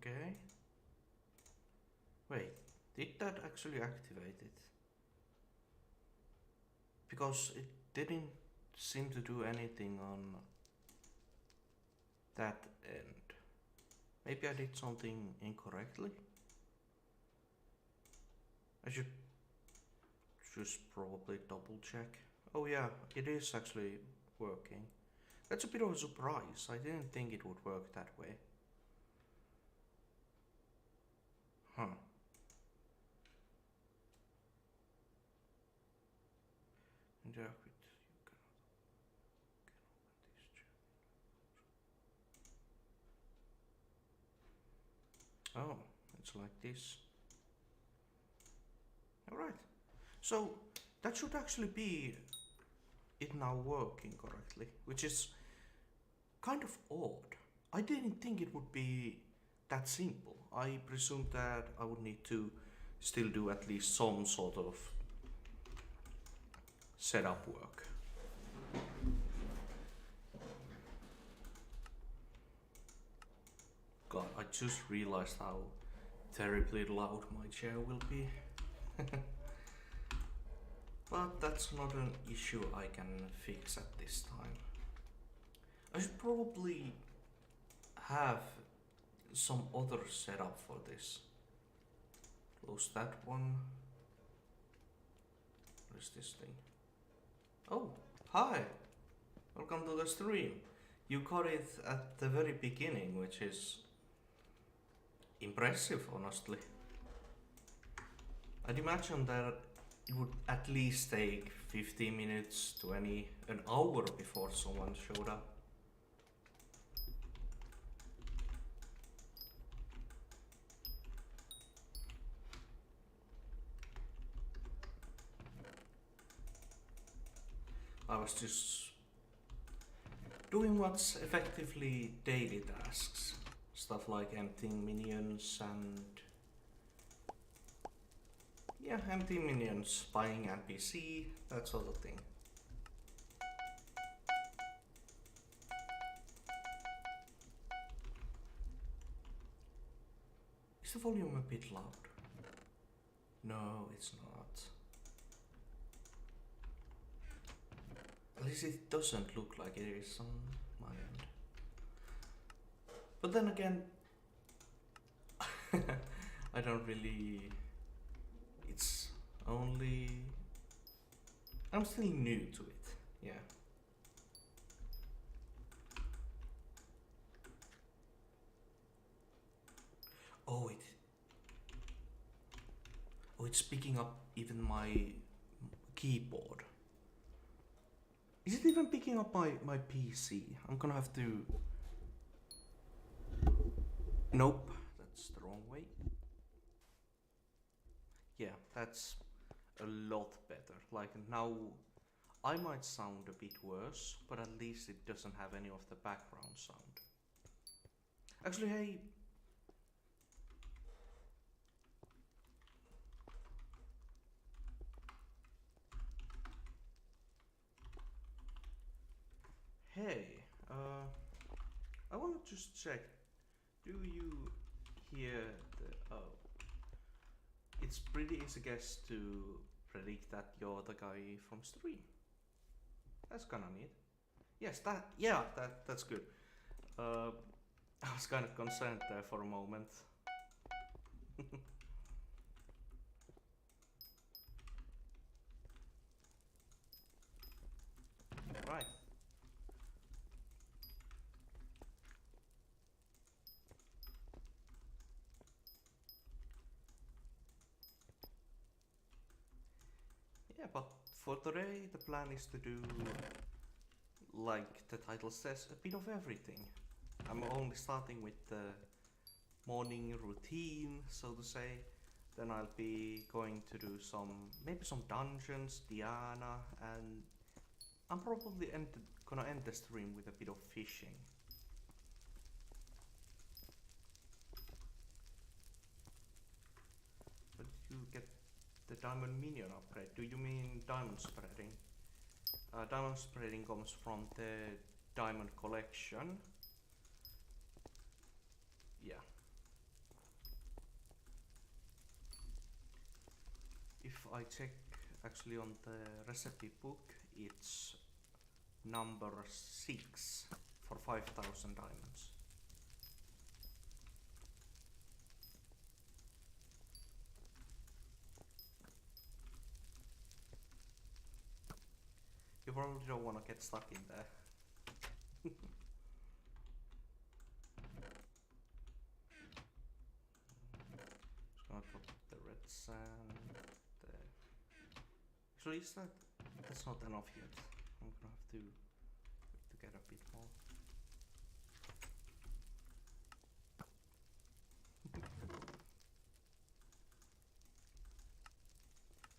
Okay. Wait, did that actually activate it? Because it didn't seem to do anything on that end. Maybe I did something incorrectly? I should just probably double check. Oh yeah, it is actually working. That's a bit of a surprise. I didn't think it would work that way. Huh. Interact with you can open this chat. Oh, it's like this. Alright. So that should actually be it now working correctly, which is kind of odd. I didn't think it would be that simple. I presumed that I would need to still do at least some sort of setup work. God, I just realized how terribly loud my chair will be. But that's not an issue I can fix at this time. I should probably have some other setup for this. Close that one. What is this thing? Oh, hi! Welcome to the stream. You caught it at the very beginning, which is impressive, honestly. I'd imagine that it would at least take 15 minutes, 20, an hour before someone showed up. I was just doing what's effectively daily tasks. Stuff like emptying minions and... yeah, emptying minions, buying NPC, that sort of thing. Is the volume a bit loud? No, it's not. At least it doesn't look like it is on my end. But then again, I don't really... it's only... I'm still new to it, yeah. Oh, it's picking up even my keyboard. Is it even picking up my PC? I'm gonna have to... Nope, that's the wrong way. Yeah, that's a lot better. Like now, I might sound a bit worse, but at least it doesn't have any of the background sound. Actually, hey... Hey, I wanna just check. Do you hear the... oh. It's pretty easy guess to predict that you're the guy from stream. That's kinda neat. Yes, that's good. I was kind of concerned there for a moment. Right. Yeah, but for today the plan is to do, like the title says, a bit of everything. I'm only starting with the morning routine, so to say. Then I'll be going to do maybe some dungeons, Diana, and I'm probably gonna end the stream with a bit of fishing. But you get the diamond minion upgrade. Do you mean diamond spreading? Diamond spreading comes from the diamond collection. Yeah. I check actually on the recipe book, it's number 6 for 5,000 diamonds. You probably don't want to get stuck in there. Just gonna drop the red sand. Actually, that's not enough yet. I'm gonna have to get a bit more.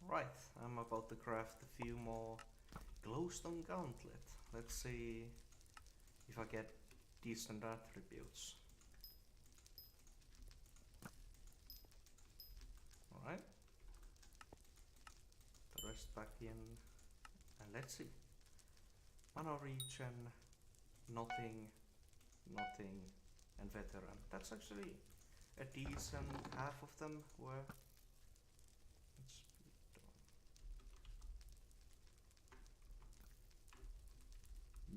Right, I'm about to craft a few more glowstone gauntlet. Let's see if I get decent attributes. Alright. The rest back in. And let's see. Mana region, nothing, and veteran. That's actually a decent half of them were.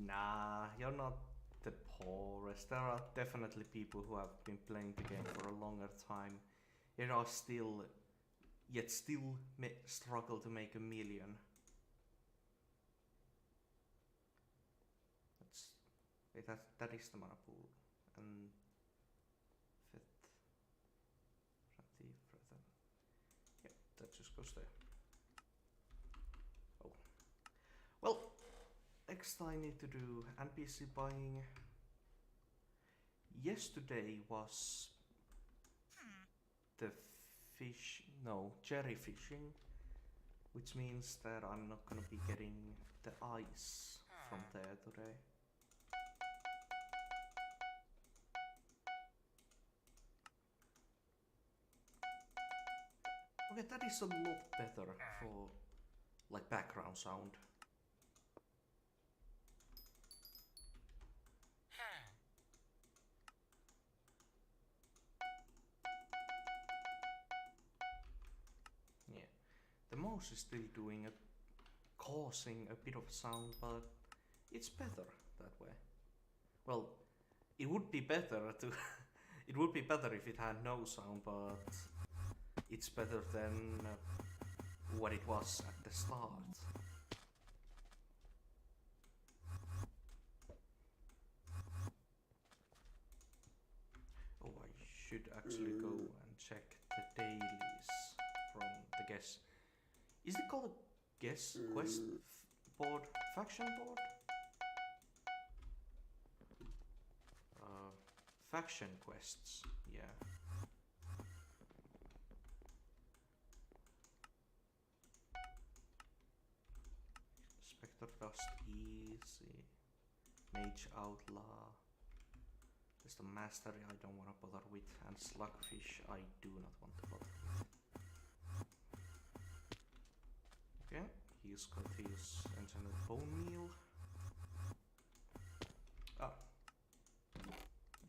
Nah, you're not the poorest. There are definitely people who have been playing the game for a longer time. Yet still struggle to make 1 million. That is the mana pool. And yeah, that just goes there. Oh. Well, next I need to do NPC buying. Yesterday was the cherry fishing, which means that I'm not gonna be getting the ice from there today. Okay, that is a lot better for like background sound. Yeah, the mouse is still causing a bit of sound, but it's better that way. Well, it would be better to it would be better if it had no sound, but it's better than what it was at the start. Oh, I should actually go and check the dailies from the guess. Is it called a guess quest board? Faction board? Faction quests, yeah. Spectre Dust easy. Mage Outlaw. There's the Mastery I don't want to bother with, and Slugfish I do not want to bother with. Okay, he's got his enchanted bone meal. Ah, I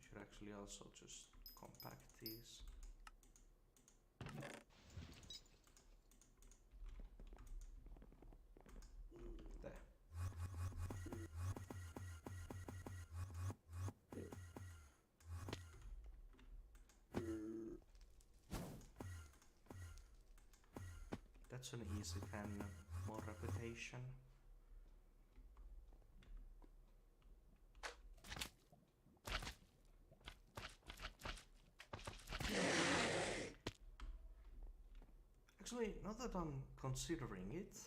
should actually also just compact these. There. That's an easy 10 more reputation. Actually, now that I'm considering it,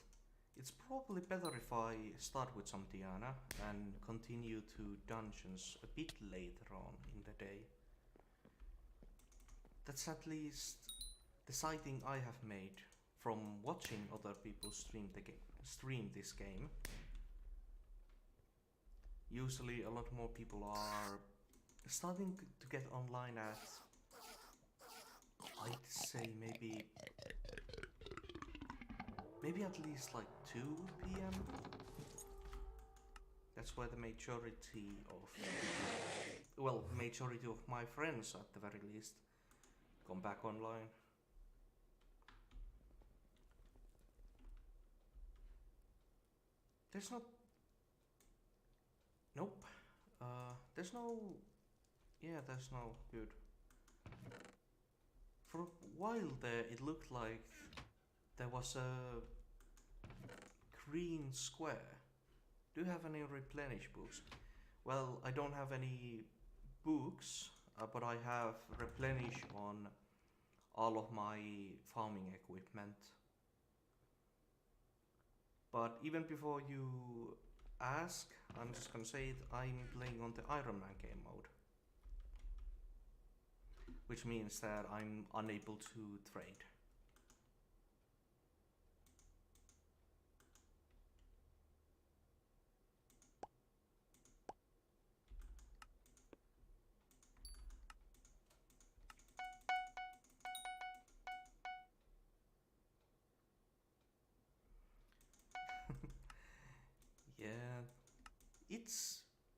it's probably better if I start with some Diana and continue to dungeons a bit later on in the day. That's at least the sighting I have made from watching other people stream this game. Usually a lot more people are starting to get online at, I'd say maybe at least like 2 PM. That's where the majority of my friends at the very least come back online. There's not... Nope. There's no... Yeah, there's no... Good. For a while there, it looked like there was a green square. Do you have any replenish books? Well, I don't have any books, but I have replenish on all of my farming equipment. But even before you ask, I'm just gonna say it, I'm playing on the Ironman game mode. Which means that I'm unable to trade. Yeah,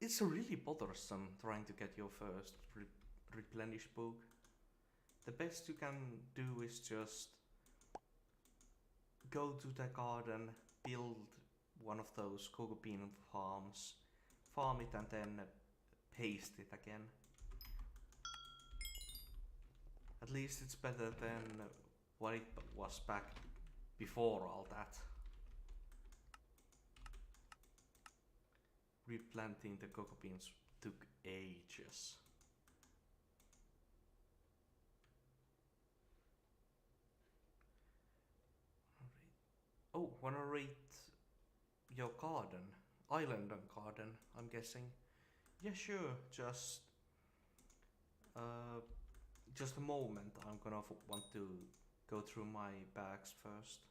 it's really bothersome trying to get your first replenish book. The best you can do is just go to the garden, build one of those cocoa bean farms, farm it and then paste it again. At least it's better than what it was back before all that. Replanting the cocoa beans took ages. Oh, wanna rate your garden? Island and garden, I'm guessing. Yeah, sure, just a moment. I'm gonna want to go through my bags first.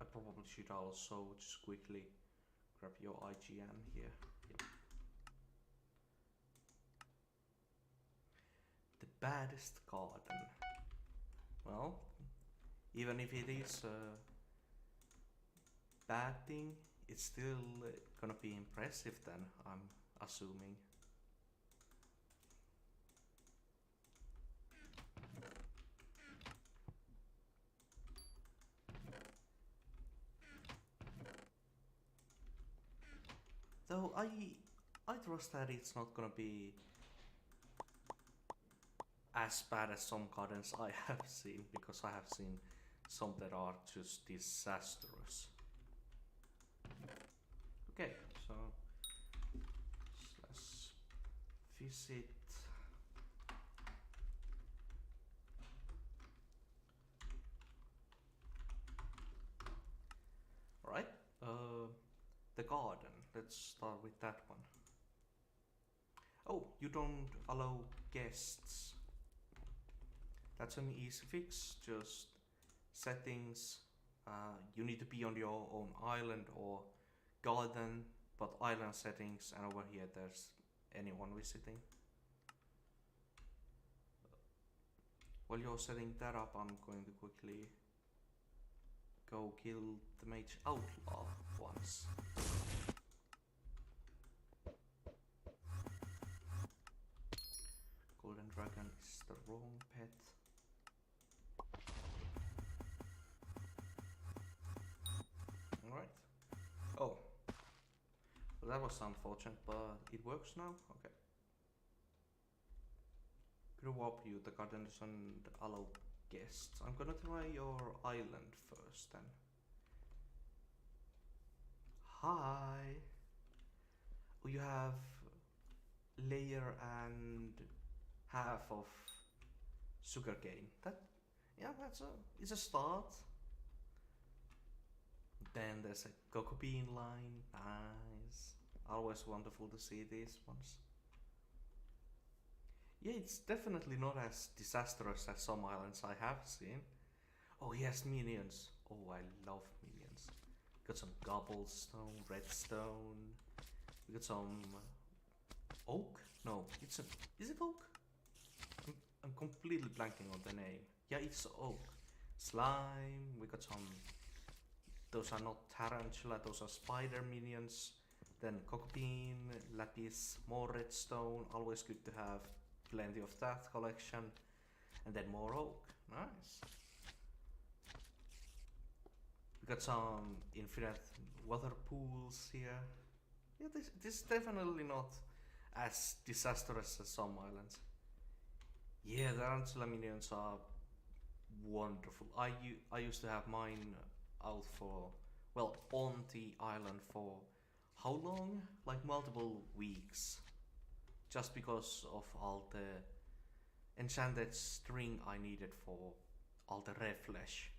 I probably should also just quickly grab your IGN here. Yep. The baddest garden. Well, even if it is a bad thing, it's still gonna be impressive then, I'm assuming. Though I trust that it's not gonna be as bad as some gardens I have seen, because I have seen some that are just disastrous. Okay, so let's visit. Alright, the garden. Let's start with that one. Oh, you don't allow guests. That's an easy fix, just settings. You need to be on your own island or garden, but island settings, and over here there's anyone visiting. While you're setting that up, I'm going to quickly go kill the mage outlaw once. Golden dragon is the wrong pet. Alright. Oh. Well, that was unfortunate, but it works now? Okay. Grew up you, the garden doesn't allow guests. I'm gonna try your island first then. Hi! Oh, you have layer and half of sugarcane. That, yeah, it's a start. Then there's a cocoa bean line. Nice. Always wonderful to see these ones. Yeah, it's definitely not as disastrous as some islands I have seen. Oh, he has minions. Oh, I love minions. Got some cobblestone, redstone. We got some oak? No, is it oak? I'm completely blanking on the name. Yeah, it's oak. Slime, we got some, those are not tarantula, those are spider minions. Then cocoa bean, lapis, more redstone, always good to have plenty of that collection. And then more oak. Nice. We got some infinite water pools here. Yeah, this is definitely not as disastrous as some islands. Yeah, the tarantula minions are wonderful. I used to have mine out for, well, on the island for how long? Like multiple weeks. Just because of all the enchanted string I needed for all the red flesh.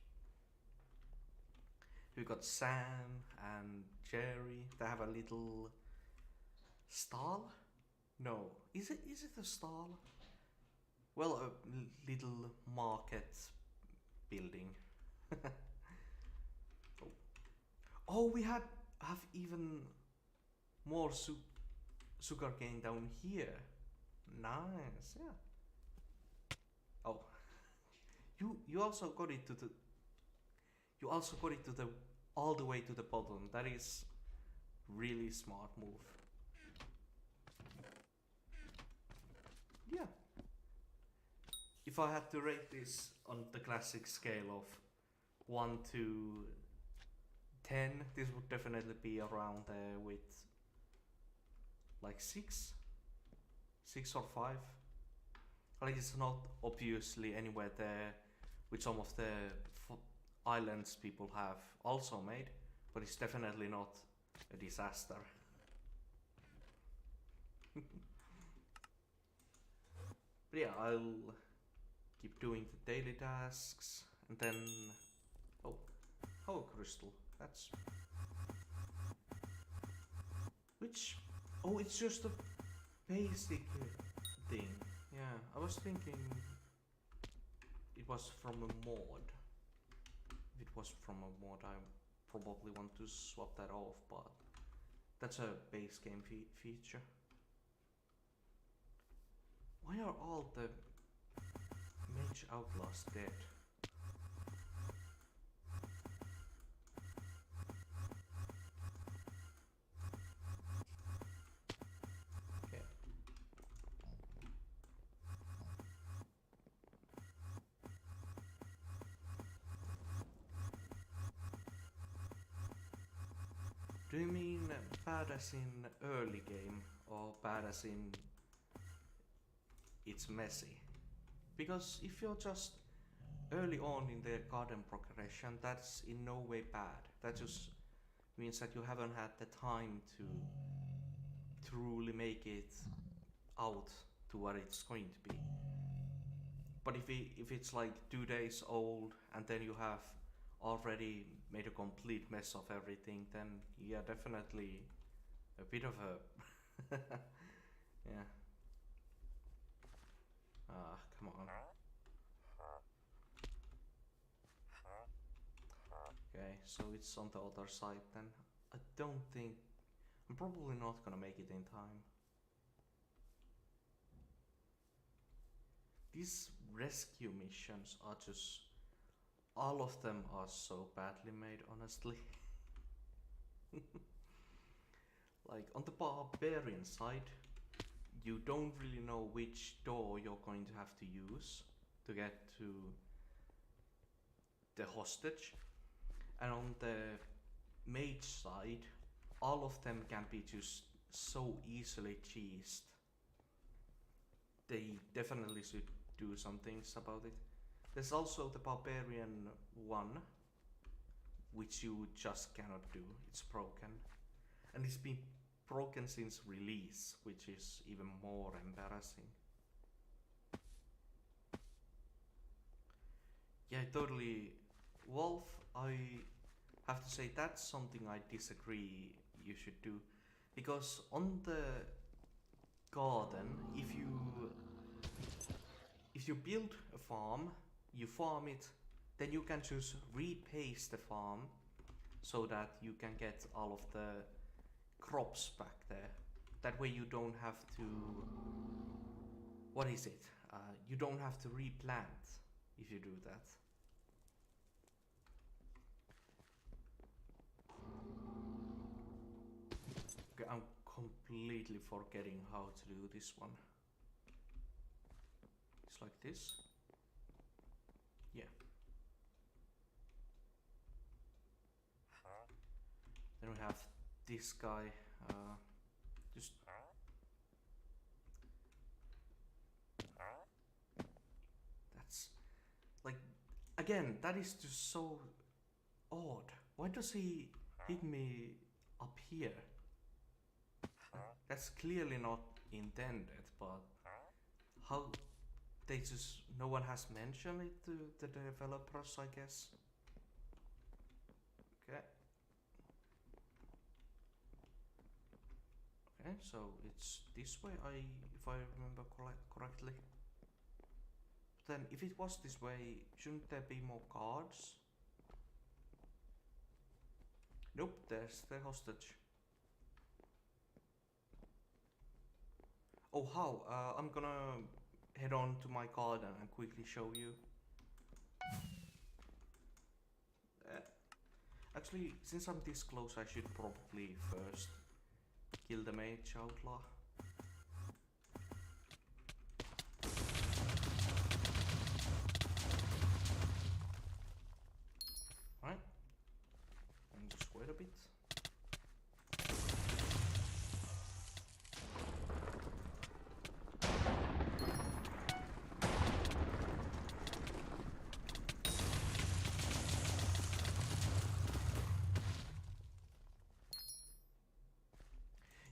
We got Sam and Jerry. They have a little stall? No. Is it a stall? Well, a little market building. Oh. Oh, we have even more sugarcane down here. Nice, yeah. Oh, you also got it to the. You also got it to the all the way to the bottom. That is really smart move. Yeah. If I had to rate this on the classic scale of 1 to 10, this would definitely be around there with like 6 or 5. Like it's not obviously anywhere there with some of the islands people have also made, but it's definitely not a disaster. But yeah, I'll keep doing the daily tasks and then oh, crystal. That's which it's just a basic thing. Yeah, I was thinking it was from a mod. If it was from a mod, I probably want to swap that off, but that's a base game feature. Why are all the mage outlaws dead? Okay. Do you mean bad as in early game or bad as in it's messy? Because if you're just early on in the garden progression, that's in no way bad. That just means that you haven't had the time to truly make it out to what it's going to be. But if it's like 2 days old and then you have already made a complete mess of everything, then yeah, definitely a bit of a yeah. Come on. Okay, so it's on the other side then. I don't think... I'm probably not gonna make it in time. These rescue missions are just... all of them are so badly made, honestly. Like, on the barbarian side, you don't really know which door you're going to have to use to get to the hostage. And on the mage side, all of them can be just so easily cheesed. They definitely should do some things about it. There's also the barbarian one, which you just cannot do. It's broken. And it's been broken since release, which is even more embarrassing. Yeah, totally. Wolf, I have to say that's something I disagree you should do. Because on the garden, if you build a farm, you farm it, then you can just repaste the farm so that you can get all of the crops back there. That way you don't have to... what is it? You don't have to replant if you do that. Okay, I'm completely forgetting how to do this one. It's like this. Then we have this guy. Just that's like, again, that is just so odd. Why does he hit me up here? That's clearly not intended, but how they just, no one has mentioned it to the developers, I guess. Okay. Okay, so it's this way, if I remember correctly. Then if it was this way, shouldn't there be more guards? Nope, there's the hostage. Oh, how? I'm gonna head on to my garden and quickly show you. Actually, since I'm this close, I should probably first kill the mage outlaw. Right. And just wait a bit.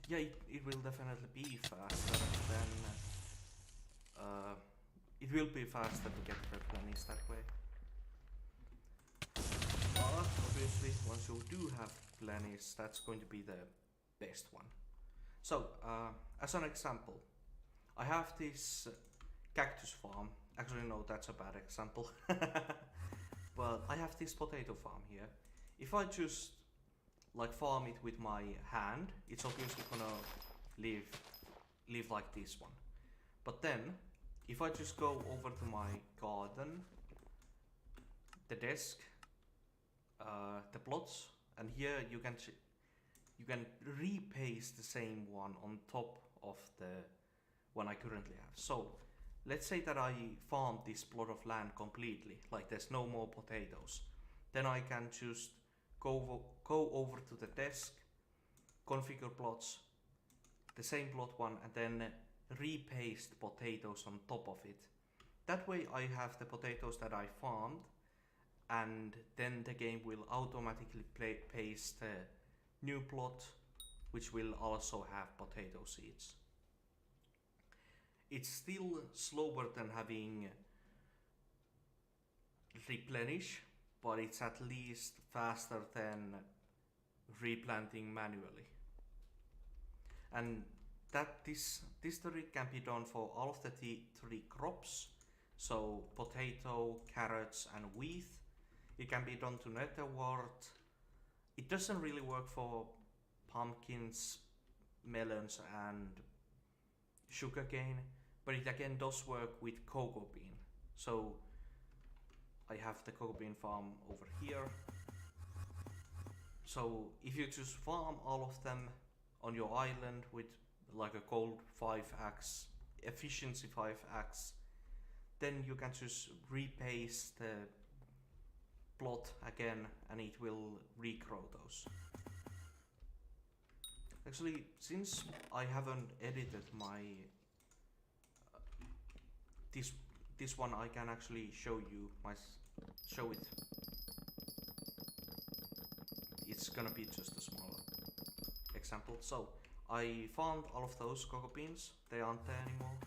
Yeah, it will definitely be faster than... it will be faster to get red planes that way. But obviously, once you do have planes, that's going to be the best one. So, as an example, I have this cactus farm. Actually, no, that's a bad example. But I have this potato farm here. If I just like farm it with my hand, it's obviously gonna live like this one. But then, if I just go over to my garden, the desk, the plots, and here you can repaste the same one on top of the one I currently have. So let's say that I farm this plot of land completely, like there's no more potatoes. Then I can just go over to the desk, configure plots, the same plot one, and then repaste potatoes on top of it. That way I have the potatoes that I farmed, and then the game will automatically paste the new plot, which will also have potato seeds. It's still slower than having replenish, but it's at least faster than replanting manually. And that this trick can be done for all of the three crops, so potato, carrots and wheat. It can be done to netherwort. It doesn't really work for pumpkins, melons and sugarcane, but it again does work with cocoa bean. So I have the cocoa bean farm over here. So if you just farm all of them on your island with like a gold 5x, efficiency 5x, then you can just repaste the plot again and it will regrow those. Actually, since I haven't edited my this one, I can actually show you show it. It's gonna be just a small example. So I found all of those cocoa beans. They aren't there anymore.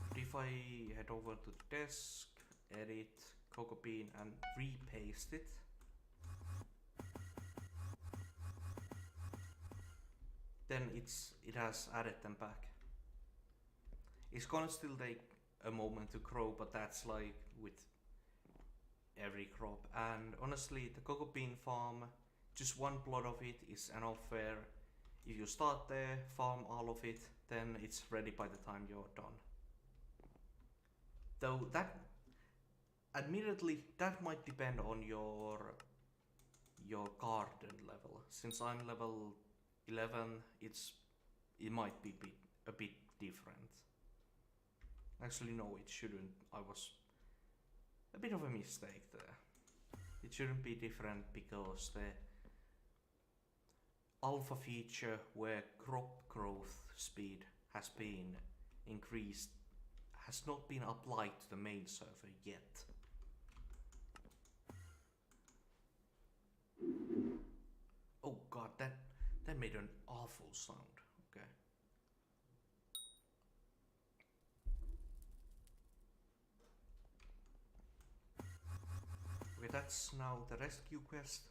But if I head over to the desk, edit cocoa bean and repaste it, then it has added them back. It's gonna still take a moment to grow, but that's like with every crop. And honestly, the cocoa bean farm, just one plot of it is enough where if you start there, farm all of it, then it's ready by the time you're done. Though that, admittedly, that might depend on your garden level. Since I'm level 11, it might be a bit different. Actually, no, it shouldn't. I was a bit of a mistake there. it shouldn't be different because the alpha feature where crop growth speed has been increased has not been applied to the main server yet. Oh god, that made an awful sound. Okay. Okay, that's now the rescue quest.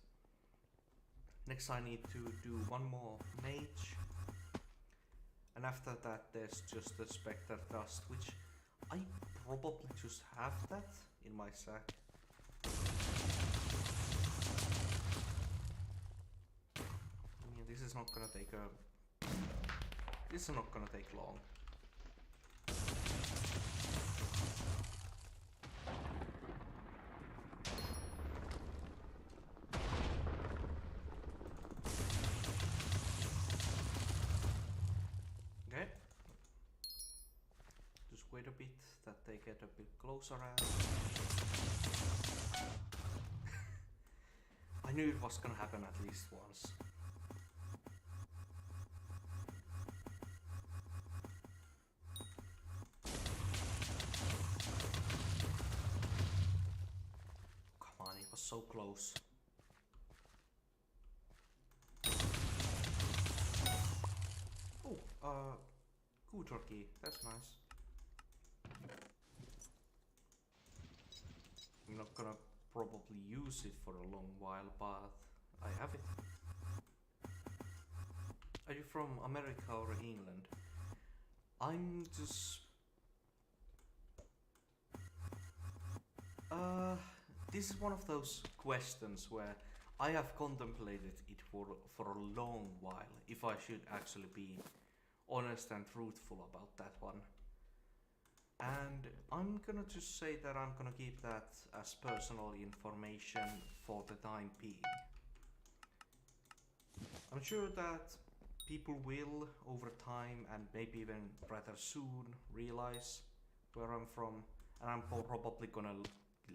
Next I need to do one more mage. And after that there's just the Spectre Dust, which I probably just have that in my sack. I mean, this is not gonna take long. Okay. Just wait a bit that they get a bit closer and I knew it was gonna happen at least once. Come on, it was so close. Oh, good turkey, that's nice. I'm not gonna probably use it for a long while, but I have it. Are you from America or England? I'm just... this is one of those questions where I have contemplated it for a long while, if I should actually be honest and truthful about that one. And I'm gonna just say that I'm gonna keep that as personal information for the time being. I'm sure that people will, over time and maybe even rather soon, realize where I'm from, and I'm probably gonna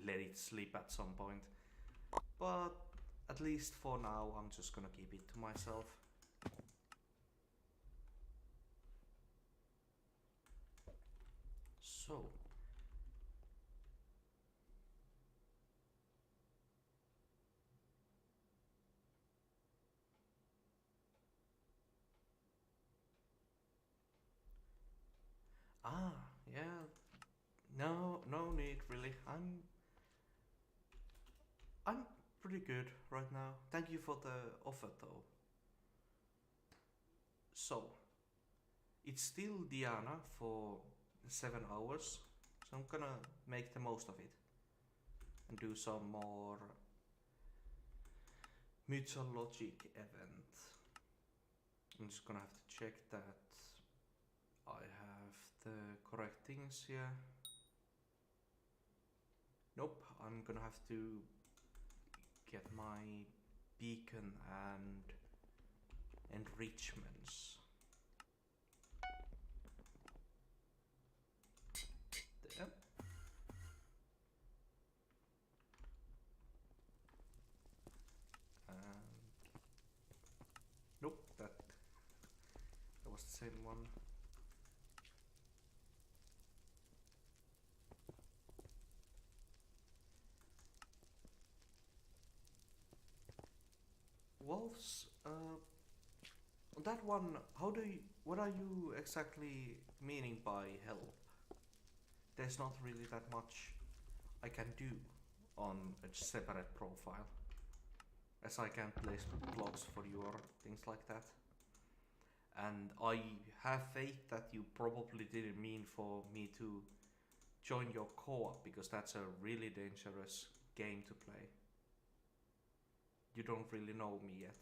let it slip at some point. But at least for now, I'm just gonna keep it to myself. So, yeah, no need really. I'm pretty good right now. Thank you for the offer though. So, it's still Diana for 7 hours, so I'm gonna make the most of it and do some more mutual logic event. I'm just gonna have to check that I have the correct things here. Nope, I'm gonna have to get my beacon and enrichments. There. And nope, that was the same one. Wolves, that one, what are you exactly meaning by help? There's not really that much I can do on a separate profile, as I can't place blocks for you or things like that. And I have faith that you probably didn't mean for me to join your co-op, because that's a really dangerous game to play. You don't really know me yet.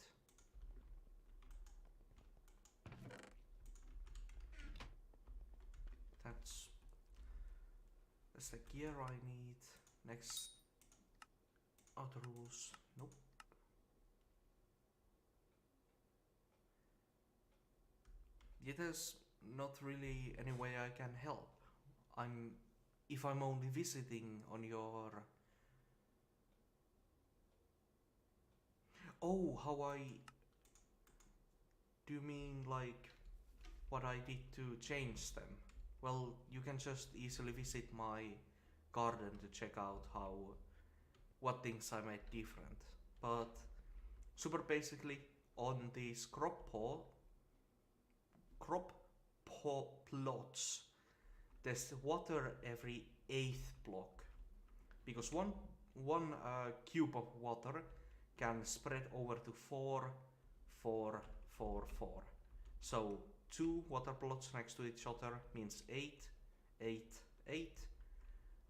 That's the gear I need. Next, other rules. Nope. Yeah, there's not really any way I can help. If I'm only visiting on your Oh, how I... Do you mean like what I did to change them? Well, you can just easily visit my garden to check out what things I made different. But super basically, on these crop plots, there's water every 8th block, because one cube of water can spread over to 4, 4, 4, 4. So 2 water plots next to each other means 8, 8, 8,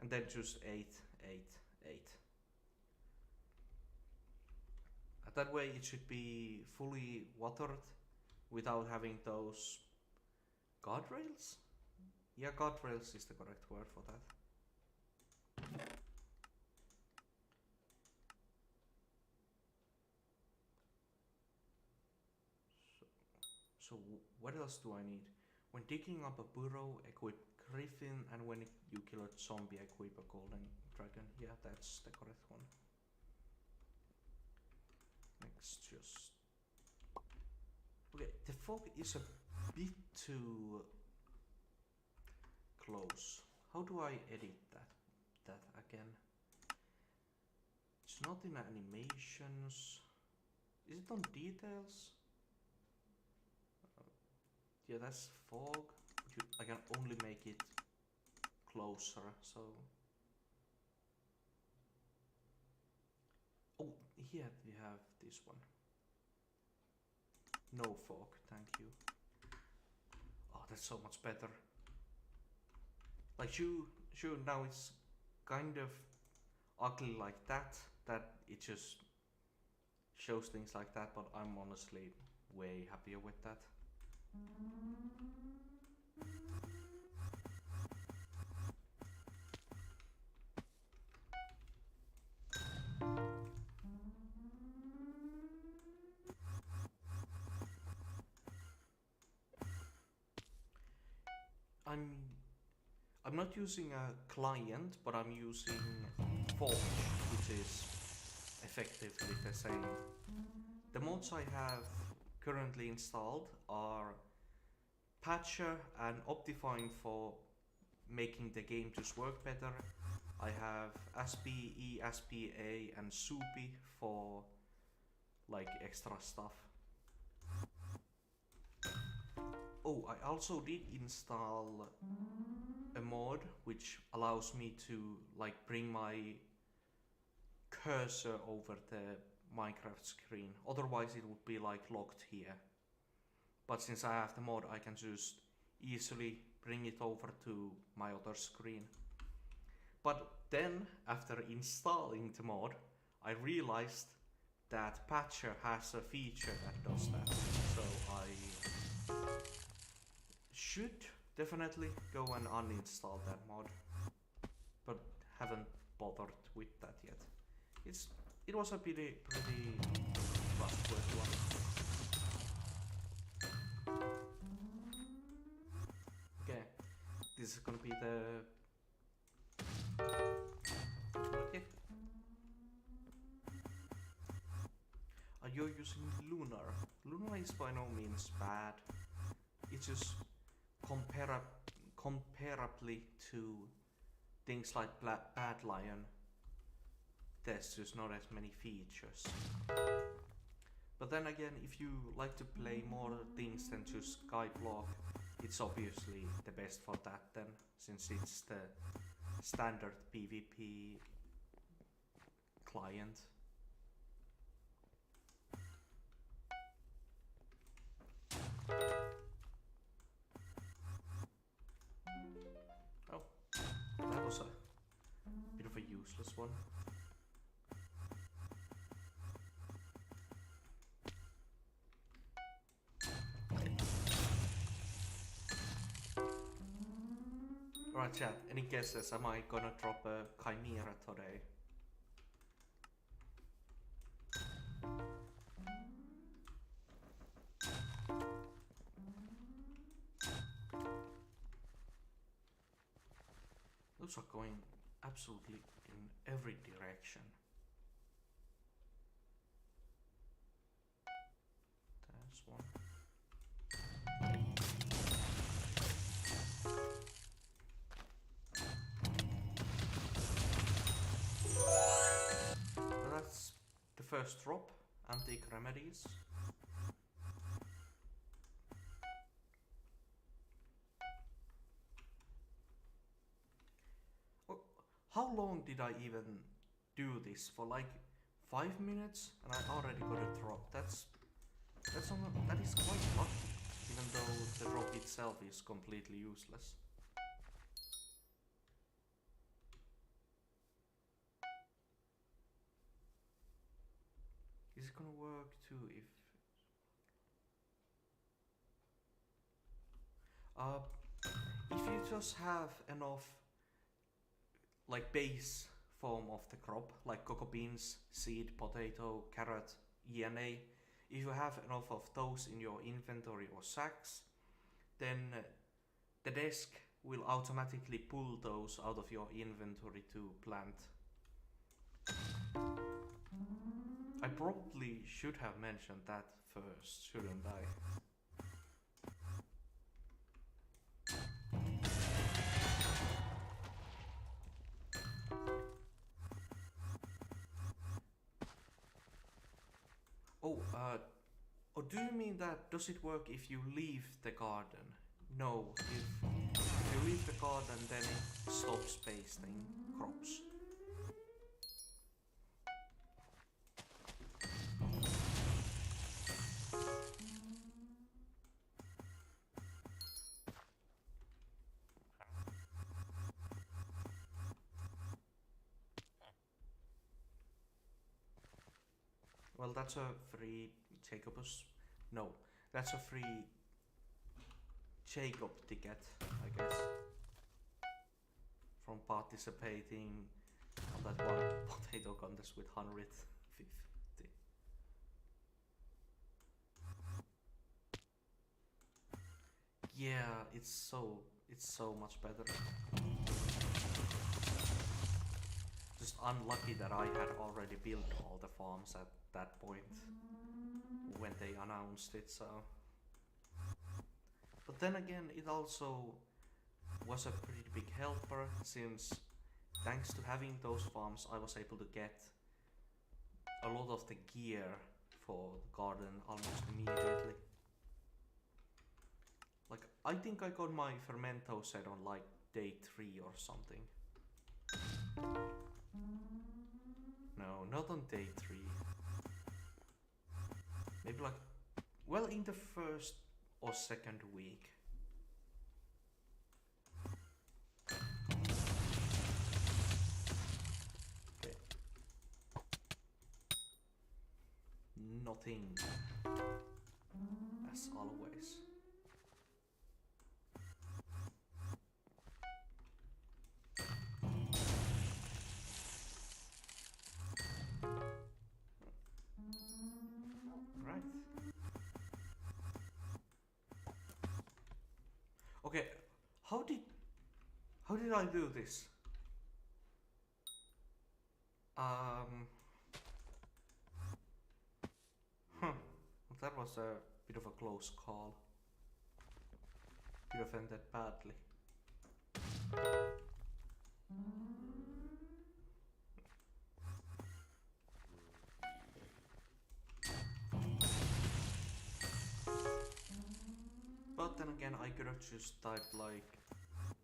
and then just 8, 8, 8. That way it should be fully watered without having those guardrails? Yeah, guardrails is the correct word for that. So what else do I need? When digging up a burrow, equip Griffin, and when you kill a zombie, equip a golden dragon. Yeah, that's the correct one. Next, just... Okay, the fog is a bit too close. How do I edit that again? It's not in animations. Is it on details? Yeah, that's fog. I can only make it closer, so... Oh, here we have this one. No fog, thank you. Oh, that's so much better. Like, sure, now it's kind of ugly like that it just shows things like that, but I'm honestly way happier with that. I'm not using a client, but I'm using Forge, which is effectively the same. The mods I have currently installed are Patcher and Optifine for making the game just work better. I have ASPE, ASPA and Soupy for like extra stuff. Oh, I also did install a mod which allows me to like bring my cursor over the Minecraft screen. Otherwise it would be like locked here. But since I have the mod, I can just easily bring it over to my other screen. But then, after installing the mod, I realized that Patcher has a feature that does that. So I should definitely go and uninstall that mod, but haven't bothered with that yet. It was a pretty trustworthy one. Okay, this is gonna be the... Okay. Are you using Lunar? Lunar is by no means bad. It's just comparably to things like Bad Lion, there's just not as many features. But then again, if you like to play more things than just Skyblock, it's obviously the best for that then, since it's the standard PvP client. Oh, that was a bit of a useless one. Alright chat, any guesses? Am I gonna drop a Chimera today? Those are going absolutely in every direction. first drop, antique remedies. Oh, how long did I even do this? For like 5 minutes, and I already got a drop. That is quite lucky, even though the drop itself is completely useless. Is it gonna work too if... if you just have enough like base form of the crop, like cocoa beans, seed, potato, carrot, ENA, if you have enough of those in your inventory or sacks, then the desk will automatically pull those out of your inventory to plant. I probably should have mentioned that first, shouldn't I? Oh, do you mean that does it work if you leave the garden? No, if you leave the garden then it stops pasting crops. Well, that's a free Jacobus. No, that's a free Jacob ticket, I guess, from participating on that one potato contest with 150. Yeah, it's so much better. Just unlucky that I had already built all the farms at that point when they announced it, so. But then again, it also was a pretty big helper, since thanks to having those farms I was able to get a lot of the gear for the garden almost immediately. Like, I think I got my fermento set on like day 3 or something. No, not on day 3. Maybe like, well, in the first or second week. Okay. Nothing, as always. Right. Okay, how did I do this? That was a bit of a close call. Could have ended badly. But then again, I could have just typed like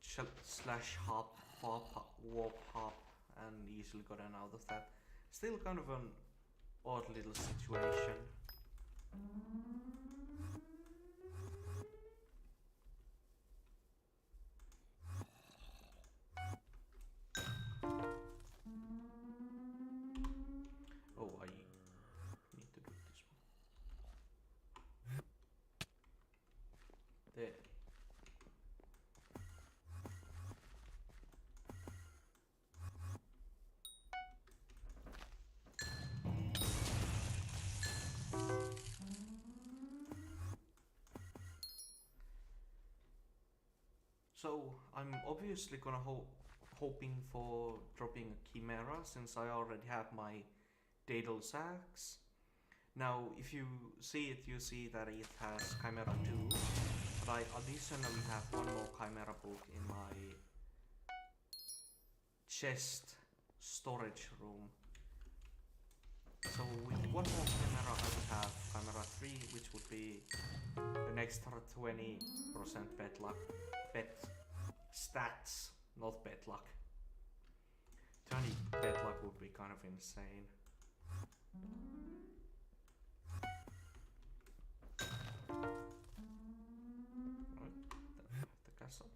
/hop, warp hop, and easily gotten out of that. Still kind of an odd little situation. Oh, I need to do this one. There. So I'm obviously gonna hoping for dropping a Chimera, since I already have my Daedal Sax. Now if you see it, you see that it has Chimera 2, but I additionally have one more Chimera book in my chest storage room. So with one more camera I would have camera 3, which would be an extra 20% bet luck. Bet stats, not bet luck. 20 bet luck would be kind of insane. Right, the castle.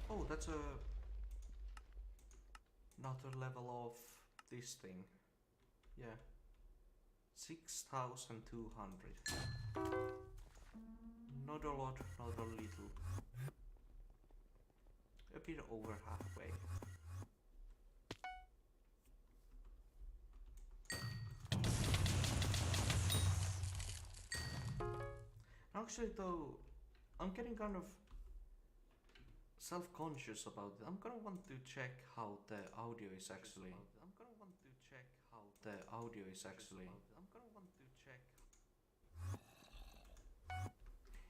Oh, that's another level of this thing. Yeah. 6,200. Not a lot, not a little. A bit over halfway. Actually though, I'm getting kind of self-conscious about it. I'm gonna want to check how the audio is actually.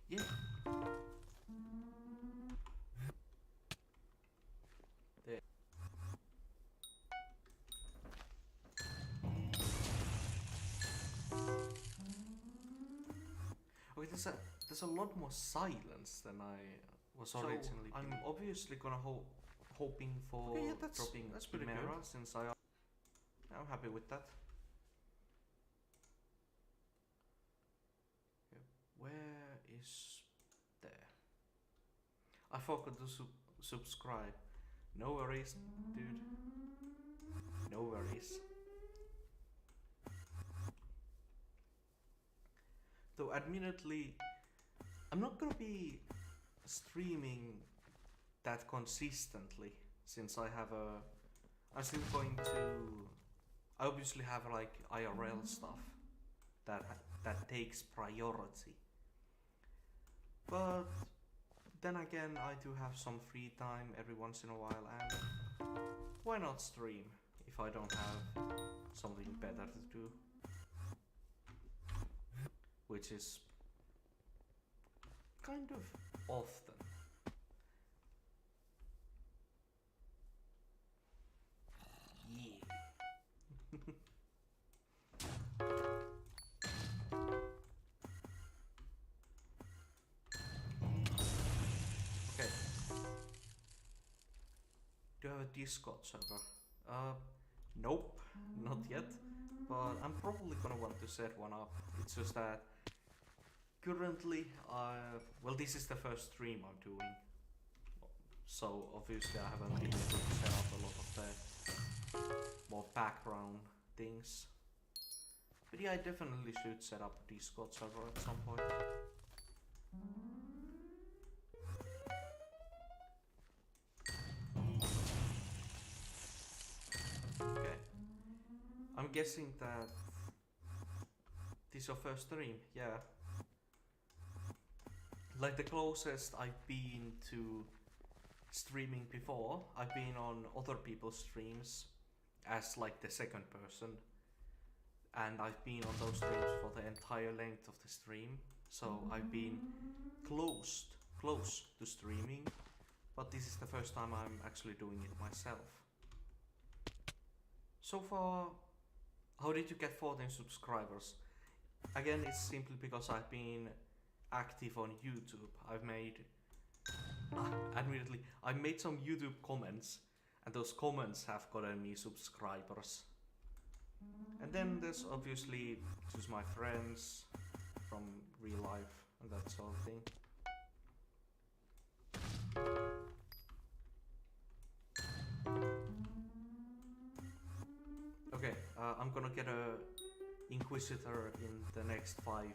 Yeah. There. Okay, there's a lot more silence than I was originally. I'm obviously gonna hoping for dropping that's pretty Chimera good. Since I'm happy with that. Okay, where is there? I forgot to subscribe. No worries, dude. No worries. Though admittedly, I'm not gonna be streaming that consistently since I'm still going to. I obviously have like IRL stuff that takes priority. But then again, I do have some free time every once in a while, and why not stream if I don't have something better to do? Which is kind of often. Yeah. Okay. Do you have a Discord server? Nope, not yet. But I'm probably gonna want to set one up. It's just that currently, well, this is the first stream I'm doing. So obviously I haven't been able to set up a lot of the more background things. But yeah, I definitely should set up a Discord server at some point. Okay. I'm guessing that this is your first stream, yeah. Like the closest I've been to streaming before, I've been on other people's streams as like the second person, and I've been on those streams for the entire length of the stream, so I've been close to streaming, but this is the first time I'm actually doing it myself. So far, how did you get 14 subscribers? Again, it's simply because I've been active on YouTube. I've made admittedly, I made some YouTube comments, and those comments have gotten me subscribers. And then there's obviously just my friends from real life and that sort of thing. Okay, I'm gonna get a Inquisitor in the next 5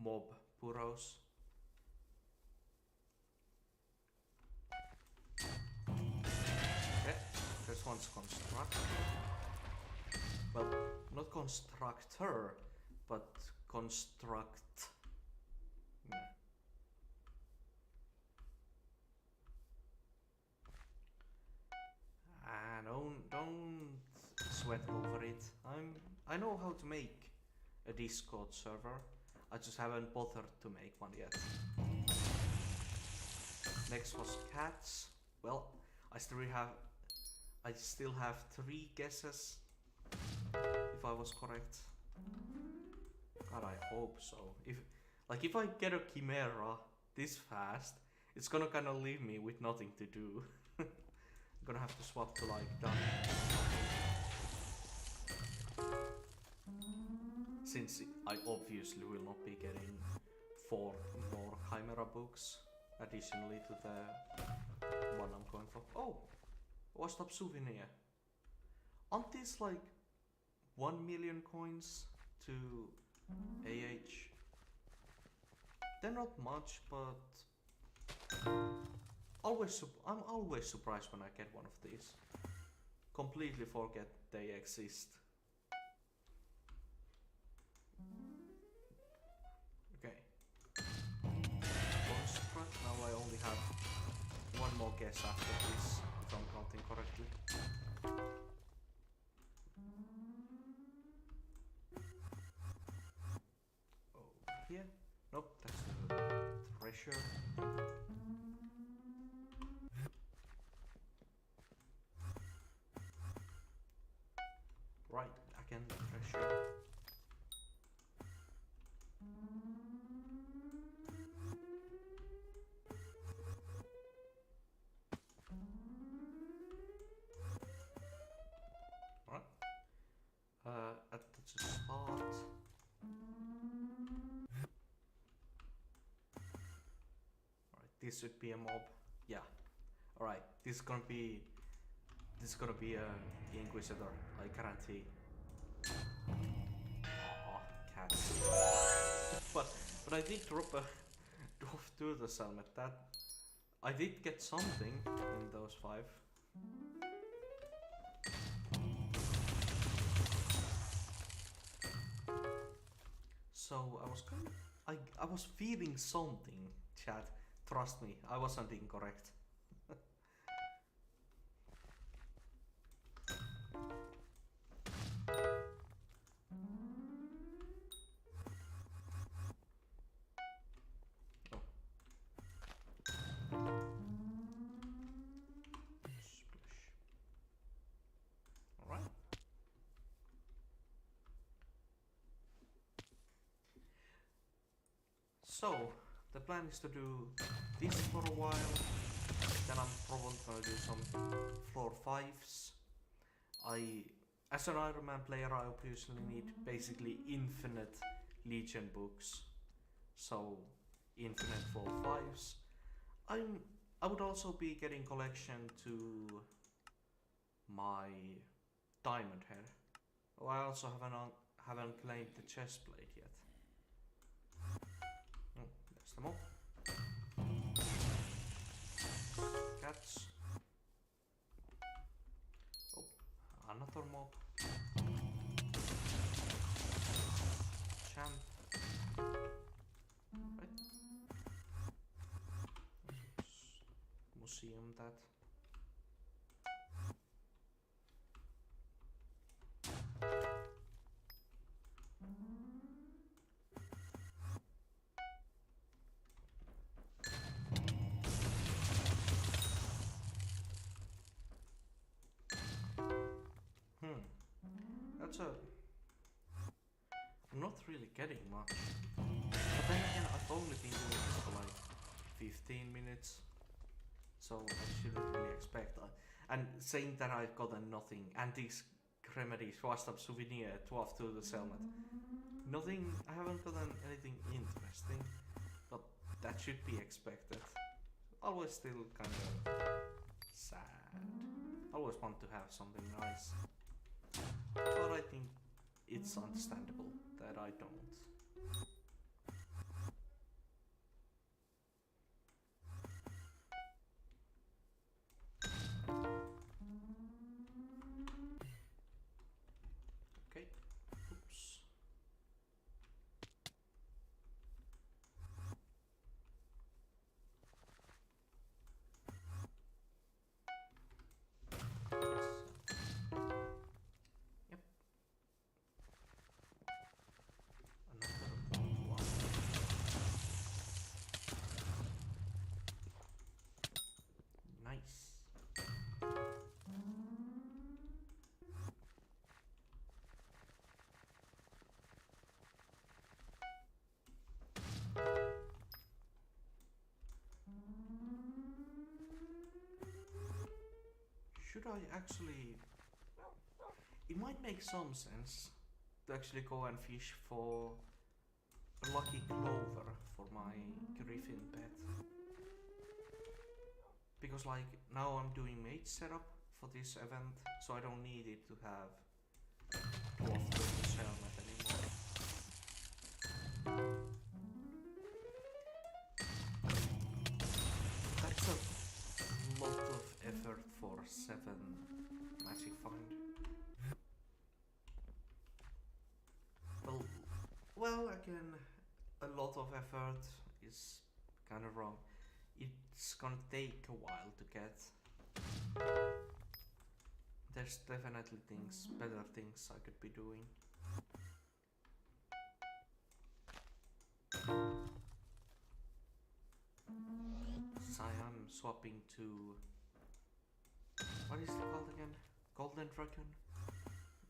mob burrows. Okay, this one's constructor. Well, not constructor, but construct. Don't sweat over it. I know how to make a Discord server. I just haven't bothered to make one yet. Next was cats. Well, I still have 3 guesses. If I was correct. God, I hope so. If I get a Chimera this fast, it's gonna kinda leave me with nothing to do. I'm gonna have to swap to like done. Since I obviously will not be getting 4 more Chimera books additionally to the one I'm going for. Oh! Washed up souvenir. Aren't these like 1 million coins to AH? They're not much, but I'm always surprised when I get one of these. Completely forget they exist. Okay. Now I only have 1 more guess after this, if I'm counting correctly. Over here? Nope, that's the treasure. Right, again the treasure. At the start. Alright, this should be a mob. Yeah. Alright, this is gonna be a Inquisitor, I guarantee. Aw, cats. but I did drop to the helmet. That I did get something in those 5. So I was feeling something, chat. Trust me, I wasn't incorrect. So, the plan is to do this for a while, then I'm probably gonna do some floor 5s. As an Ironman player, I obviously need basically infinite Legion books, so infinite floor 5s. I would also be getting collection to my diamond head. Oh, I also haven't claimed the chest plate yet. There's the mob. Cats. Oh, another mob. Champ. Right. Museum that. I'm not really getting much. But then again, I've only been doing this for like 15 minutes. So I shouldn't really expect that. And saying that I've gotten nothing, antiques, remedies, washed up souvenir, 12 to the helmet. Nothing, I haven't gotten anything interesting. But that should be expected. Always still kind of sad. Always want to have something nice. But I think it's understandable that I don't. Okay, oops. Yep. I actually... It might make some sense to actually go and fish for a lucky clover for my griffin pet. Because like now I'm doing mage setup for this event, so I don't need it to have dwarf Turtle's helmet anymore. That's a lot of effort for 7 magic find. Well, again, a lot of effort is kind of wrong. It's gonna take a while to get. There's definitely better things I could be doing. So I am swapping to... What is it called again? Golden Dragon?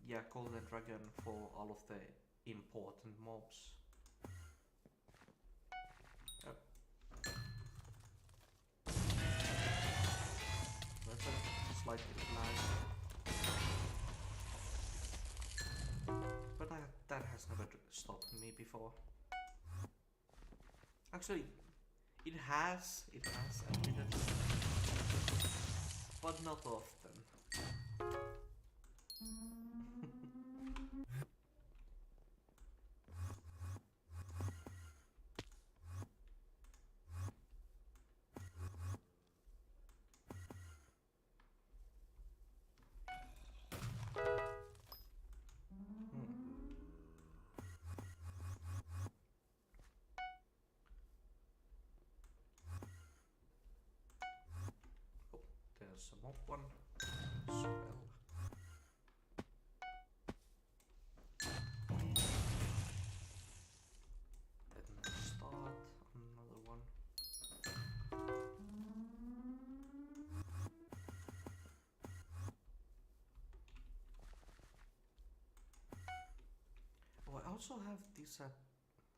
Yeah, Golden Dragon for all of the important mobs. Yep. That's a slight lag. But that has never stopped me before. Actually, it has admittedly, but not often. There's a mob one as well. Then start another one. Oh, I also have this at...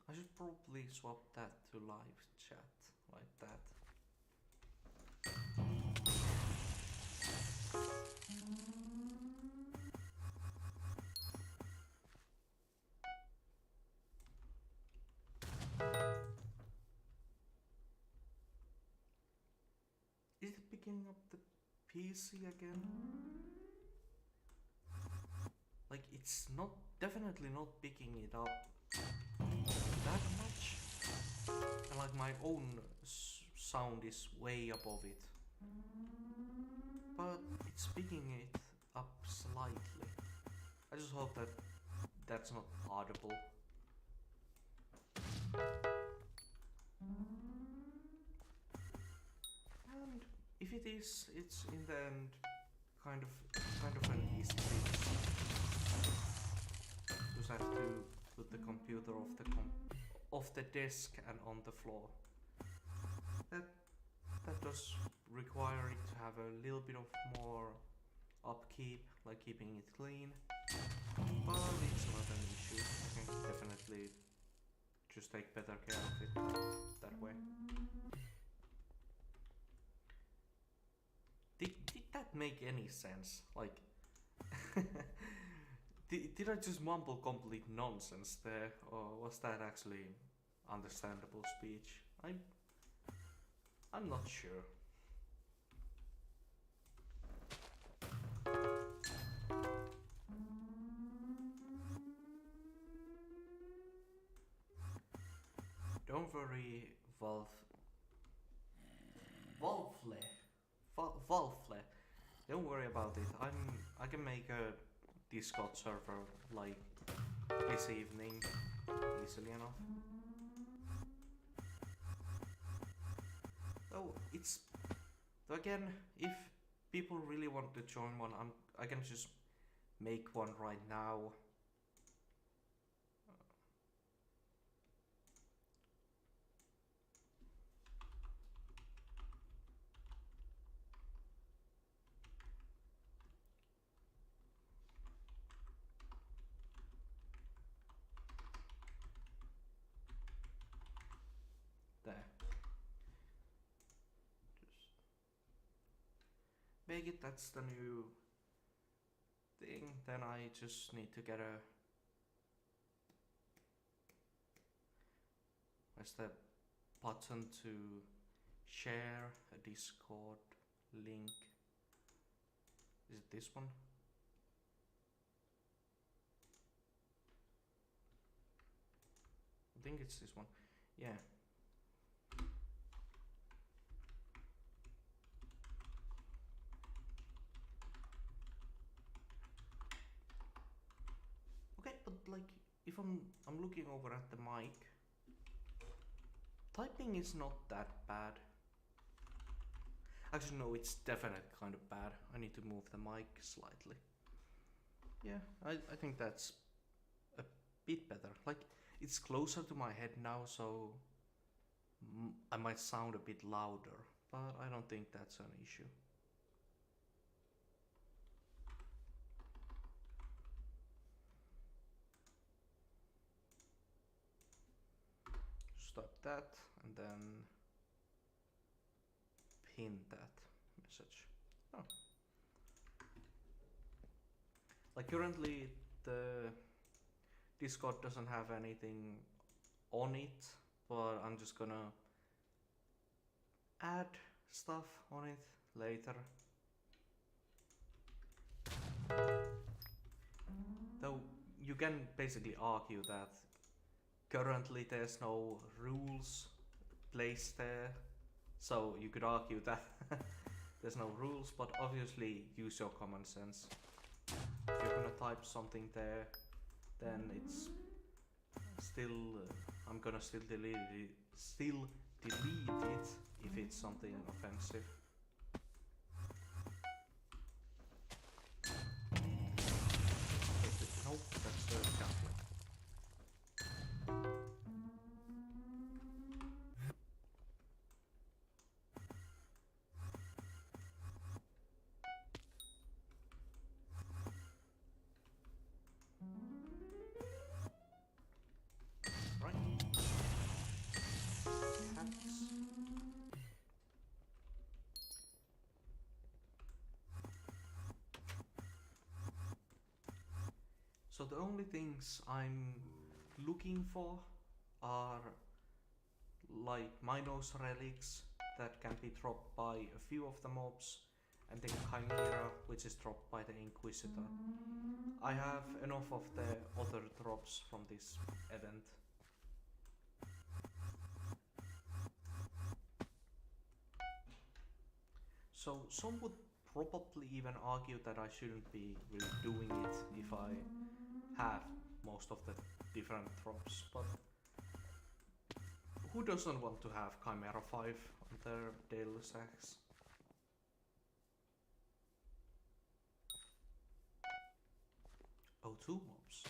I should probably swap that to live chat, like that. Is it picking up the PC again? Like, it's not, definitely not picking it up that much. And like my own sound is way above it. But it's picking it up slightly. I just hope that that's not audible. And if it is, it's in the end kind of an easy fix. Just have to put the computer off the desk and on the floor. That does require it to have a little bit of more upkeep, like keeping it clean. But it's not an issue. I can definitely just take better care of it that way. Did that make any sense? Like, did I just mumble complete nonsense there, or was that actually understandable speech? I'm not sure. Don't worry, Valfle. Don't worry about it. I can make a Discord server like this evening easily enough. So it's... So again, if people really want to join one, I can just make one right now. make it that's the new thing, then I just need to get a... Where's the button to share a Discord link? Is it this one? I think it's this one. Yeah. Okay, but like if I'm looking over at the mic, typing is not that bad. Actually no, it's definitely kind of bad. I need to move the mic slightly. Yeah, I think that's a bit better. Like it's closer to my head now, so I might sound a bit louder, but I don't think that's an issue. Stop that and then pin that message. Oh. Like currently the Discord doesn't have anything on it, but I'm just gonna add stuff on it later. Though you can basically argue that currently there's no rules placed there, so you could argue that there's no rules, but obviously use your common sense. If you're gonna type something there, then it's still I'm gonna still delete it if it's something offensive. Nope, that's the counter. So the only things I'm looking for are like Minos relics that can be dropped by a few of the mobs, and then Chimera, which is dropped by the Inquisitor. I have enough of the other drops from this event. So some would probably even argue that I shouldn't be really doing it if I have most of the different drops, but who doesn't want to have Chimera 5 on their daily stacks? Oh, 2 mobs.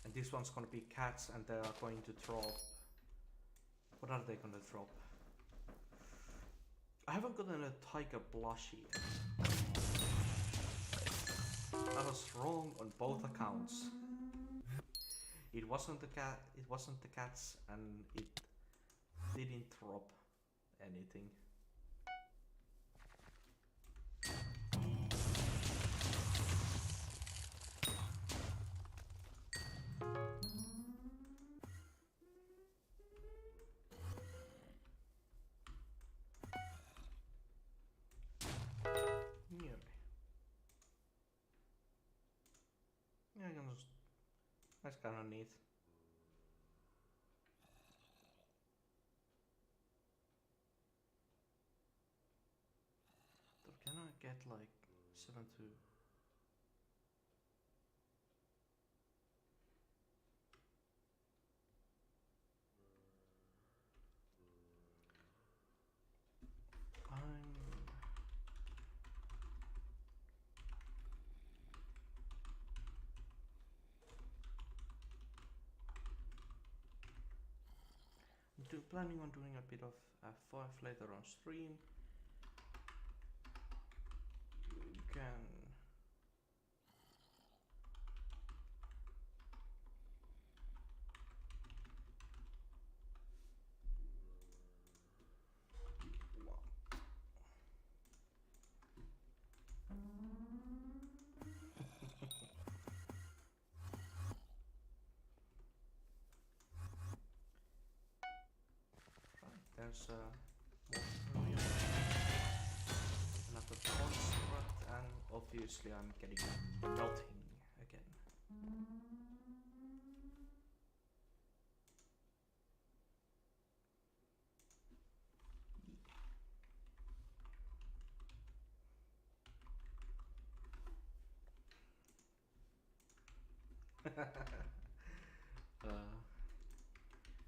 And this one's gonna be cats, and they are going to drop... What are they gonna drop? I haven't gotten a tiger blush yet. I was wrong on both accounts. It wasn't the cat. It wasn't the cats, and it didn't drop anything. Yeah, I can just... That's kind of neat. So can I get like 7 to... planning on doing a bit of F5 later on stream. You can... there's more area, another construct, and obviously I'm getting nothing again.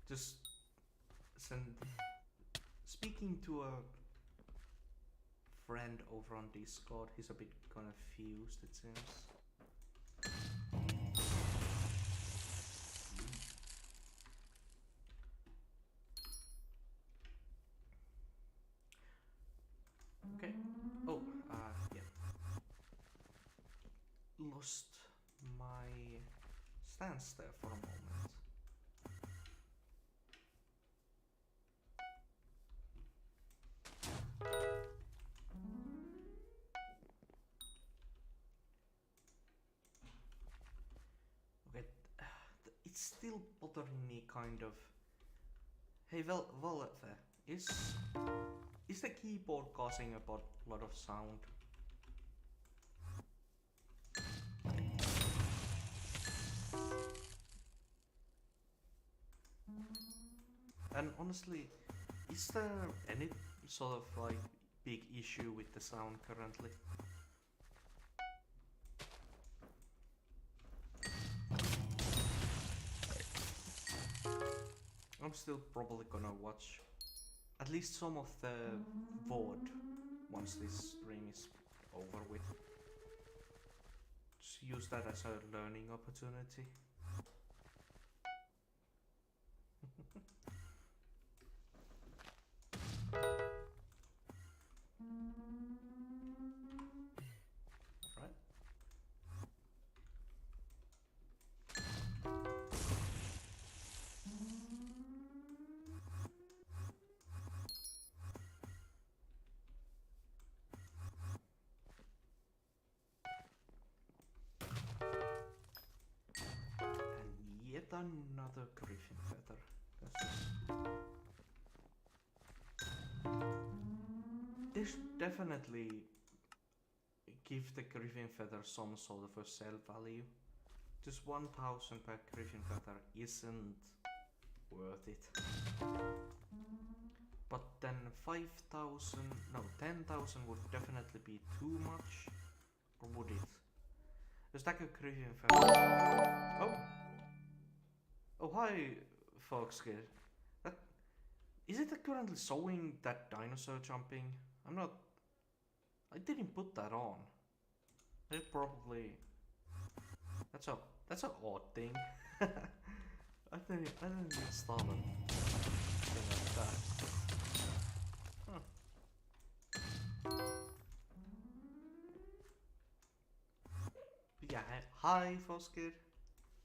Just speaking to a friend over on Discord. He's a bit confused, it seems. Okay. Oh, yeah. Lost my stance there for a moment. Okay, it's still bothering me kind of. Hey, well, is the keyboard causing a lot of sound? And honestly, is there any sort of like big issue with the sound currently? I'm still probably gonna watch at least some of the VOD once this stream is over with. Just use that as a learning opportunity. Alright. And yet another griffin feather. They should definitely give the griffin feather some sort of a sell value. Just 1,000 per griffin feather isn't worth it. But then 5,000, no, 10,000 would definitely be too much. Or would it? A stack of griffin feathers. Oh! Oh, hi, Foxkid. Is it currently showing that dinosaur jumping? I didn't put that on. It probably. That's an odd thing. I didn't install a thing like that. Huh. Yeah, hi Foskir.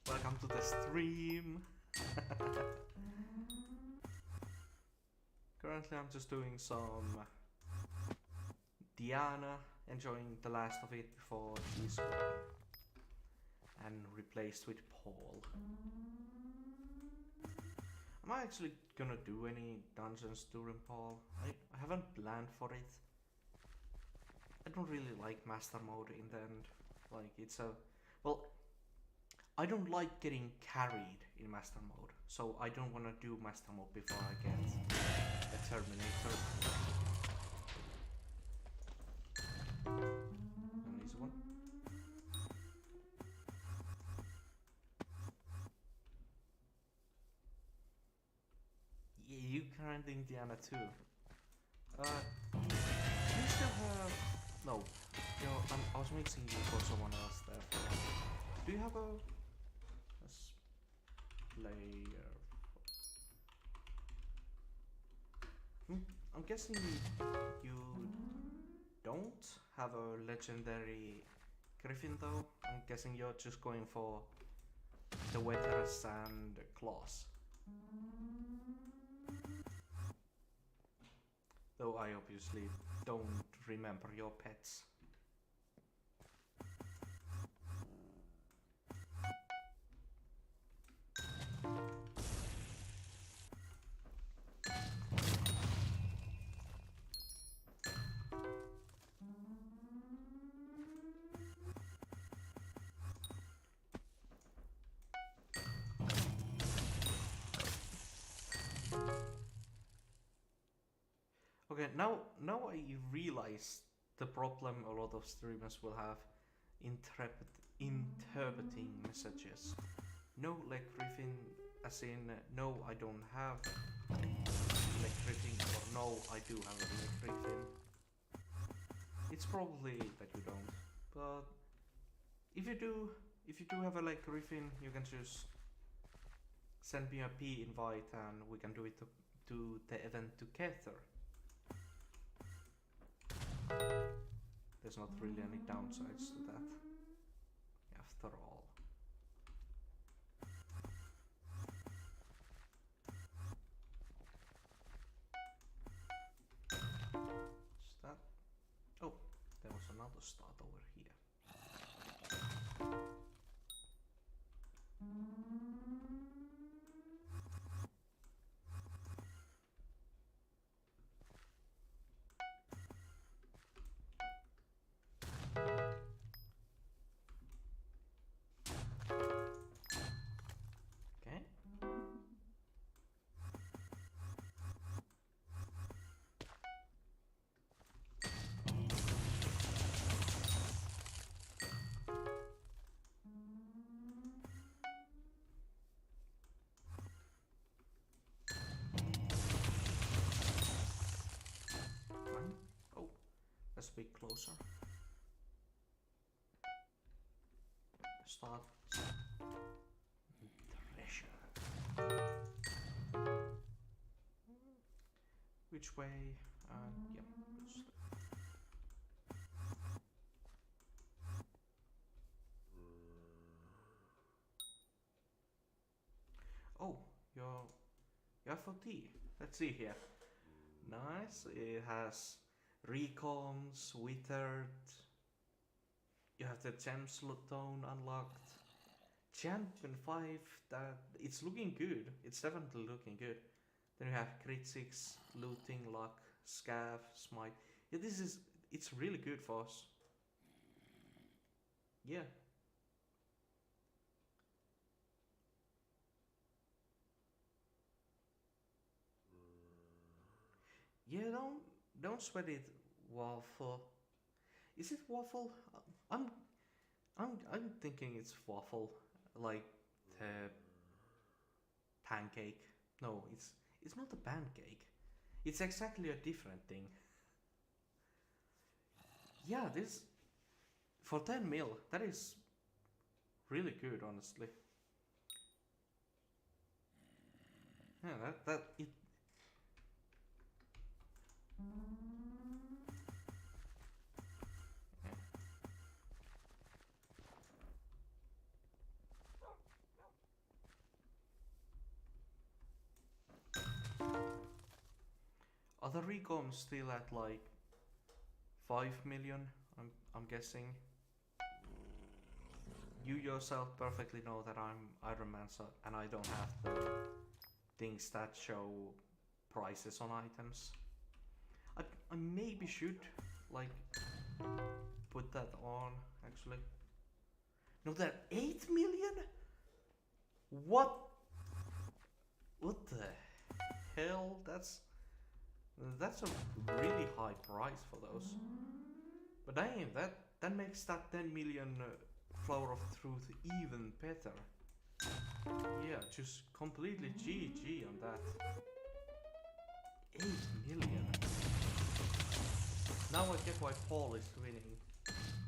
Welcome to the stream. Currently I'm just doing some Diana, enjoying the last of it before she's gone and replaced with Paul. Am I actually gonna do any dungeons during Paul? I haven't planned for it. I don't really like master mode in the end. Like it's a... Well, I don't like getting carried in master mode. So I don't wanna do master mode before I get a Terminator. An easy one. Yeah, you current Indiana too. You still have... No. You know, I was mixing you for someone else there. Do you have a player? I'm guessing you don't have a legendary Griffin though. I'm guessing you're just going for the Weathers and Claws. Though I obviously don't remember your pets. Okay, now I realize the problem a lot of streamers will have interpreting messages. No leg griffin, as in no, I don't have leg griffin, or no, I do have a leg griffin. It's probably that you don't, but if you do have a leg griffin, you can just send me a P invite and we can do it to the event together. There's not really any downsides to that, after all. Is that? Oh, there was another start over here. Okay. Oh, let's be closer. Start. Treasure. Which way? Yep. Oh, your FOT. Let's see here. Nice. It has recoms, withered. You have the gem slot tone unlocked. Champion 5. That it's looking good. It's definitely looking good. Then you have crit 6, looting, luck, scav, smite. Yeah, it's really good for us. Yeah. Yeah, don't sweat it, waffle. Is it waffle? I'm thinking it's waffle, like the pancake. No, it's not a pancake. It's exactly a different thing. Yeah, this for 10 mil, that is really good, honestly. Yeah, that it. Yeah. Are the recoms still at like 5 million? I'm guessing. You yourself perfectly know that I'm Ironman, so, and I don't have the things that show prices on items. I maybe should like put that on actually. No, that 8 million? What? What the hell? That's a really high price for those. But damn, that makes that 10 million Flower of Truth even better. Yeah, just completely GG on that. 8 million. Now I get why Paul is winning. 8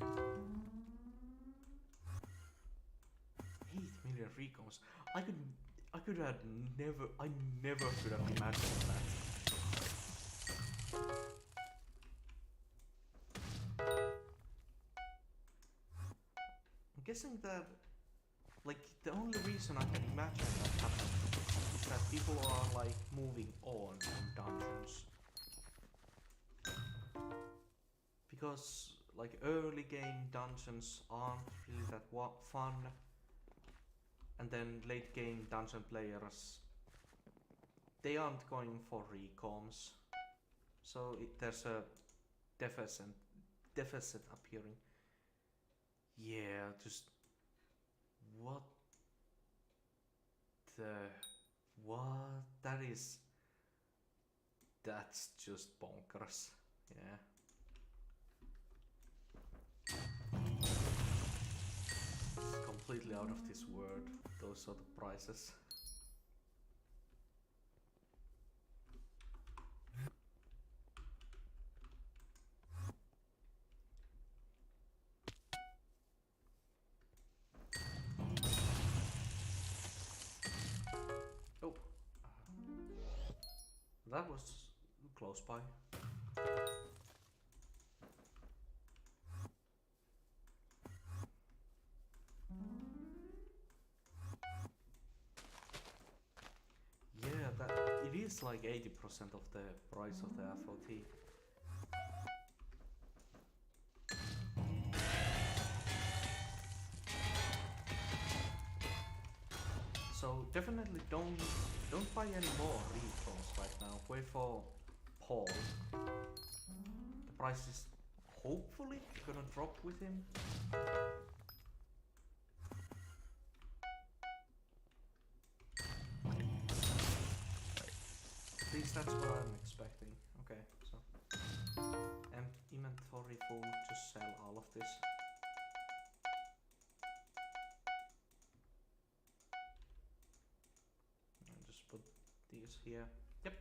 million recoms. I could have never could have imagined that. I'm guessing that, like, the only reason I can imagine that happened is that people are like moving on from dungeons. Because like early game dungeons aren't really that fun, and then late game dungeon players, they aren't going for recoms, so there's a deficit appearing. Yeah, just what the what? That is That's just bonkers. Yeah. It's completely out of this world, those sort of prices. Oh, that was close by. Yeah, that it is like 80% of the price of the FOT. So definitely don't buy any more recalls right now. Wait for Paul. The price is hopefully gonna drop with him. At least that's what I'm expecting. Okay, so inventory full to sell all of this. And just put these here. Yep.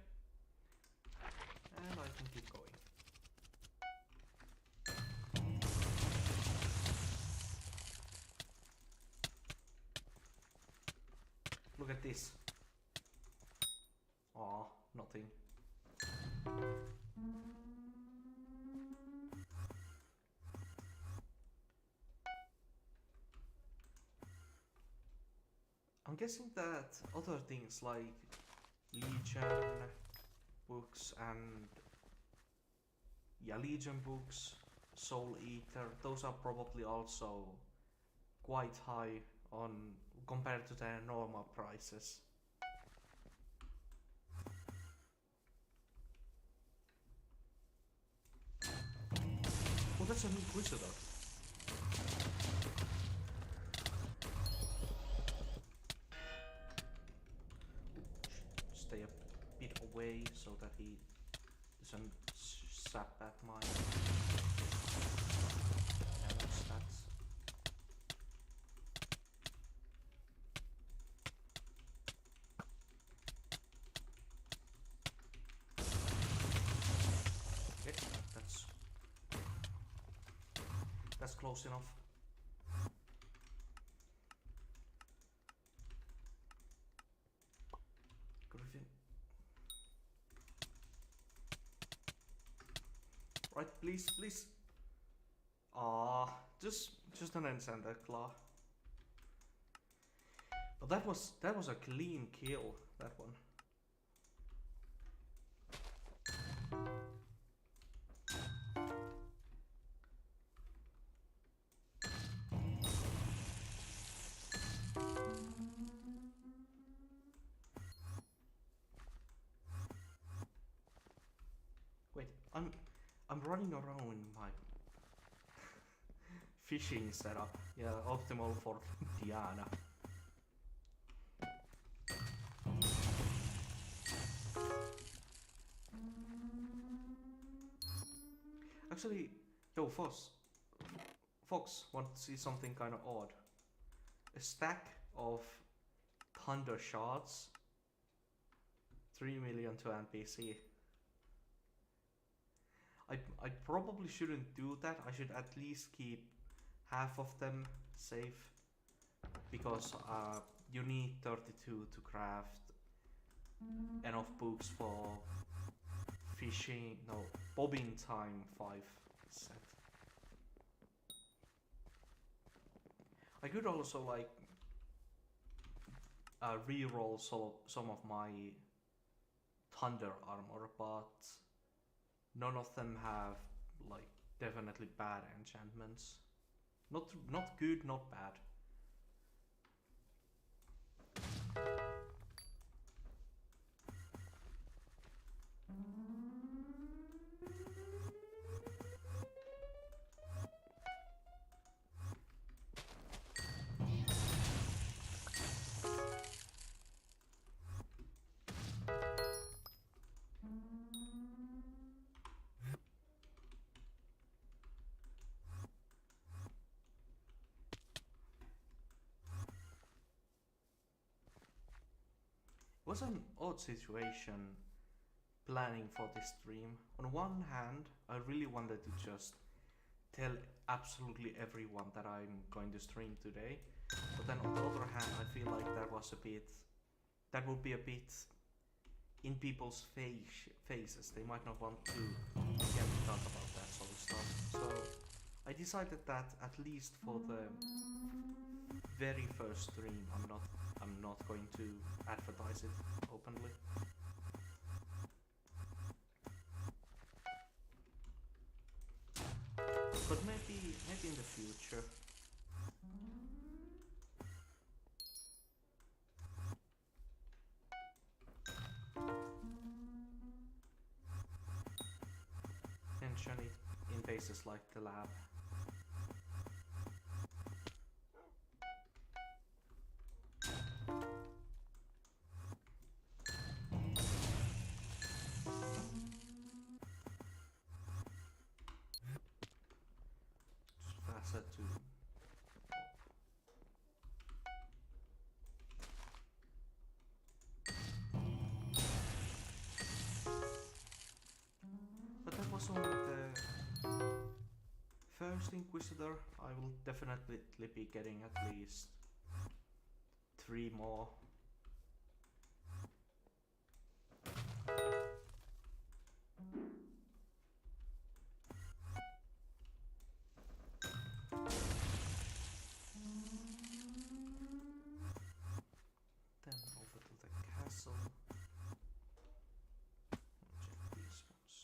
And I can keep going. Look at this. Aw, nothing. I'm guessing that other things like Legion books and Legion books, Soul Eater, those are probably also quite high on compared to their normal prices. Oh, that's a new Inquisitor. Stay a bit away so that he doesn't sap at my stats. Okay, that's close enough. Griffin. Right, please, please. Ah, just an Enchanted Claw. But that was a clean kill, that one. Wait, I'm running around in my fishing setup. Yeah, optimal for Diana. Actually, yo, Fox, want to see something kind of odd? A stack of Thunder Shards, 3 million to NPC. I probably shouldn't do that. I should at least keep half of them safe, because you need 32 to craft enough books for fishing, no, bobbing time 5 set. I could also like re-roll some of my thunder armor, but none of them have like definitely bad enchantments. Not good, not bad. was an odd situation planning for this stream. On one hand, I really wanted to just tell absolutely everyone that I'm going to stream today, but then on the other hand, I feel like that would be a bit in people's faces. They might not want to get to talk about that sort of stuff. So I decided that at least for the very first stream, I'm not going to advertise it openly. But maybe in the future. Mention it in places like the lab. Just faster to But that was only the first Inquisitor. I will definitely be getting at least 3 more. Then over to the castle. Check these ones.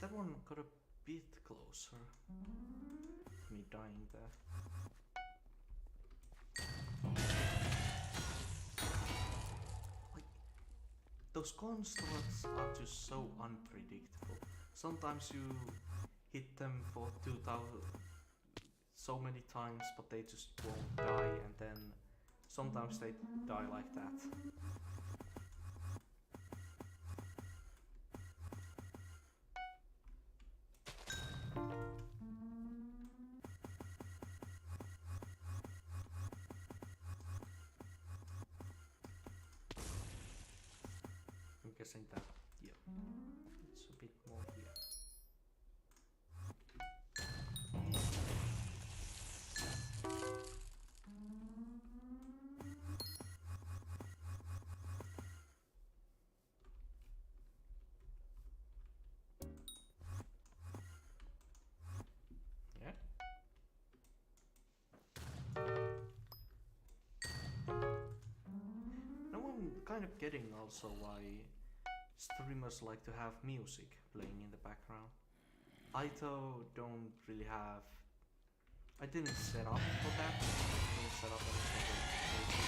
That one got a bit closer to me dying there. Like, those constructs are just so unpredictable. Sometimes you hit them for 2000 so many times, but they just won't die, and then sometimes they die like that. I'm guessing that, yeah, it's a bit more here. Yeah. Now I'm kind of getting also why streamers like to have music playing in the background. I though don't really have. I didn't set up for that. I didn't set up any sort of music.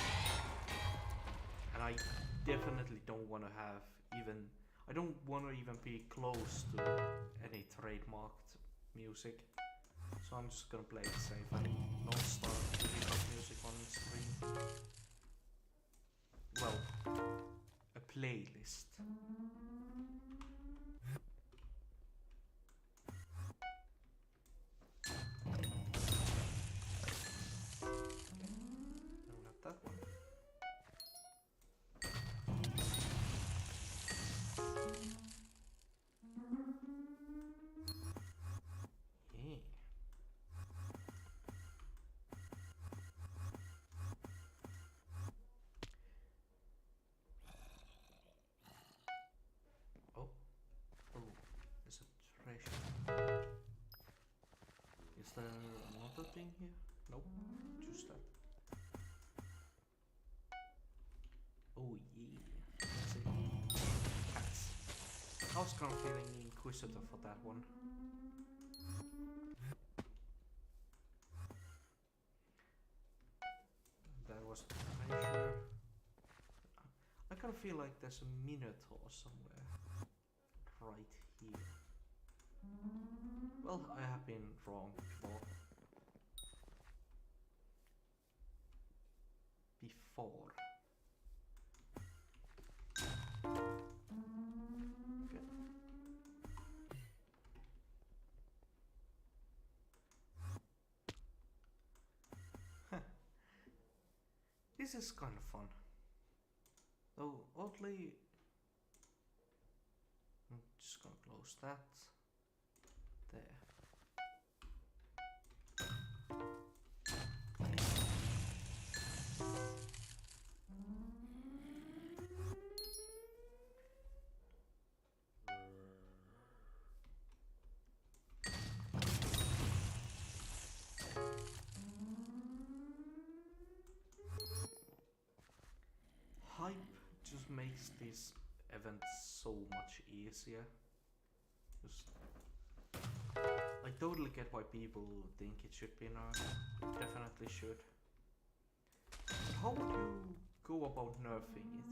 And I definitely don't want to have even. I don't want to even be close to any trademarked music. So I'm just gonna play it safe and not start putting up music on stream. Well, a playlist. That one. Yeah. Oh, there's a treasure. Is there another thing here? Nope, just that. Oh yeah, that's it. Cats. I was kind of feeling inquisitive for that one. There was a treasure. I kind of feel like there's a minotaur somewhere. Right here. Well, I have been wrong before. this is kind of fun. Though oddly, I'm just gonna close that. There. Hype just makes this event so much easier. Just, I totally get why people think it should be nerfed. It definitely should. But how would you go about nerfing it?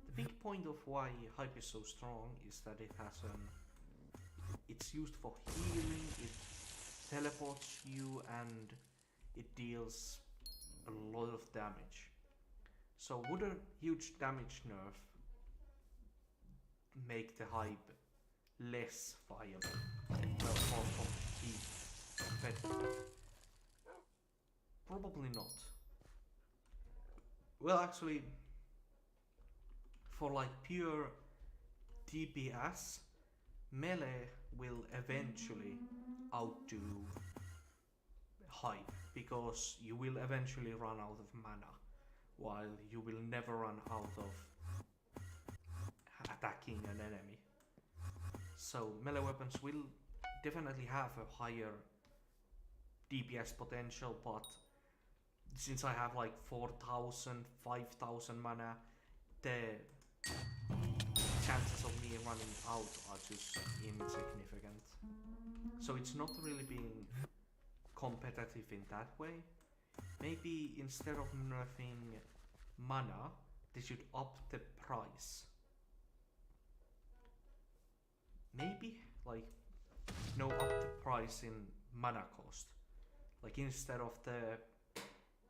The big point of why hype is so strong is that it has it's used for healing, it teleports you, and it deals a lot of damage. So would a huge damage nerf make the hype less viable? More competitive? Probably not. Well, actually, for like pure DPS, melee will eventually outdo hype, because you will eventually run out of mana, while you will never run out of attacking an enemy. So melee weapons will definitely have a higher DPS potential, but since I have like 4,000, 5,000 mana, the chances of me running out are just insignificant. So it's not really being competitive in that way. Maybe instead of nerfing mana, they should up the price. Maybe like up the price in mana cost. Like instead of the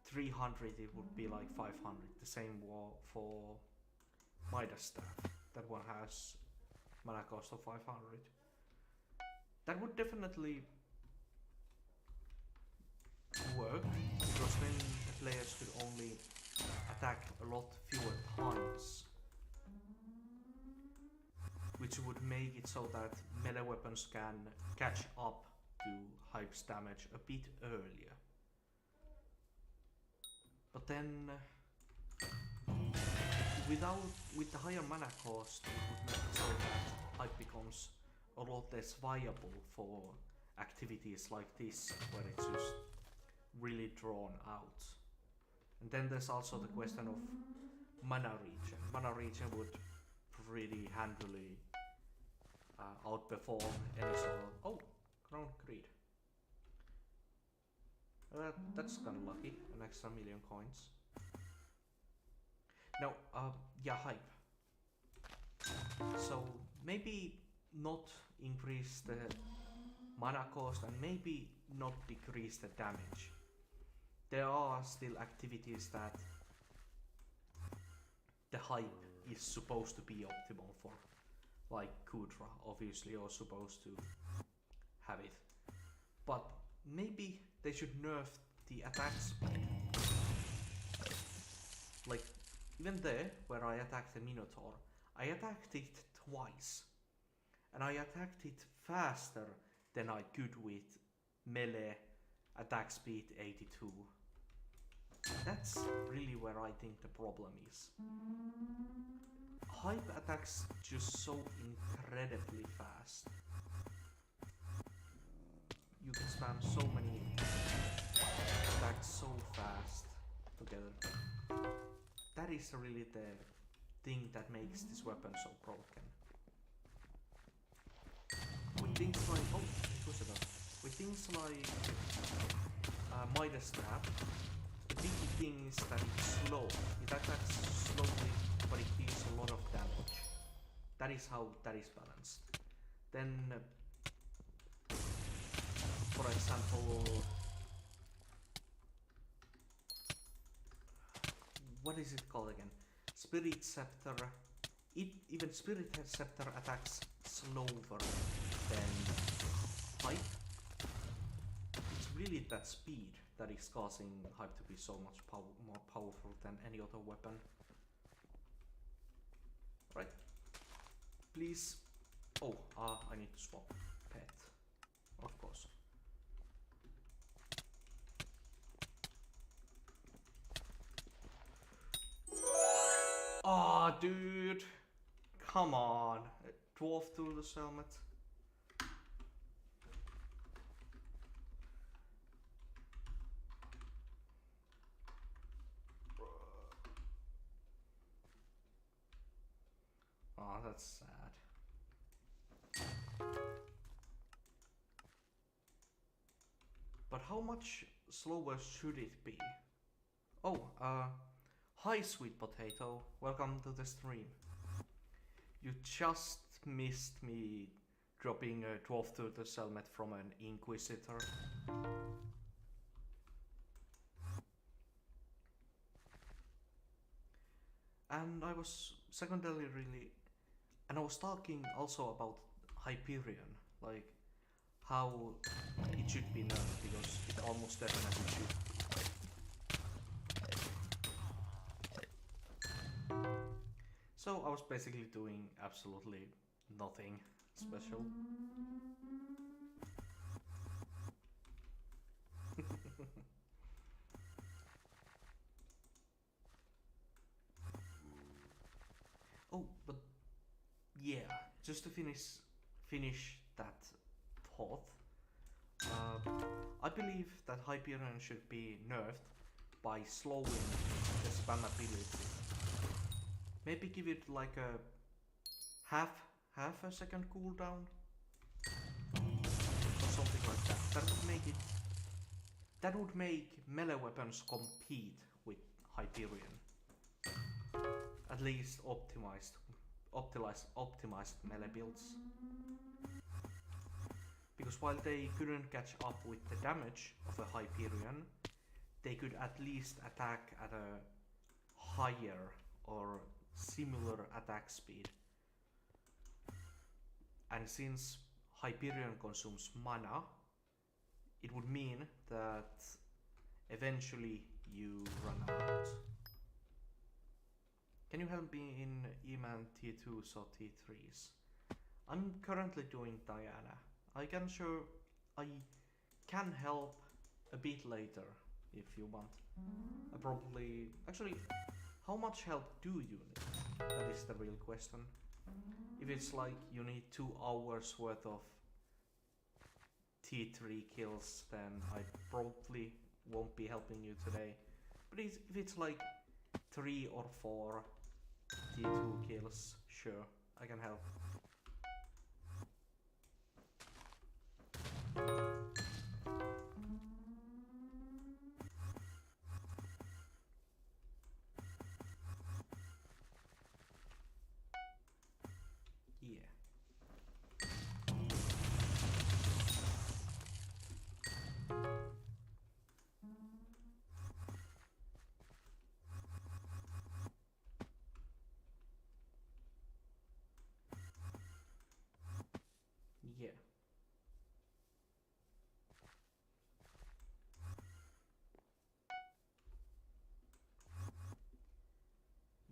300, it would be like 500. The same for Midas staff. That one has mana cost of 500. That would definitely work, because then the players could only attack a lot fewer times, which would make it so that melee weapons can catch up to hype's damage a bit earlier. But then with the higher mana cost, it would make it so that hype becomes a lot less viable for activities like this, where it's just really drawn out. And then there's also the question of mana regen. Mana regen would pretty handily outperform any sort of... Oh! Crown Greed. That's kinda lucky, an extra 1,000,000 coins. Now, yeah, hype. So maybe not increase the mana cost, and maybe not decrease the damage. There are still activities that the hype is supposed to be optimal for, like Kudra, obviously, you're supposed to have it. But maybe they should nerf the attack speed. Like, even there, where I attacked the Minotaur, I attacked it twice. And I attacked it faster than I could with melee attack speed 82. That's really where I think the problem is. Hype attacks just so incredibly fast. You can spam so many attacks so fast together. That is really the thing that makes this weapon so broken. With things like... oh, with things like Midas Staff, the big thing is that it's slow. It attacks slowly, but it deals a lot of damage. That is how that is balanced. Then, for example, what is it called again? Spirit Scepter. Even Spirit Scepter attacks slower than Hype. It's really that speed that is causing Hype to be so much more powerful than any other weapon. Right. Please. Oh, I need to swap pet. Of course. Ah, dude. Come on. Dwarf through the helmet. Oh, that's sad. But how much slower should it be? Oh, hi sweet potato. Welcome to the stream. You just missed me dropping a dwarf turtle's helmet from an inquisitor. And I was secondarily and I was talking also about Hyperion, like how it should be nerfed because it almost definitely should. So I was basically doing absolutely nothing special. Oh, but yeah, just to finish that thought, I believe that Hyperion should be nerfed by slowing the spam ability. Maybe give it like a half a second cooldown or something like that. That would make melee weapons compete with Hyperion. At least optimized melee builds. Because while they couldn't catch up with the damage of a Hyperion, they could at least attack at a higher or similar attack speed. And since Hyperion consumes mana, it would mean that eventually you run out. Can you help me in E-Man T2s or T3s? I'm currently doing Diana. I can help a bit later if you want. Actually, how much help do you need? That is the real question. If it's like you need 2 hours worth of T3 kills, then I probably won't be helping you today. But if it's like 3 or 4 T2 kills, sure, I can help. Yeah. Yeah.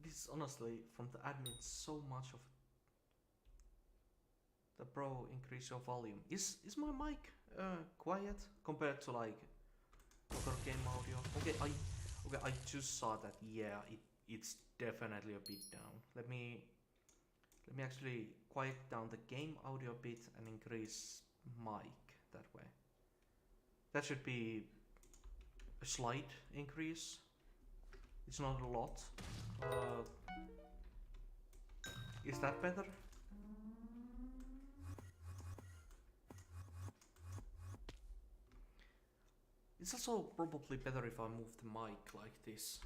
This is honestly from the admin so much of the pro increase your volume. Is my mic quiet compared to like other game audio? Okay, I just saw that. Yeah, it's definitely a bit down. Let me actually quiet down the game audio a bit and increase mic that way. That should be a slight increase. It's not a lot. Is that better? It's also probably better if I move the mic like this.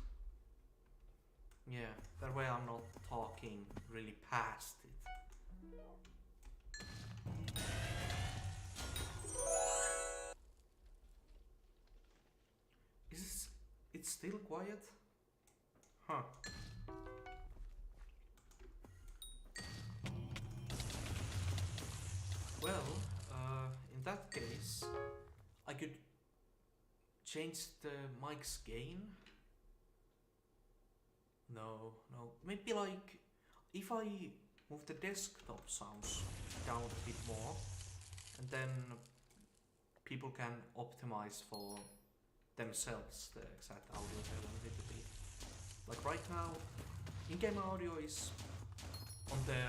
Yeah, that way I'm not talking really past it. It's still quiet? Huh. Well, in that case, I could change the mic's gain? No. Maybe like if I move the desktop sounds down a bit more, and then people can optimize for themselves the exact audio they want it to be. Like right now, in-game audio is on the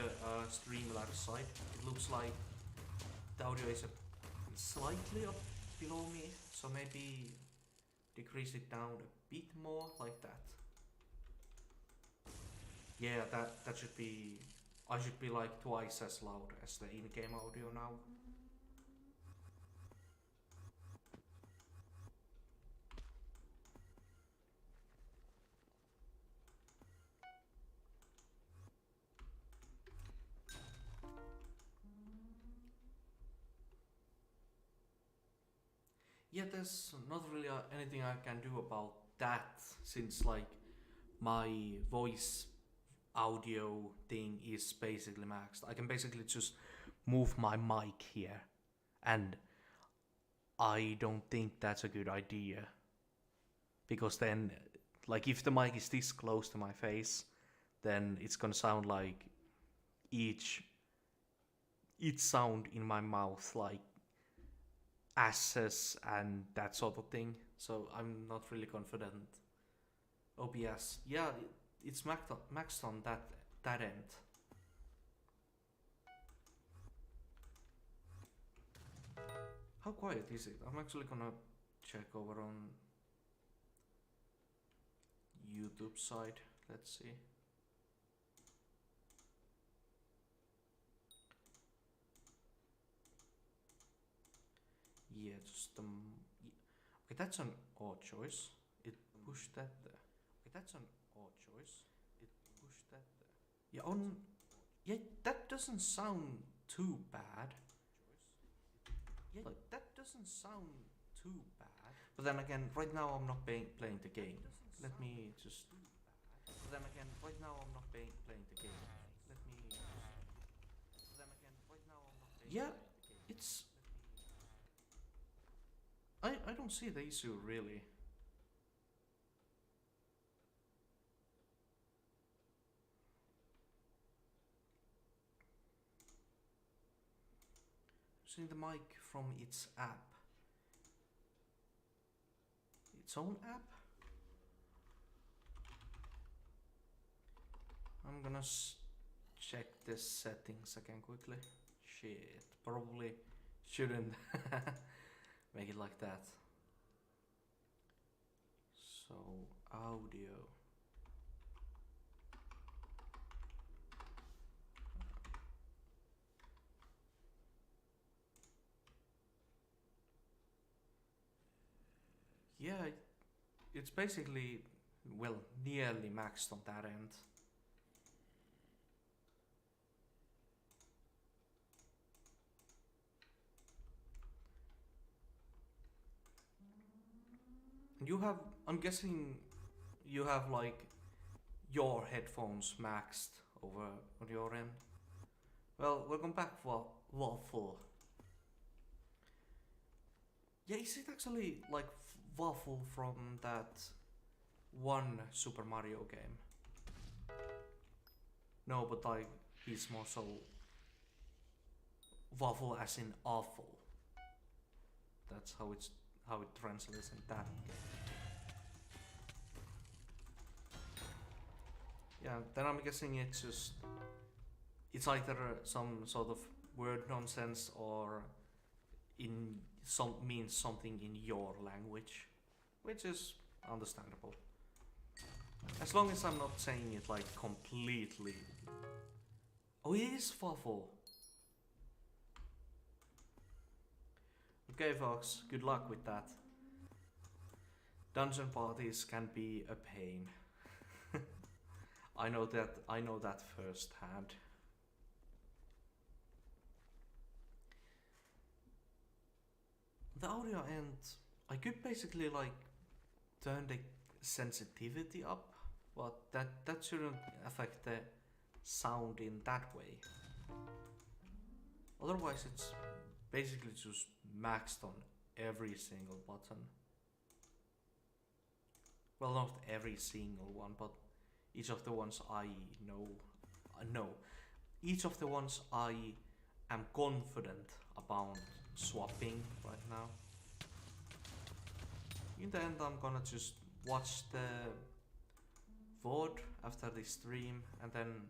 Streamlabs side. It looks like the audio is slightly up below me, so maybe decrease it down a bit more, like that. Yeah, that should be. I should be like twice as loud as the in-game audio now. Yeah, there's not really anything I can do about that, since like my voice audio thing is basically maxed. I can basically just move my mic here, and I don't think that's a good idea, because then, like, if the mic is this close to my face, then it's gonna sound like each sound in my mouth, like asses and that sort of thing. So I'm not really confident. OBS, yeah, it's maxed on that end. How quiet is it? I'm actually gonna check over on YouTube side. Let's see. Yeah, just okay, that's an odd choice. It pushed that there. Okay, that's an odd choice. It pushed that there. Yeah, that doesn't sound too bad. Yeah, like, that doesn't sound too bad. But then again, right now I'm not playing the game. Let me just. But then again, right now I'm not playing the game. Let me. But then again, right now I'm not playing. Yeah, it's. I don't see the issue really. Using the mic from its app. Its own app? I'm gonna check the settings again quickly. Shit, probably shouldn't make it like that. So, audio. Yeah, it's basically, well, nearly maxed on that end. You have, I'm guessing you have like your headphones maxed over on your end. Well, welcome back, Waffle. Yeah, is it actually like Waffle from that one Super Mario game? No, but like he's more so Waffle as in awful. That's how it translates in that game. Yeah, then I'm guessing it's either some sort of word nonsense or means something in your language, which is understandable. As long as I'm not saying it like completely. Oh, it is Waffle. Okay, folks, good luck with that. Dungeon parties can be a pain. I know that firsthand. The audio end, I could basically like turn the sensitivity up, but that shouldn't affect the sound in that way. Otherwise it's basically just maxed on every single button. Well, not every single one, but each of the ones I know. No. Each of the ones I am confident about swapping right now. In the end, I'm gonna just watch the VOD after this stream and then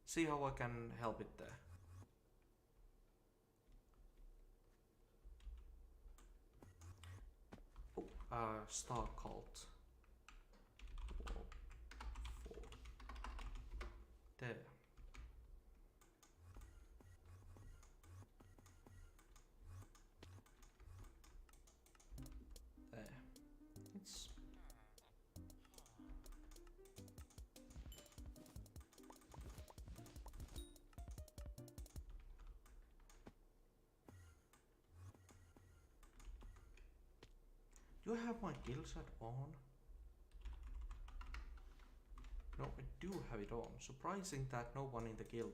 see how I can help it there. Oh, Star Cult. Whoa. 4. There. There. It's... Do I have my kill set on? No, I do have it on. Surprising that no one in the guild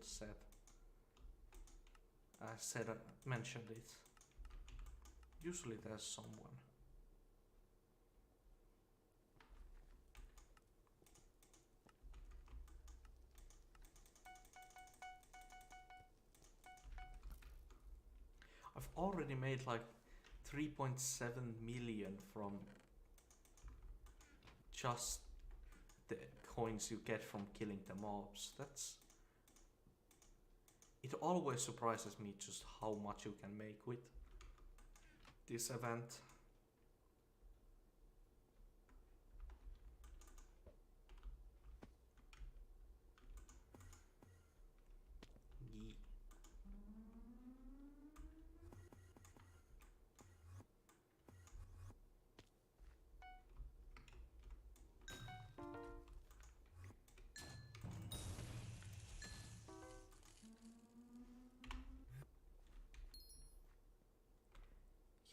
mentioned it. Usually there's someone. I've already made like 3.7 million from just the coins you get from killing the mobs. It always surprises me just how much you can make with this event.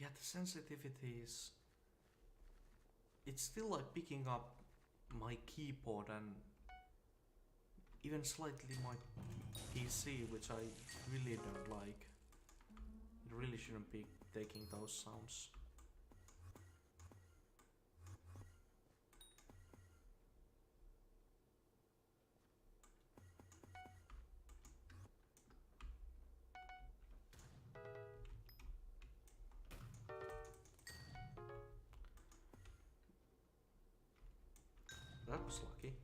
Yeah, the sensitivity is... It's still like picking up my keyboard and even slightly my PC, which I really don't like. It really shouldn't be taking those sounds. That was lucky.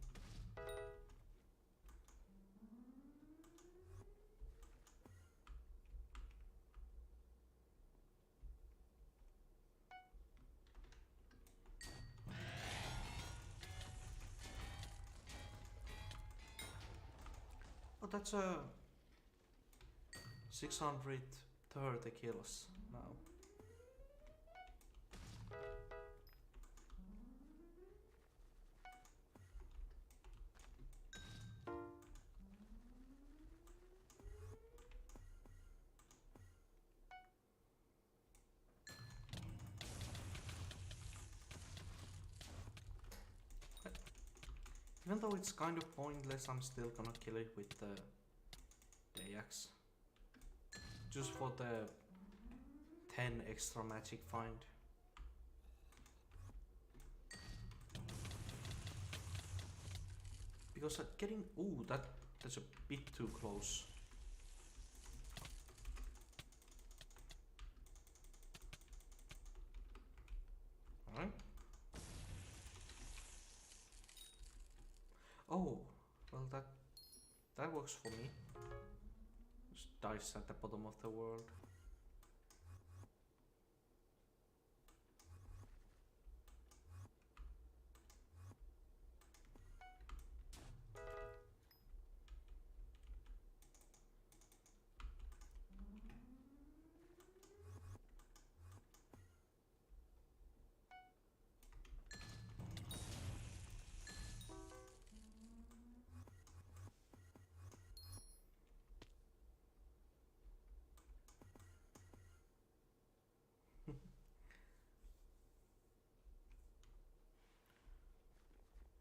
Oh, that's a 630 kills now. Even though it's kind of pointless, I'm still gonna kill it with the axe. Just for the 10 extra magic find. Because getting... Ooh, that's a bit too close. Alright. Oh, well that works for me. Just dice at the bottom of the world.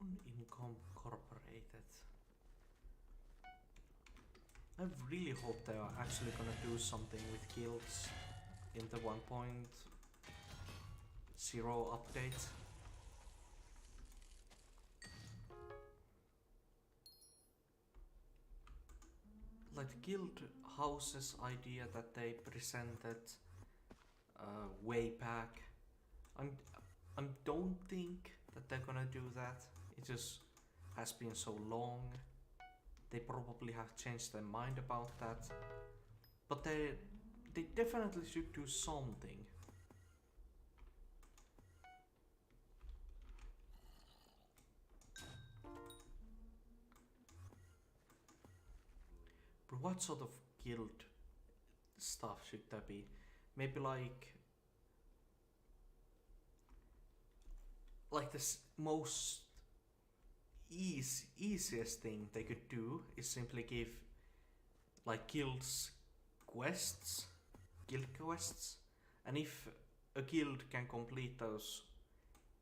Unincorporated. I really hope they are actually gonna do something with guilds in the 1.0 update. like the guild houses idea that they presented way back. I don't think that they're gonna do that. It just has been so long. They probably have changed their mind about that. But they definitely should do something. But what sort of guild stuff should there be? Maybe like the most easiest thing they could do is simply give like guild quests, and if a guild can complete those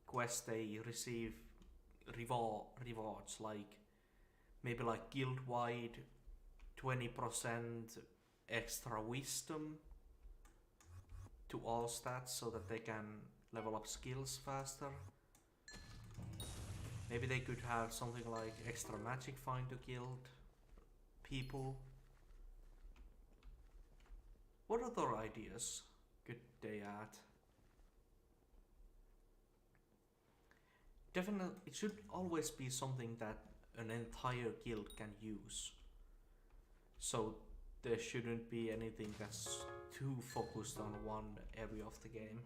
quests, they receive rewards, like maybe like guild wide 20% extra wisdom to all stats so that they can level up skills faster. Maybe they could have something like extra magic find to guild people. What other ideas could they add? Definitely, it should always be something that an entire guild can use. So there shouldn't be anything that's too focused on one area of the game.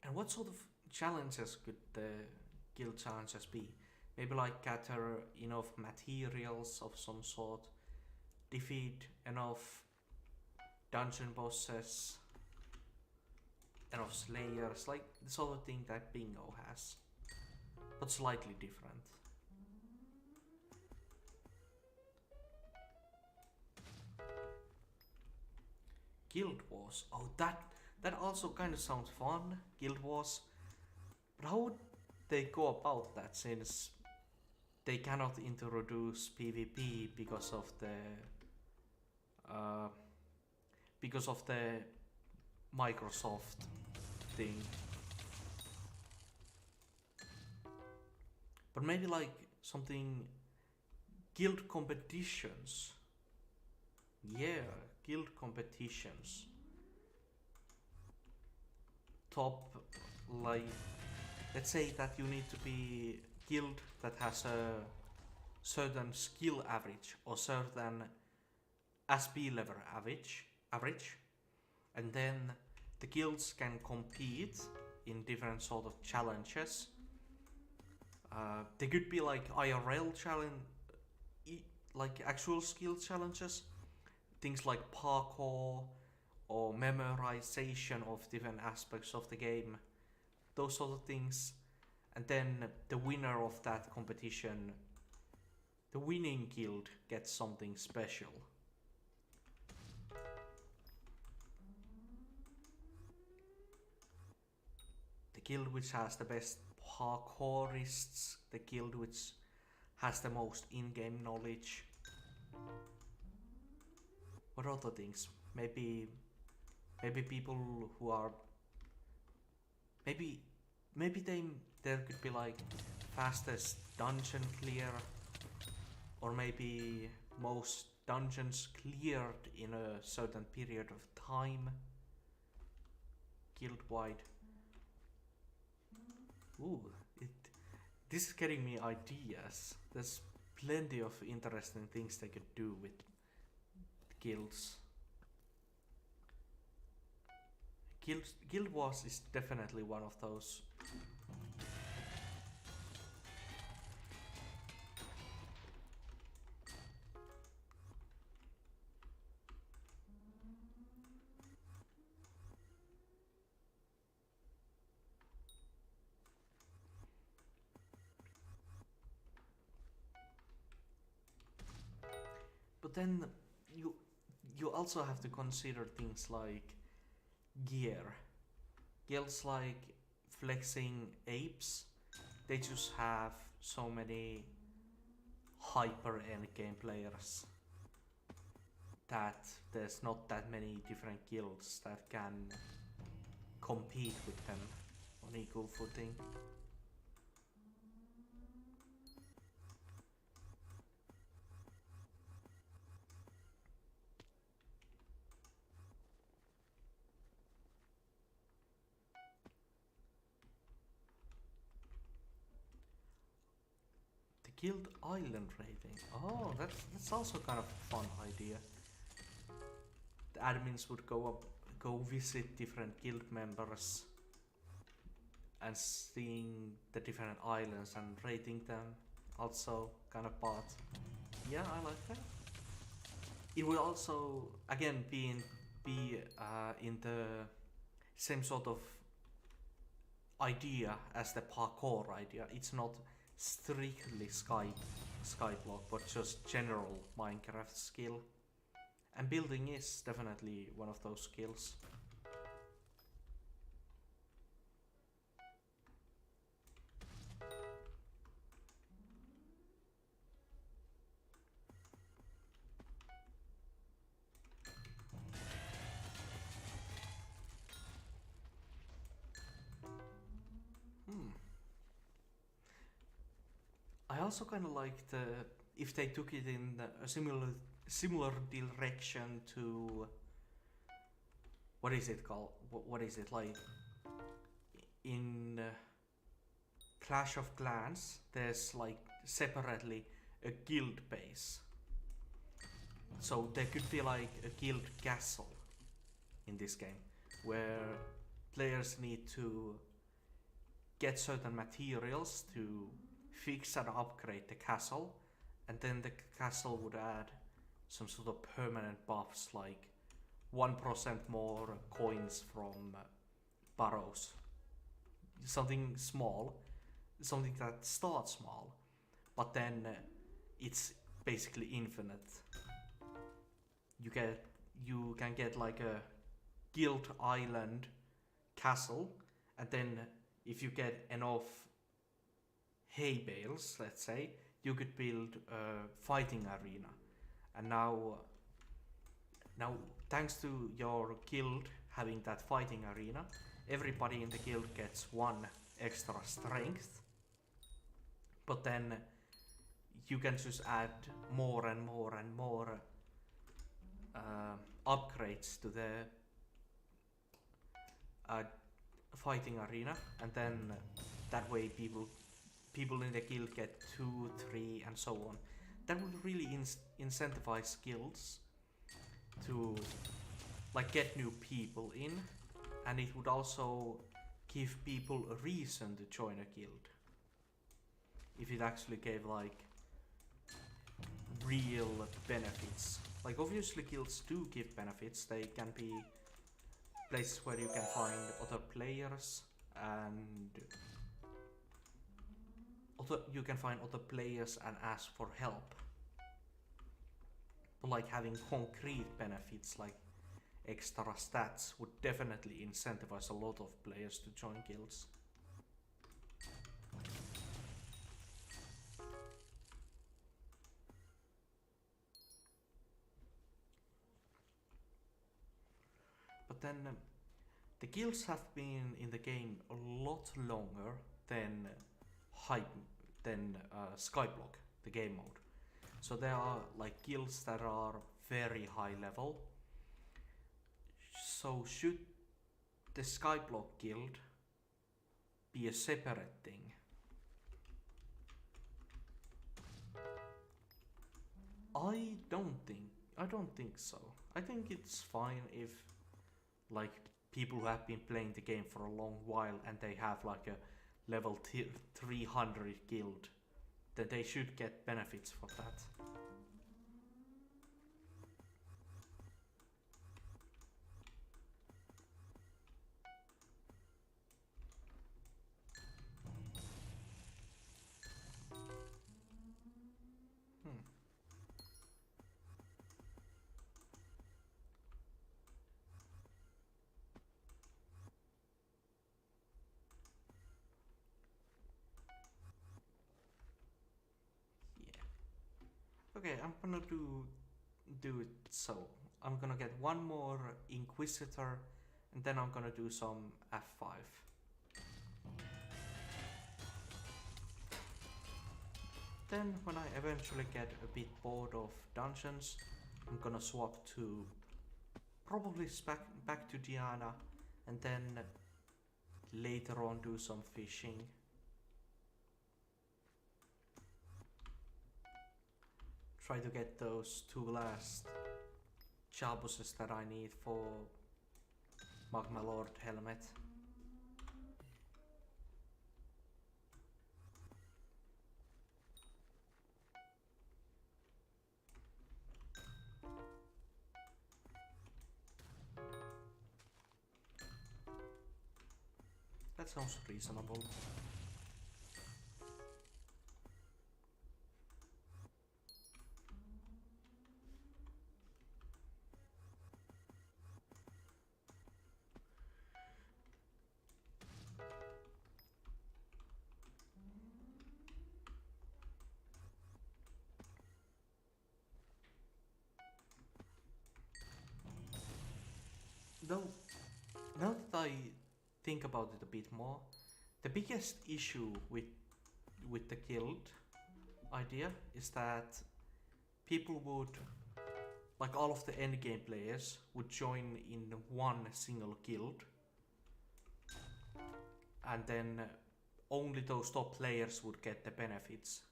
And what sort of challenges could the guild challenges be? Maybe like gather enough materials of some sort, defeat enough dungeon bosses, enough slayers, like the sort of thing that Bingo has, but slightly different. Guild Wars, oh that also kind of sounds fun, Guild Wars, but how would they go about that, since they cannot introduce PvP because of the Microsoft thing. But maybe like something guild competitions. Yeah, guild competitions. Top, like, let's say that you need to be guild that has a certain skill average or certain SP level average, and then the guilds can compete in different sort of challenges. They could be like IRL challenge, like actual skill challenges, things like parkour or memorization of different aspects of the game, those sort of things. And then the winner of that competition, the winning guild, gets something special. The guild which has the best parkourists, the guild which has the most in-game knowledge. What other things? Maybe people who are maybe there could be like fastest dungeon clear, or maybe most dungeons cleared in a certain period of time, guild wide. Ooh, this is getting me ideas. There's plenty of interesting things they could do with guilds. Guild Wars is definitely one of those. But then you also have to consider things like gear. Guilds like Flexing Apes, they just have so many hyper endgame players that there's not that many different guilds that can compete with them on equal footing. The guild island rating. Oh, that's also kind of a fun idea. The admins would go visit different guild members and seeing the different islands and rating them. Also kind of part. Yeah, I like that. It will also again be in the same sort of idea as the parkour idea. It's not strictly Skyblock, but just general Minecraft skill. And building is definitely one of those skills. I also kind of like if they took it in a similar direction to what is it called? What is it like in Clash of Clans? There's like separately a guild base, so there could be like a guild castle in this game where players need to get certain materials to fix and upgrade the castle, and then the castle would add some sort of permanent buffs like 1% more coins from burrows. Something small, something that starts small, but then it's basically infinite. You can get like a guild island castle, and then if you get enough hay bales, let's say, you could build a fighting arena. And now thanks to your guild having that fighting arena, everybody in the guild gets 1 extra strength, but then you can just add more and more and more upgrades to the fighting arena, and then that way people in the guild get 2, 3 and so on. That would really incentivize guilds to like get new people in, and it would also give people a reason to join a guild. If it actually gave like real benefits. Like obviously guilds do give benefits. They can be places where you can find other players and you can find other players and ask for help. But like having concrete benefits like extra stats would definitely incentivize a lot of players to join guilds. But then the guilds have been in the game a lot longer than Skyblock, the game mode. So there are like guilds that are very high level. So should the Skyblock guild be a separate thing? I don't think so. I think it's fine if like people who have been playing the game for a long while and they have like a level 300 guild, that they should get benefits for that. Okay, I'm gonna do it so. I'm gonna get one more Inquisitor, and then I'm gonna do some F5. Then when I eventually get a bit bored of dungeons, I'm gonna swap to probably back to Diana, and then later on do some fishing. try to get those 2 last Jabuses that I need for Magma Lord helmet. That sounds reasonable. Though, now that I think about it a bit more, the biggest issue with the guild idea is that people would, like all of the endgame players, would join in one single guild, and then only those top players would get the benefits,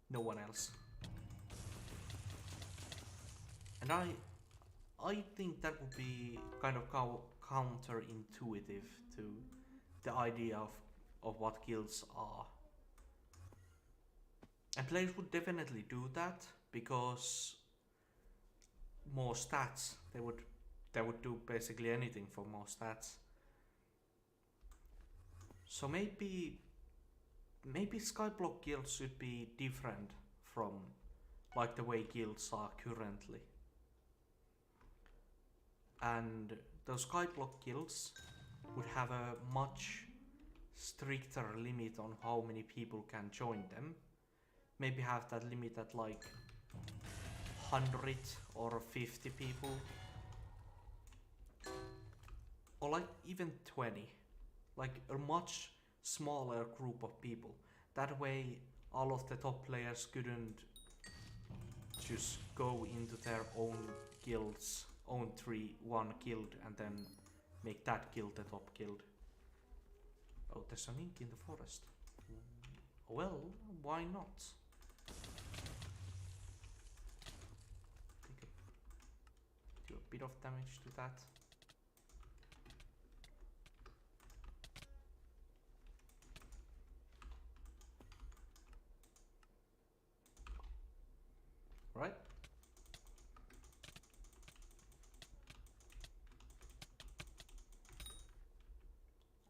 no one else. And I think that would be kind of counterintuitive to the idea of what guilds are. And players would definitely do that because more stats. They would do basically anything for more stats. So maybe Skyblock guilds should be different from like the way guilds are currently. And those Skyblock guilds would have a much stricter limit on how many people can join them. Maybe have that limit at like 100 or 50 people. Or like even 20. Like a much smaller group of people. That way all of the top players couldn't just go into their own guilds, own one guild, and then make that guild the top guild. Oh, there's an ink in the forest. Well, why not? Do a bit of damage to that. Right?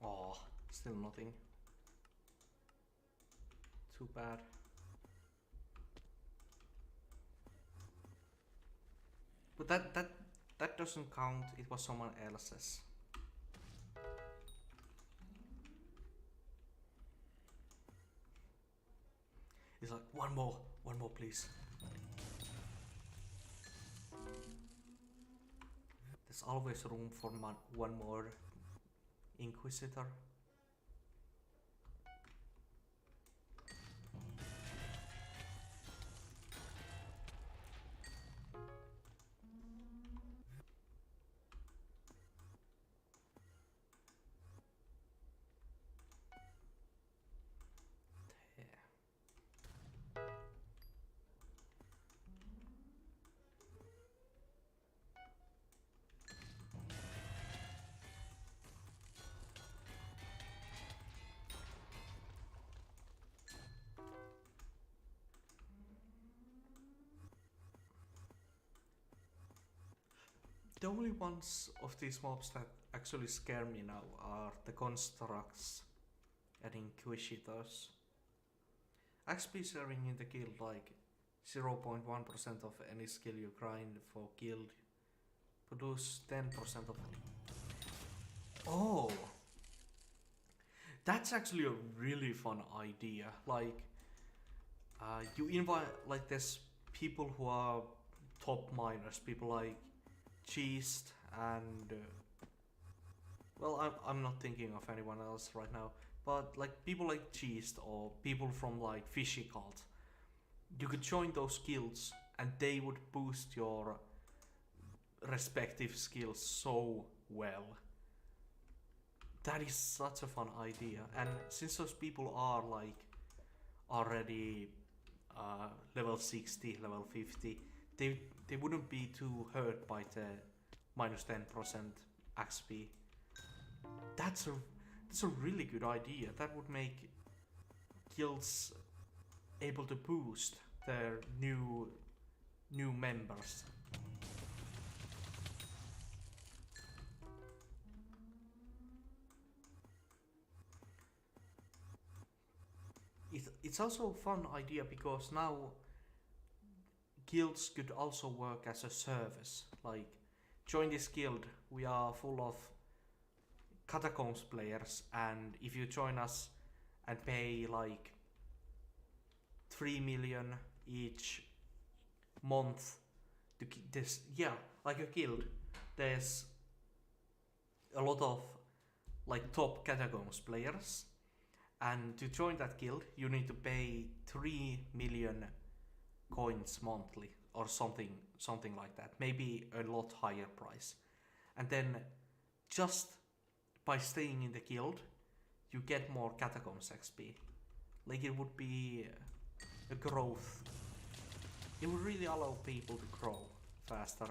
Oh, still nothing. Too bad. But that doesn't count. It was someone else's. It's like one more please. There's always room for one more Inquisitor. The only ones of these mobs that actually scare me now are the constructs and inquisitors. XP sharing in the guild, like 0.1% of any skill you grind for guild, produce 10% of. Oh, that's actually a really fun idea. Like, you invite, like, there's people who are top miners, people like Cheesed and well, I'm not thinking of anyone else right now, but like people like Cheesed or people from like Fishy Cult, you could join those guilds and they would boost your respective skills so well. That is such a fun idea, and since those people are like already level 60, level 50, they wouldn't be too hurt by the minus 10% XP. That's a really good idea. That would make guilds able to boost their new members. It's also a fun idea because now guilds could also work as a service. Like, join this guild, we are full of catacombs players, and if you join us and pay like 3 million each month to this, yeah, like a guild, there's a lot of like top catacombs players, and to join that guild you need to pay 3 million coins monthly or something like that, maybe a lot higher price. And then just by staying in the guild you get more catacombs XP. Like, it would be a growth. It would really allow people to grow faster.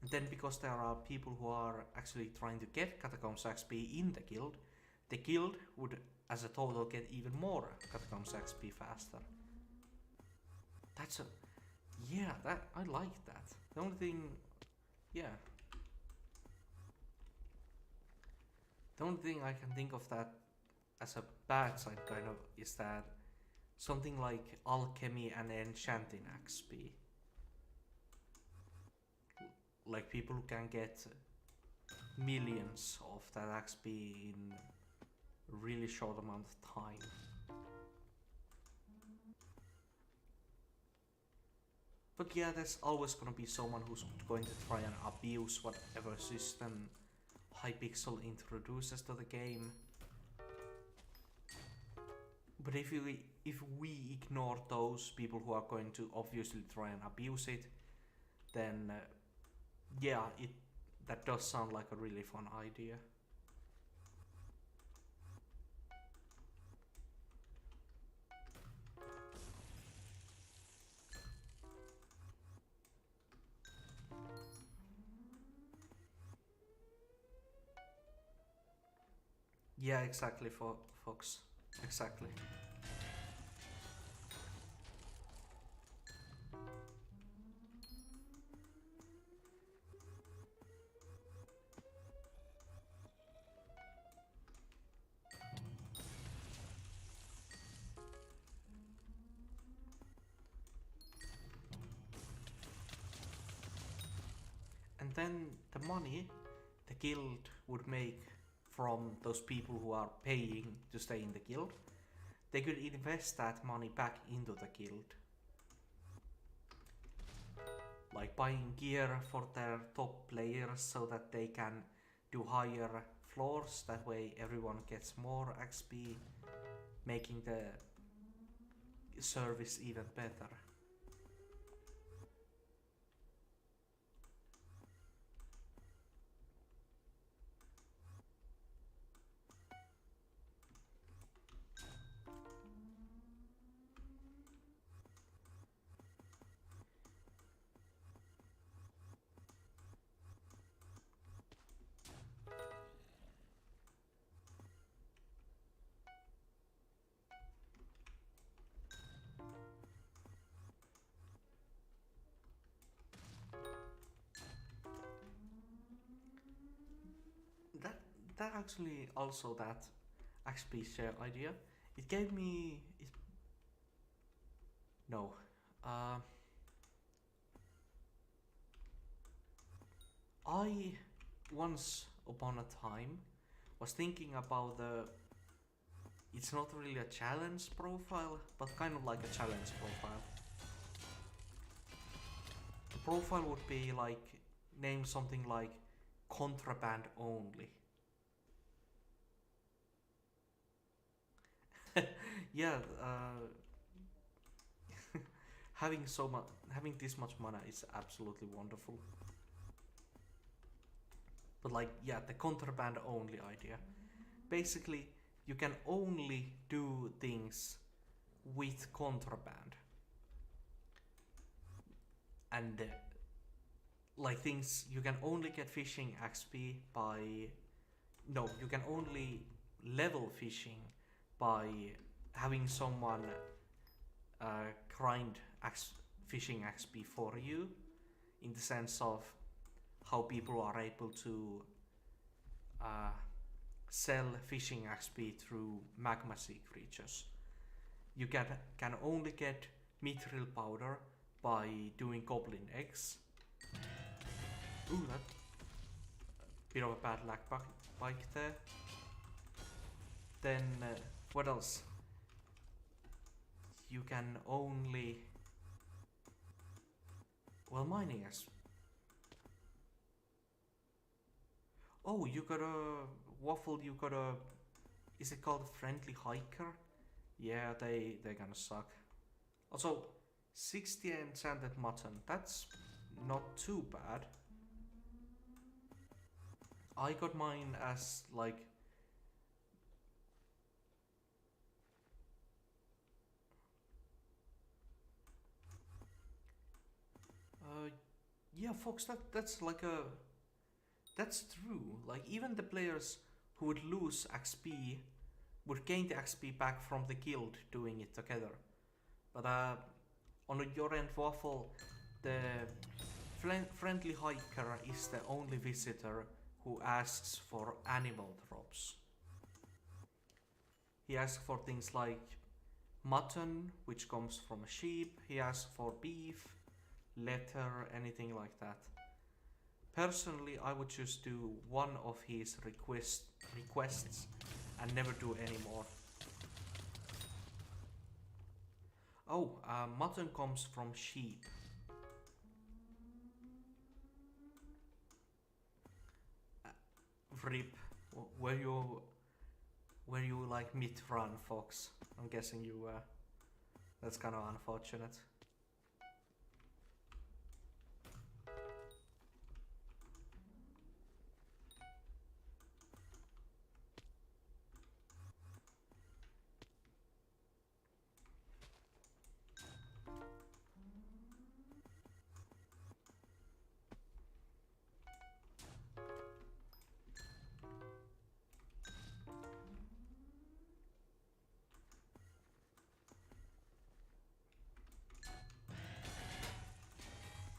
And then because there are people who are actually trying to get catacombs XP in the guild would as a total get even more catacombs XP faster. That's a... yeah, that I like that. The only thing... yeah. The only thing I can think of that as a bad side kind of is that something like alchemy and enchanting XP. Like, people who can get millions of that XP in a really short amount of time. But yeah, there's always gonna be someone who's going to try and abuse whatever system Hypixel introduces to the game. But if we ignore those people who are going to obviously try and abuse it, then yeah, that does sound like a really fun idea. Yeah, exactly, Fox. Exactly. And then the money the guild would make from those people who are paying to stay in the guild, they could invest that money back into the guild. Like buying gear for their top players so that they can do higher floors, that way everyone gets more XP, making the service even better. That actually also that XP share idea. It gave me no. I once upon a time was thinking about it's not really a challenge profile, but kind of like a challenge profile. The profile would be like, name something like contraband only. Yeah, having this much mana is absolutely wonderful. But like, yeah, the contraband only idea. Basically, you can only do things with contraband. And like things, you can only get fishing XP by... No, you can only level fishing by having someone grind fishing XP for you, in the sense of how people are able to sell fishing XP through magma sea creatures. You can only get mithril powder by doing goblin eggs. Ooh, that bit of a bad lag bike there. Then what else? You can only... Well, mining is... Oh, you got a... Waffle, you got a... Is it called Friendly Hiker? Yeah, they're gonna suck. Also, 60 enchanted mutton. That's not too bad. I got mine as like... yeah, Fox, that's like a... That's true. Like, even the players who would lose XP would gain the XP back from the guild doing it together. But on your end, Waffle, the Friendly Hiker is the only visitor who asks for animal drops. He asks for things like mutton, which comes from a sheep. He asks for beef, leather, anything like that. Personally, I would just do one of his requests and never do any more. Oh, mutton comes from sheep. Rip, were you like mid-run, Fox? I'm guessing you were. That's kind of unfortunate.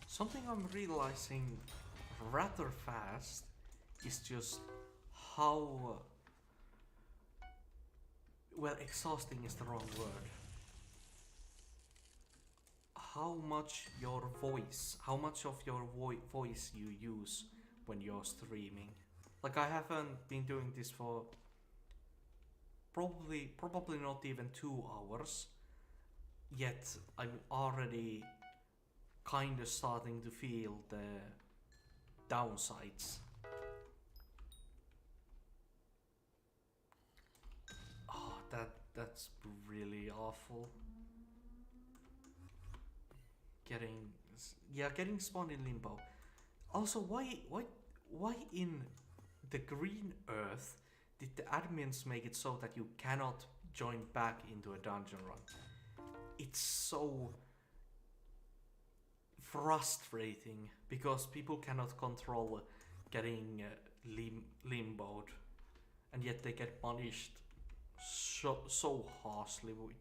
Something I'm realizing rather fast is just how... well, exhausting is the wrong word. How much of your voice you use when you're streaming. Like, I haven't been doing this for probably not even 2 hours, yet I'm already kind of starting to feel the downsides. Oh, that's really awful. Getting spawned in limbo. Also, why in the green earth did the admins make it so that you cannot join back into a dungeon run? It's so frustrating because people cannot control getting limboed, and yet they get punished so harshly with...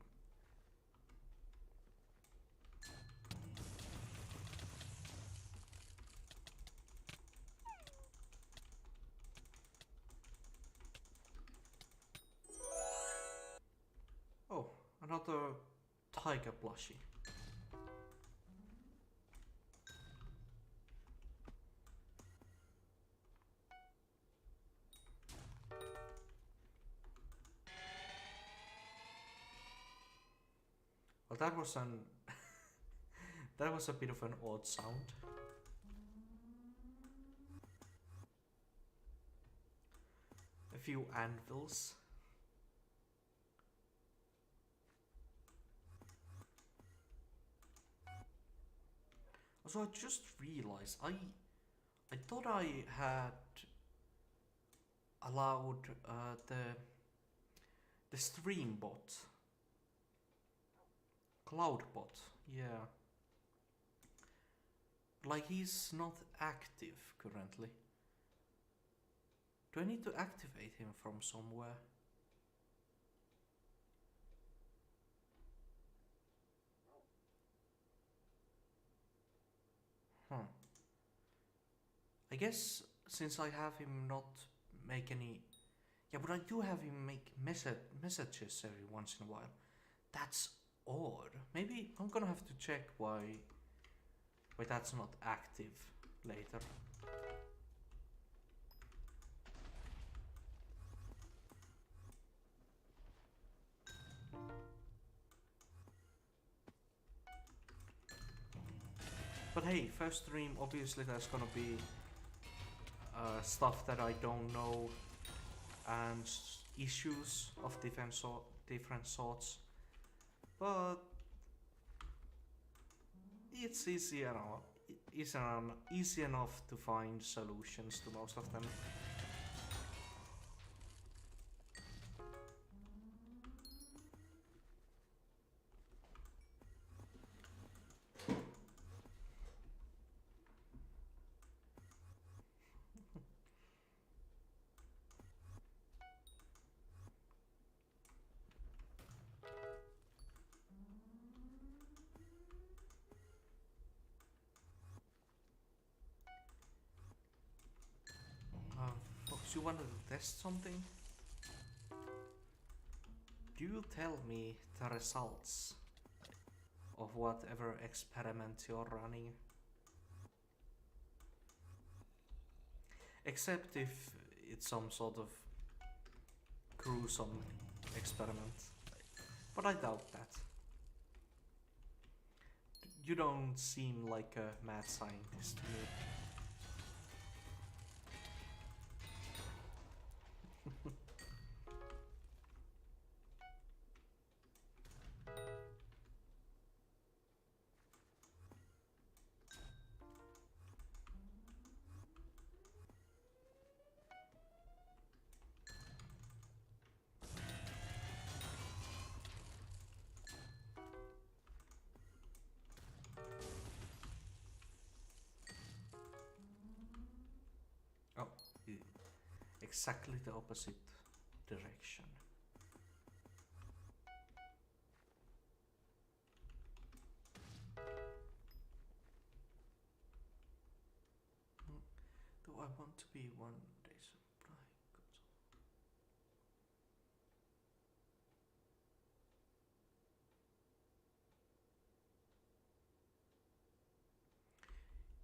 Oh, another tiger plushie. Well, that was that was a bit of an odd sound. A few anvils. So I just realized I thought I had allowed the stream bot Cloudbot, yeah. Like he's not active currently. Do I need to activate him from somewhere? Huh. I guess since I have him not make any... Yeah, but I do have him make messages every once in a while. That's odd. Maybe I'm gonna have to check why that's not active later. But hey, first stream, obviously there's gonna be stuff that I don't know and issues of different sorts. But it's easy enough to find solutions to most of them. Fox, you wanted to test something? Do you tell me the results of whatever experiment you're running? Except if it's some sort of gruesome experiment. But I doubt that. You don't seem like a mad scientist to me. Oh, exactly the opposite direction. Do I want to be one day supply?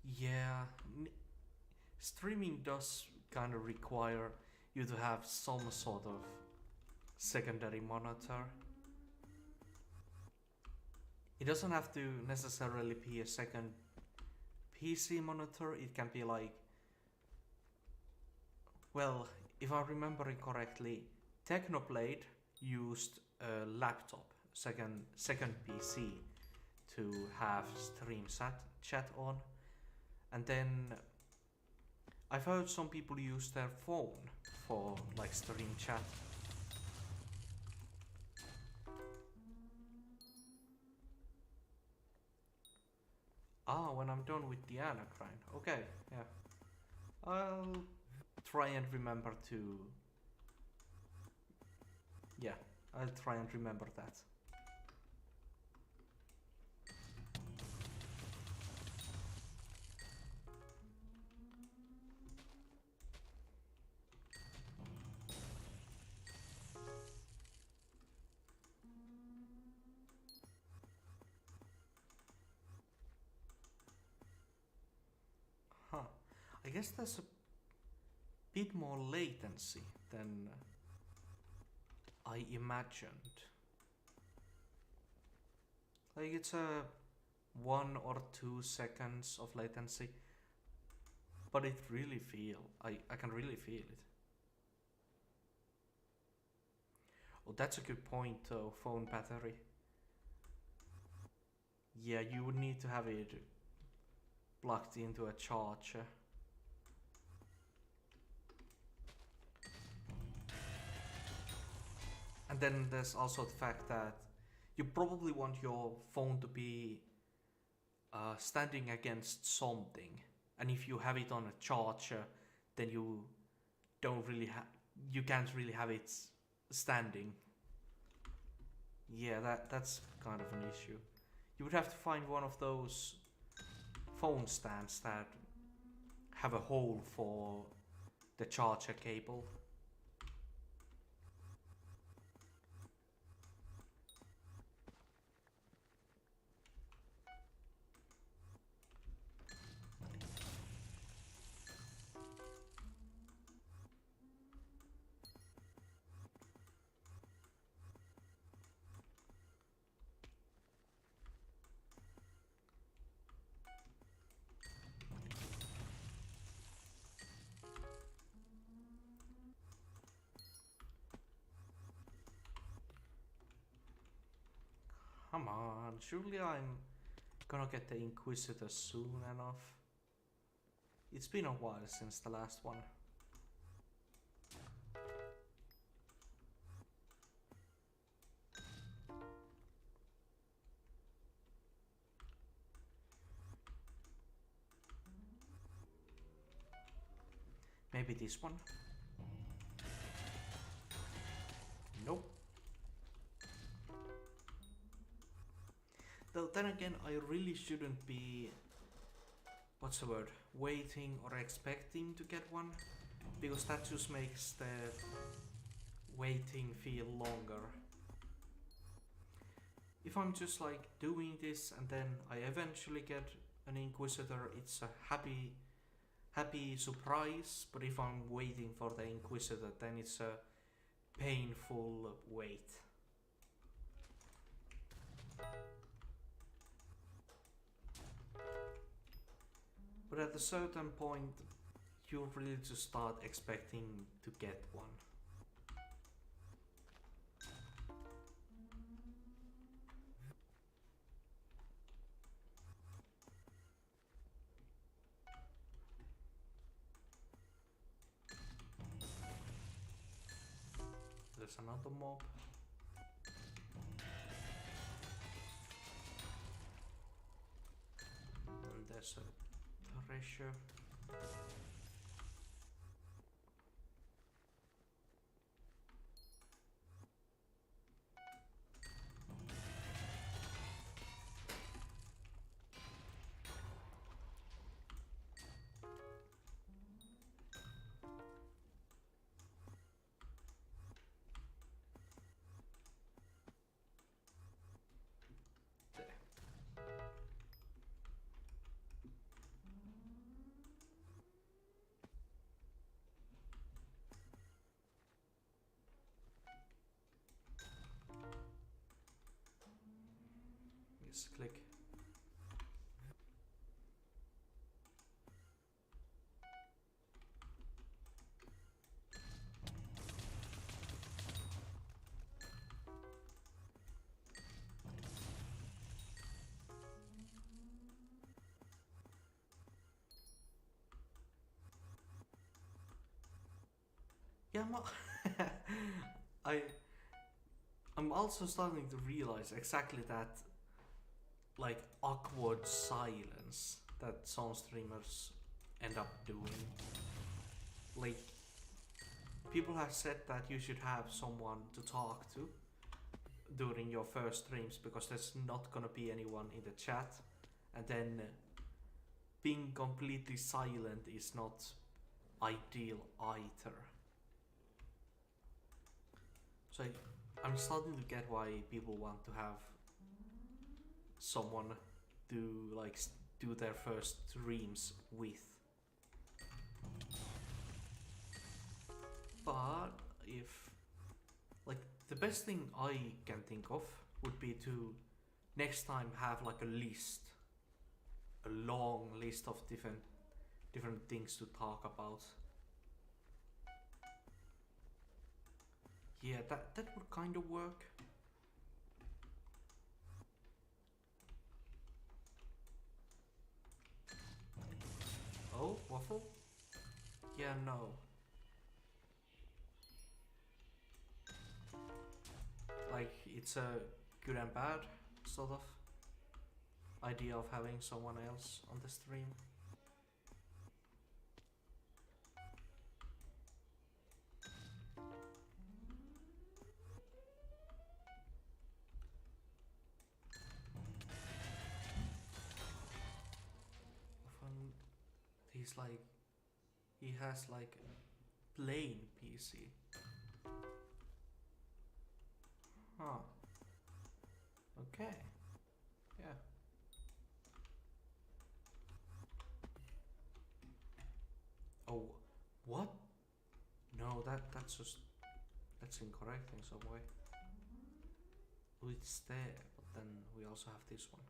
Yeah, streaming does kind of require you to have some sort of secondary monitor. It doesn't have to necessarily be a second PC monitor. It can be like, well, if I'm remembering correctly, Technoblade used a laptop, second PC, to have stream chat on, and then I've heard some people use their phone for like stream chat. Ah, when I'm done with the Anna grind. Okay, yeah. I'll try and remember to... Yeah, I'll try and remember that. Huh. I guess there's a bit more latency than I imagined. Like it's a 1 or 2 seconds of latency, but it really I can really feel it. Oh, that's a good point though, phone battery. Yeah, you would need to have it plugged into a charger. And then there's also the fact that you probably want your phone to be standing against something, and if you have it on a charger, then you can't really have it standing. Yeah, that's kind of an issue. You would have to find one of those phone stands that have a hole for the charger cable. Come on, surely I'm gonna get the Inquisitor soon enough. It's been a while since the last one. Maybe this one? Nope. Though then again, I really shouldn't be, what's the word, waiting or expecting to get one, because that just makes the waiting feel longer. If I'm just like doing this and then I eventually get an Inquisitor, it's a happy surprise, but if I'm waiting for the Inquisitor, then it's a painful wait. But at a certain point, you really just start expecting to get one. There's another mob. And there's a treasure. Just click. Yeah, I'm also starting to realize exactly that, like, awkward silence that some streamers end up doing. Like, people have said that you should have someone to talk to during your first streams because there's not gonna be anyone in the chat, and then being completely silent is not ideal either. So I'm starting to get why people want to have someone to like do their first streams with. But if, like, the best thing I can think of would be to next time have like a long list of different things to talk about. Yeah, that would kind of work. Oh, waffle? Yeah, no. Like, it's a good and bad sort of idea of having someone else on the stream. Often he's like, he has like a plain PC. Huh. Okay. Yeah. Oh, what? No, that's just, that's incorrect in some way. Oh, it's there, but then we also have this one.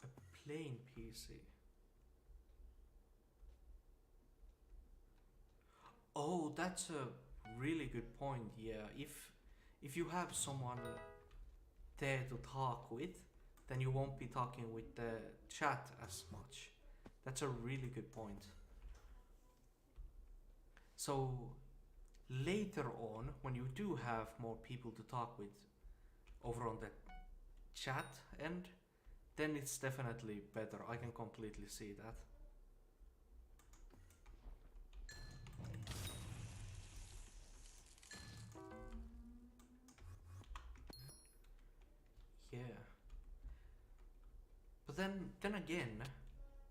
A plain PC. Oh, that's a really good point. Yeah, if you have someone there to talk with, then you won't be talking with the chat as much. That's a really good point. So later on, when you do have more people to talk with over on the chat end, then it's definitely better. I can completely see that. Yeah. But then again,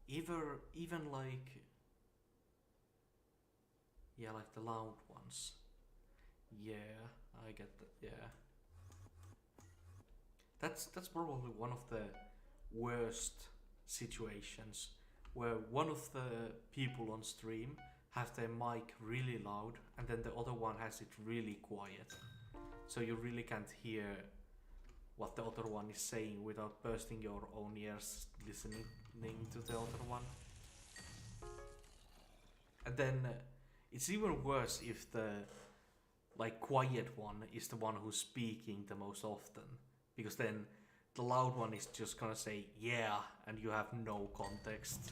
even like, yeah, like the loud ones. Yeah, I get that. Yeah. That's probably one of the worst situations where one of the people on stream have their mic really loud and then the other one has it really quiet. So you really can't hear what the other one is saying without bursting your own ears listening to the other one. And then it's even worse if the like quiet one is the one who's speaking the most often, because then the loud one is just gonna say yeah and you have no context.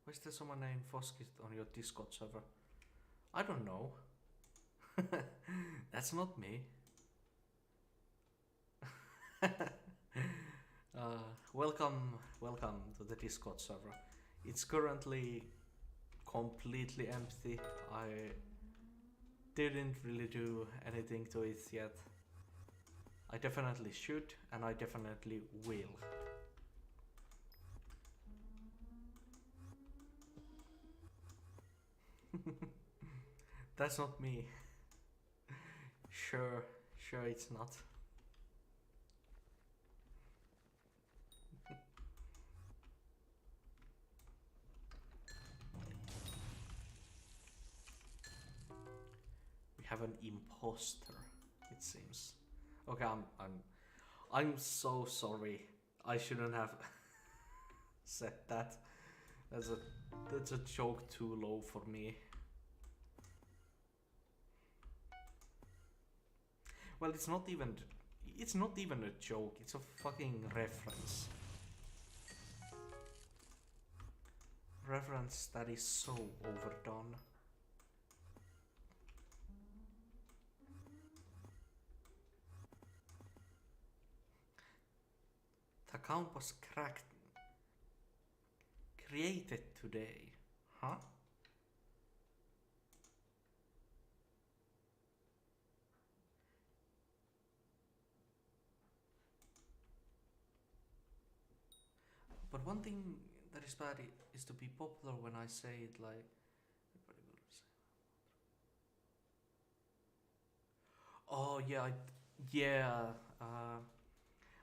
Why is there someone named Foskit on your Discord server? I don't know. That's not me. Welcome to the Discord server. It's currently completely empty. I didn't really do anything to it yet. I definitely should, and I definitely will. That's not me. Sure it's not. We have an imposter, it seems. Okay, I'm so sorry. I shouldn't have said that. That's a joke too low for me. Well, it's not even a joke, it's a fucking reference. Reference that is so overdone. The account was created today, huh? But one thing that is bad is to be popular when I say it like... Oh yeah,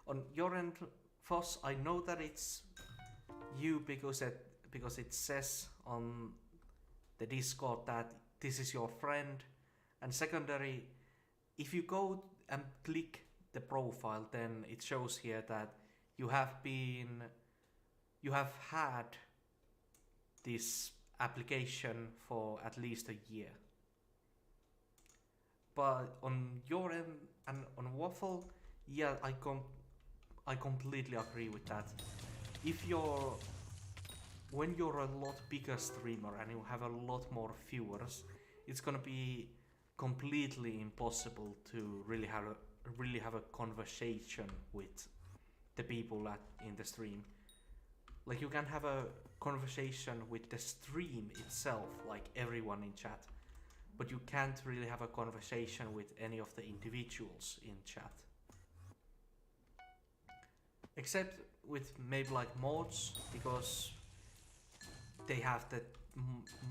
on your end, Foss, I know that it's you because it says on the Discord that this is your friend, and secondary, if you go and click the profile, then it shows here that you have had this application for at least a year. But on your end and on Waffle, yeah, I completely agree with that. When you're a lot bigger streamer and you have a lot more viewers, it's gonna be completely impossible to really have a conversation with the people in the stream. Like, you can have a conversation with the stream itself, like everyone in chat, but you can't really have a conversation with any of the individuals in chat. Except with maybe like mods, because they have that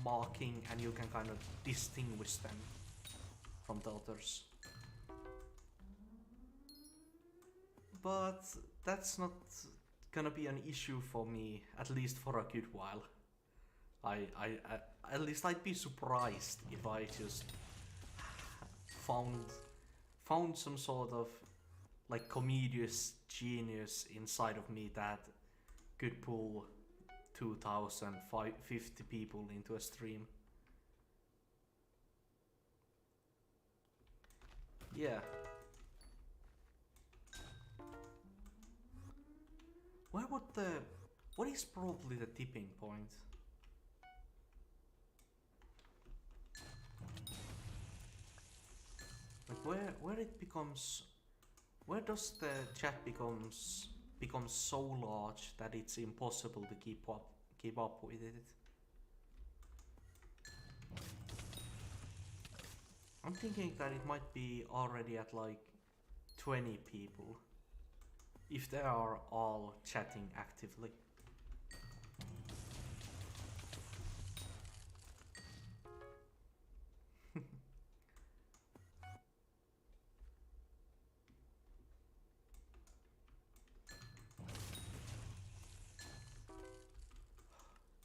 marking and you can kind of distinguish them from the others. But that's not gonna be an issue for me, at least for a good while. At least I'd be surprised if I just found some sort of like comedious genius inside of me that could pull 2,050 people into a stream. Yeah. What is probably the tipping point? Like where does the chat become so large that it's impossible to keep up with it? I'm thinking that it might be already at like 20 people, if they are all chatting actively.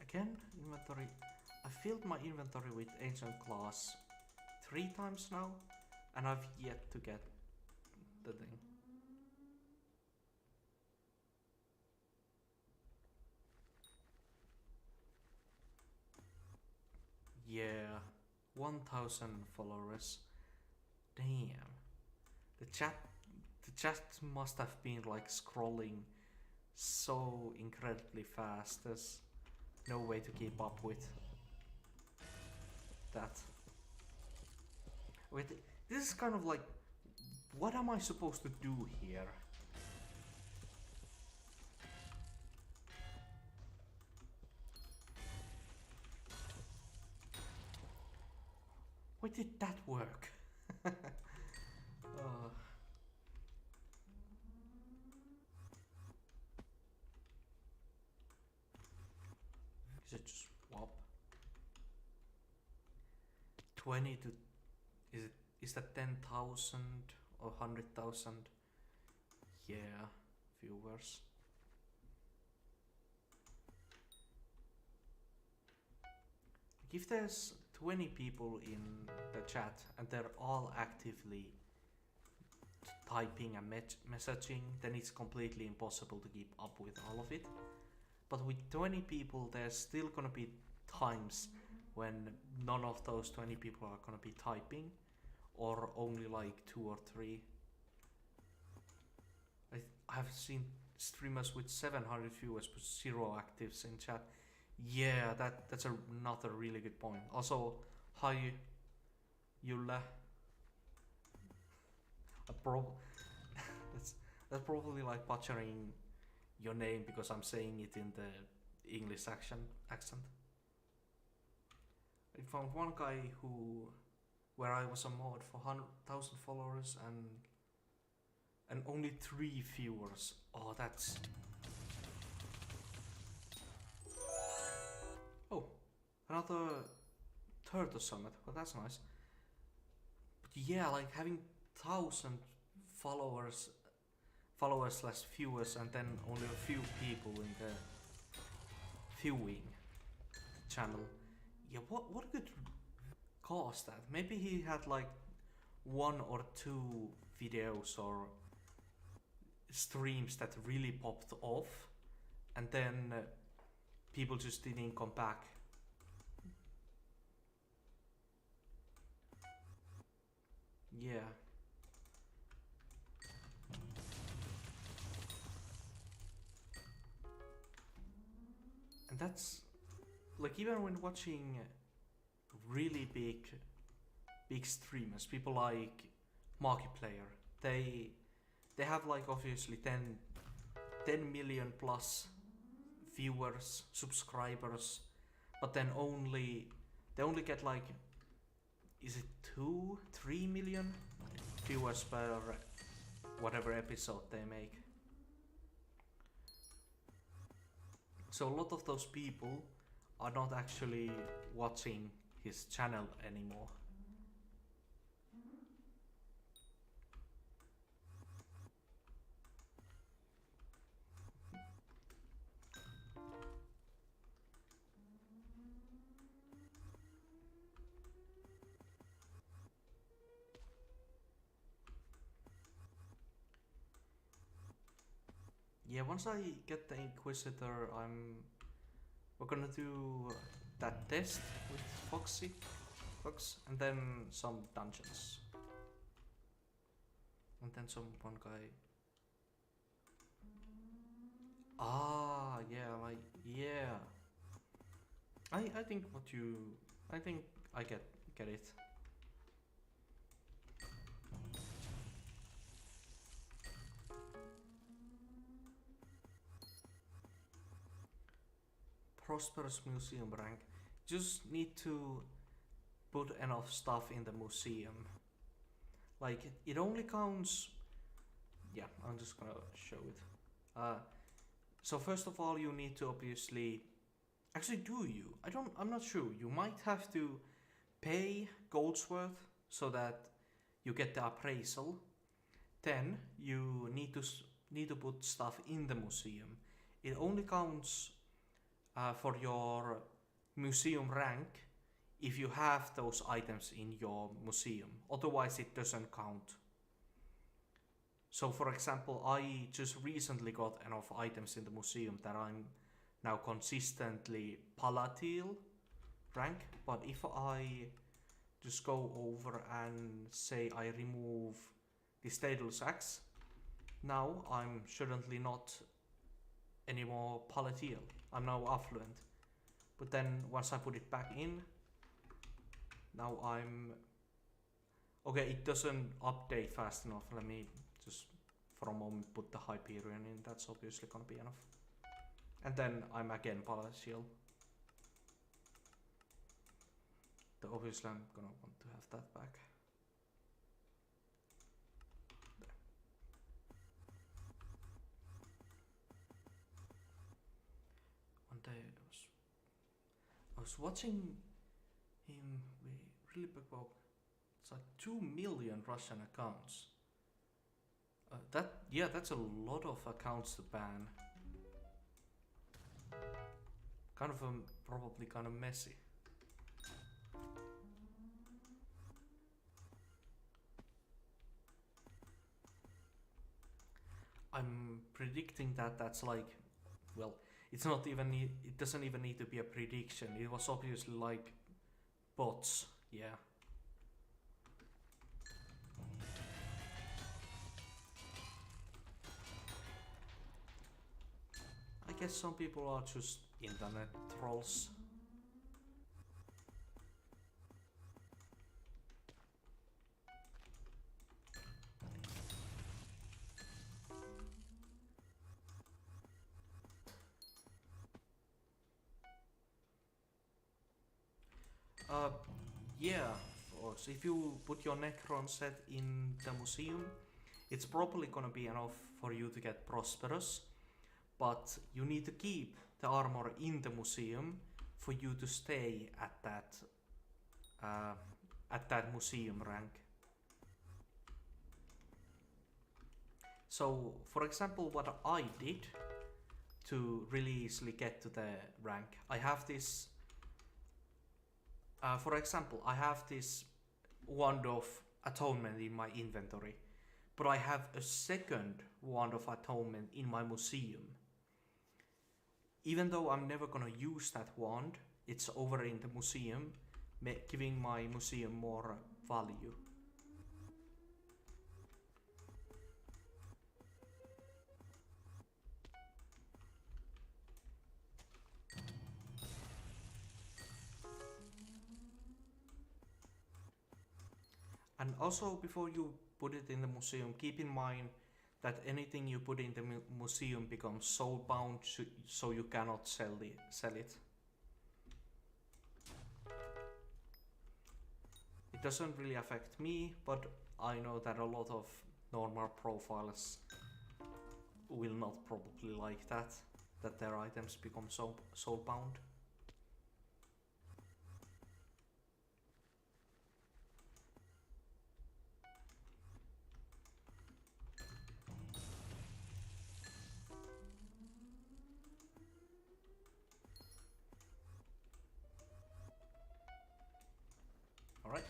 Again, inventory. I filled my inventory with ancient glass 3 times now, and I've yet to get the thing. Yeah, 1,000 followers. Damn. The chat must have been like scrolling so incredibly fast. There's no way to keep up with that. Wait, this is kind of like, what am I supposed to do here? Why did that work? Is it just swap? 20 to... Is that 10,000 or 100,000? Yeah, viewers. If there's 20 people in the chat and they're all actively typing and messaging, then it's completely impossible to keep up with all of it. But with 20 people, there's still gonna be times when none of those 20 people are gonna be typing, or only like 2 or 3. I've seen streamers with 700 viewers but 0 actives in chat. Yeah, that's another really good point. Also, hi, Yulla. That's probably like butchering your name because I'm saying it in the English accent. I found one guy where I was a mod for 100,000 followers and only 3 viewers. Oh, that's... Oh, another turtle summit. Well, that's nice. But yeah, like having 1,000 followers slash viewers and then only a few people in the viewing channel. Yeah, what could cause that? Maybe he had like one or two videos or streams that really popped off, and then people just didn't come back. Yeah. And that's like, even when watching really big streamers, people like Markiplier, they have like obviously 10 million plus viewers, subscribers, but then they only get like, is it 2-3 million viewers per whatever episode they make. So a lot of those people are not actually watching his channel anymore. Yeah, once I get the Inquisitor, we're gonna do that test with Fox, and then some dungeons, and then one guy. Ah, yeah, like, yeah. I think I get it. Prosperous museum rank. Just need to put enough stuff in the museum. Like, it only counts. Yeah, I'm just gonna show it. So first of all, you need to obviously. Actually, do you? I'm not sure. You might have to pay Goldsworth so that you get the appraisal. Then you need to put stuff in the museum. It only counts for your museum rank if you have those items in your museum. Otherwise, it doesn't count. So, for example, I just recently got enough items in the museum that I'm now consistently Palatine rank. But if I just go over and say I remove this Daedalus axe, now I'm currently not anymore Palatine. I'm now affluent. But then once I put it back in, now I'm... Okay, it doesn't update fast enough. Let me just for a moment put the Hyperion in. That's obviously gonna be enough. And then I'm again Palatine. Obviously I'm gonna want to have that back. One day I was watching him really big about, it's like 2 million Russian accounts. That's a lot of accounts to ban. Kind of probably kind of messy. I'm predicting that that's like, well, it's not even, it doesn't even need to be a prediction. It was obviously like bots, yeah. I guess some people are just internet trolls. Yeah, of course. If you put your Necron set in the museum, it's probably gonna be enough for you to get Prosperous, but you need to keep the armor in the museum for you to stay at that museum rank. So, for example, what I did to really easily get to the rank, I have this. For example, I have this wand of atonement in my inventory, but I have a second wand of atonement in my museum. Even though I'm never gonna use that wand, it's over in the museum, giving my museum more value. And also, before you put it in the museum, keep in mind that anything you put in the museum becomes soul bound, so you cannot sell it. It doesn't really affect me, but I know that a lot of normal profiles will not probably like that their items become soul bound. Alright.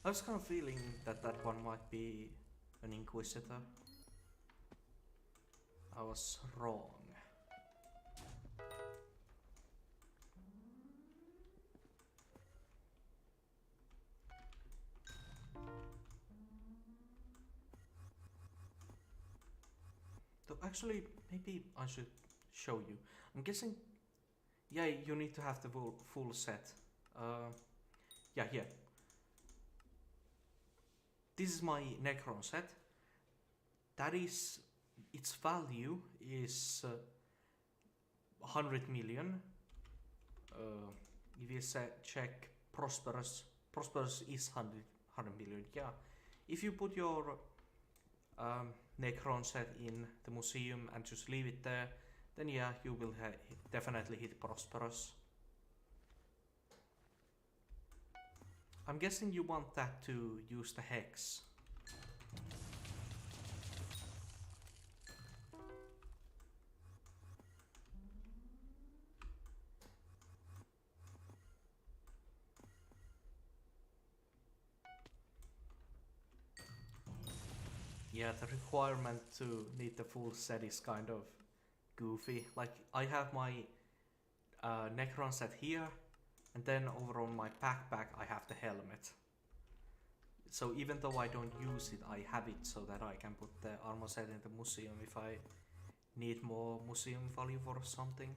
I was kind of feeling that that one might be an Inquisitor. I was wrong. So actually, maybe I should show you. I'm guessing, yeah, you need to have the full set. Yeah, here. This is my Necron set. That is, its value is 100 million. If you check Prosperous is 100 million, yeah. If you put your Necron set in the museum and just leave it there, then yeah, you will definitely hit Prosperous. I'm guessing you want that to use the hex. Yeah, the requirement to need the full set is kind of goofy. Like, I have my Necron set here, and then over on my backpack I have the helmet. So even though I don't use it, I have it so that I can put the armor set in the museum if I need more museum value for something.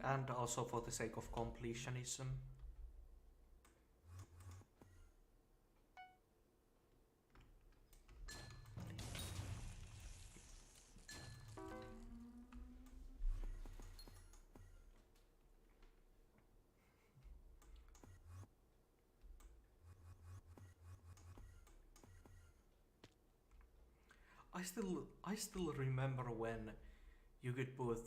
And also for the sake of completionism. I still remember when you could put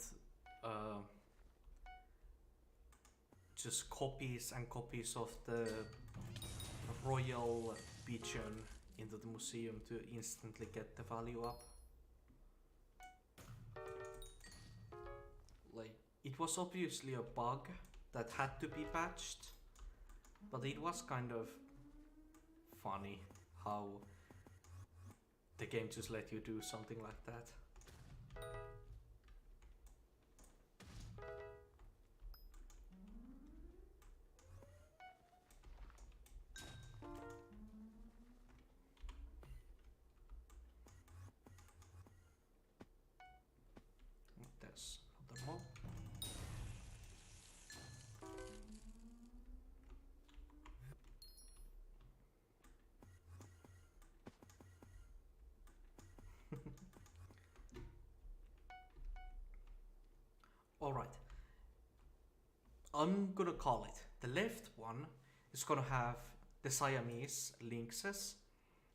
just copies and copies of the royal pigeon into the museum to instantly get the value up. Like, it was obviously a bug that had to be patched, but it was kind of funny how the game just let you do something like that. There's another mob. Alright. I'm gonna call it. The left one is gonna have the Siamese lynxes,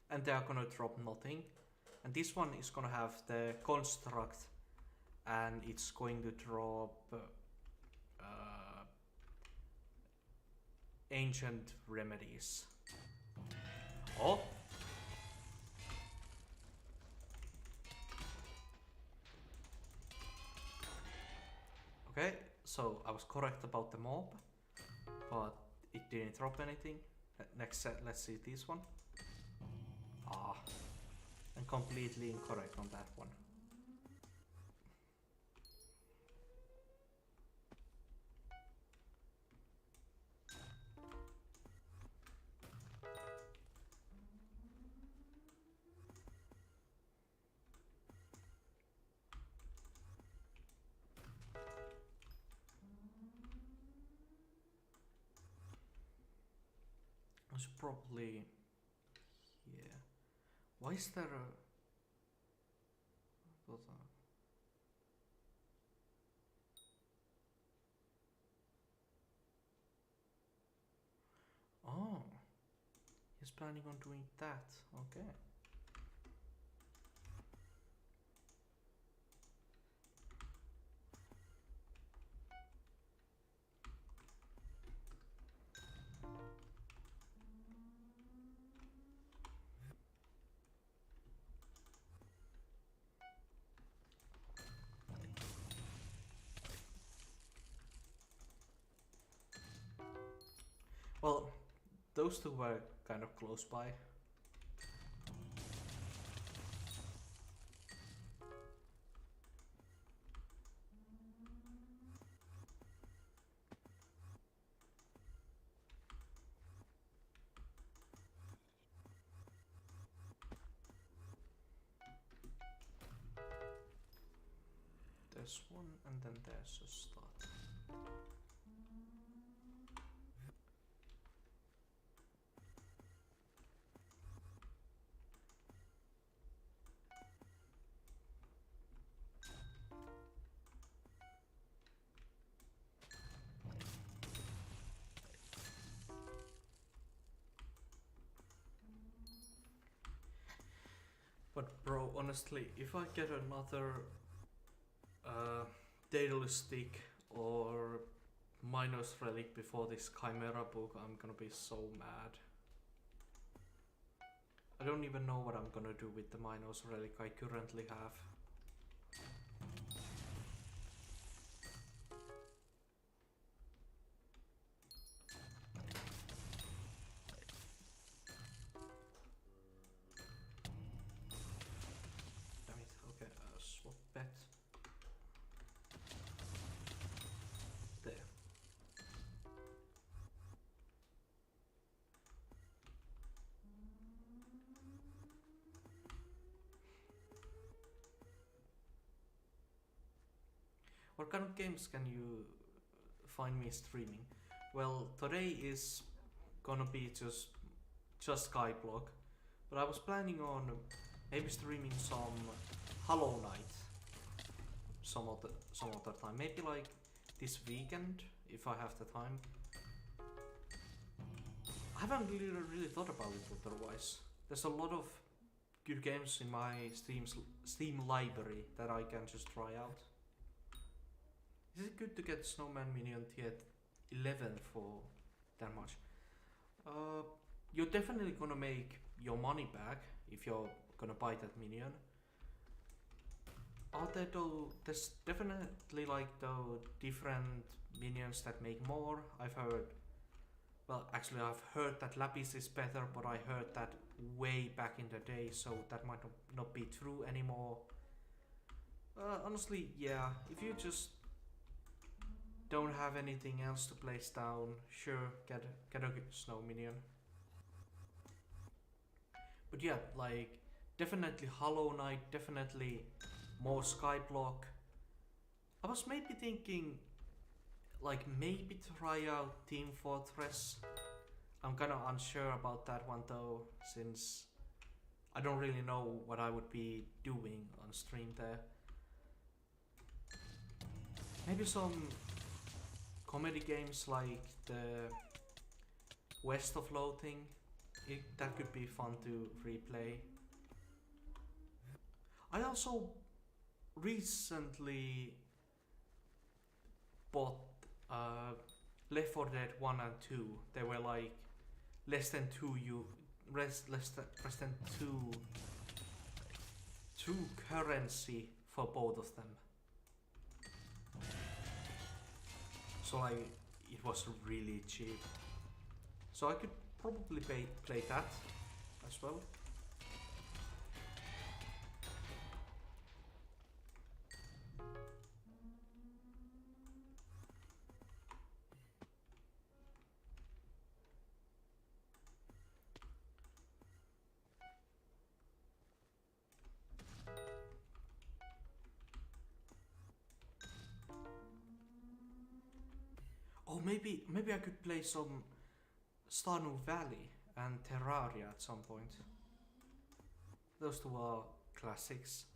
and they are gonna drop nothing. And this one is gonna have the construct, and it's going to drop ancient remedies. Oh! Okay, so I was correct about the mob, but it didn't drop anything. Next set, let's see this one. Ah, and completely incorrect on that one. I should probably, yeah. Why is there a? Oh, he's planning on doing that. Okay. Well, those two were kind of close by. There's one and then there's a start. But bro, honestly, if I get another Daedalus stick or Minos relic before this Chimera book, I'm gonna be so mad. I don't even know what I'm gonna do with the Minos relic I currently have. Damn it, okay, swap bet. There. What kind of games can you find me streaming? Well, today is gonna be just Skyblock, but I was planning on maybe streaming some Hollow Knight some other time. Maybe like this weekend if I have the time. I haven't really thought about it otherwise. There's a lot of good games in my Steam library that I can just try out. Is it good to get Snowman Minion tier 11 for that much? You're definitely gonna make your money back if you're gonna buy that minion. Are there though? There's definitely like though different minions that make more. I've heard. Well, actually, I've heard that Lapis is better, but I heard that way back in the day, so that might not be true anymore. Honestly, yeah. If you just don't have anything else to place down, sure, get a snow minion. But yeah, like definitely Hollow Knight, definitely more Skyblock. I was maybe thinking like maybe try out Team Fortress. I'm kinda unsure about that one though, since I don't really know what I would be doing on stream there. Maybe some comedy games like the West of Loathing. That could be fun to replay. I also recently bought Left 4 Dead 1 and 2. They were like less than 2 currency for both of them. So like it was really cheap. So I could probably play that as well. Oh, maybe I could play some Stardew Valley and Terraria at some point. Those two are classics.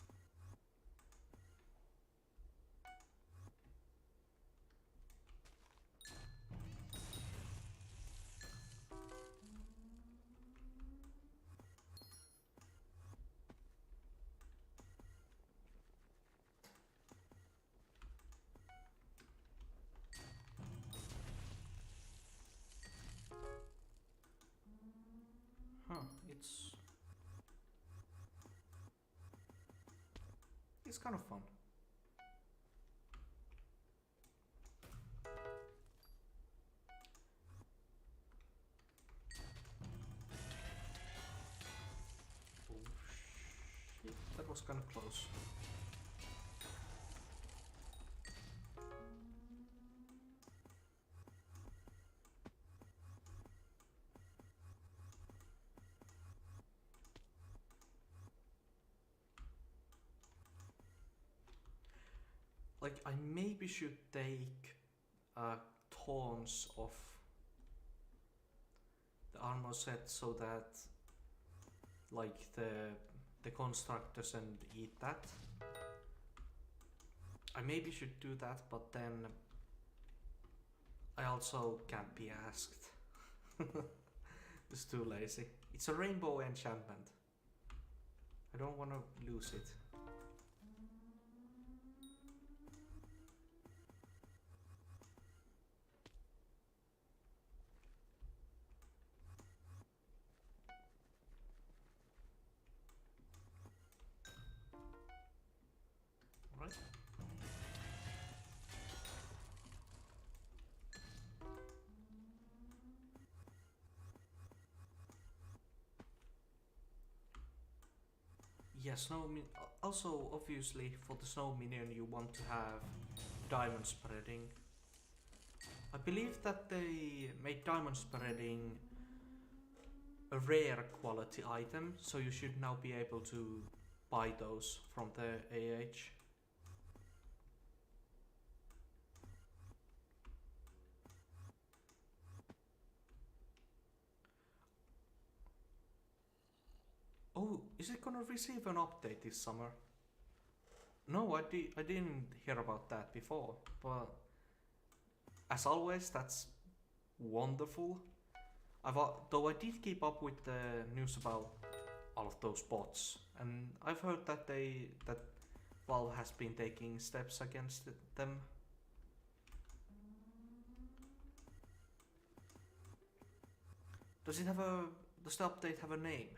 Huh, it's kind of fun. Oh shit, that was kind of close. Like I maybe should take tons of the armor set so that like the construct doesn't eat that. I maybe should do that, but then I also can't be asked. It's too lazy. It's a rainbow enchantment. I don't want to lose it. Alright. Yeah, also obviously for the snow minion you want to have diamond spreading. I believe that they made diamond spreading a rare quality item, so you should now be able to buy those from the AH. Oh, is it gonna receive an update this summer? No, I didn't hear about that before, but as always, that's wonderful. Though I did keep up with the news about all of those bots, and I've heard that that Valve has been taking steps against them. Does the update have a name?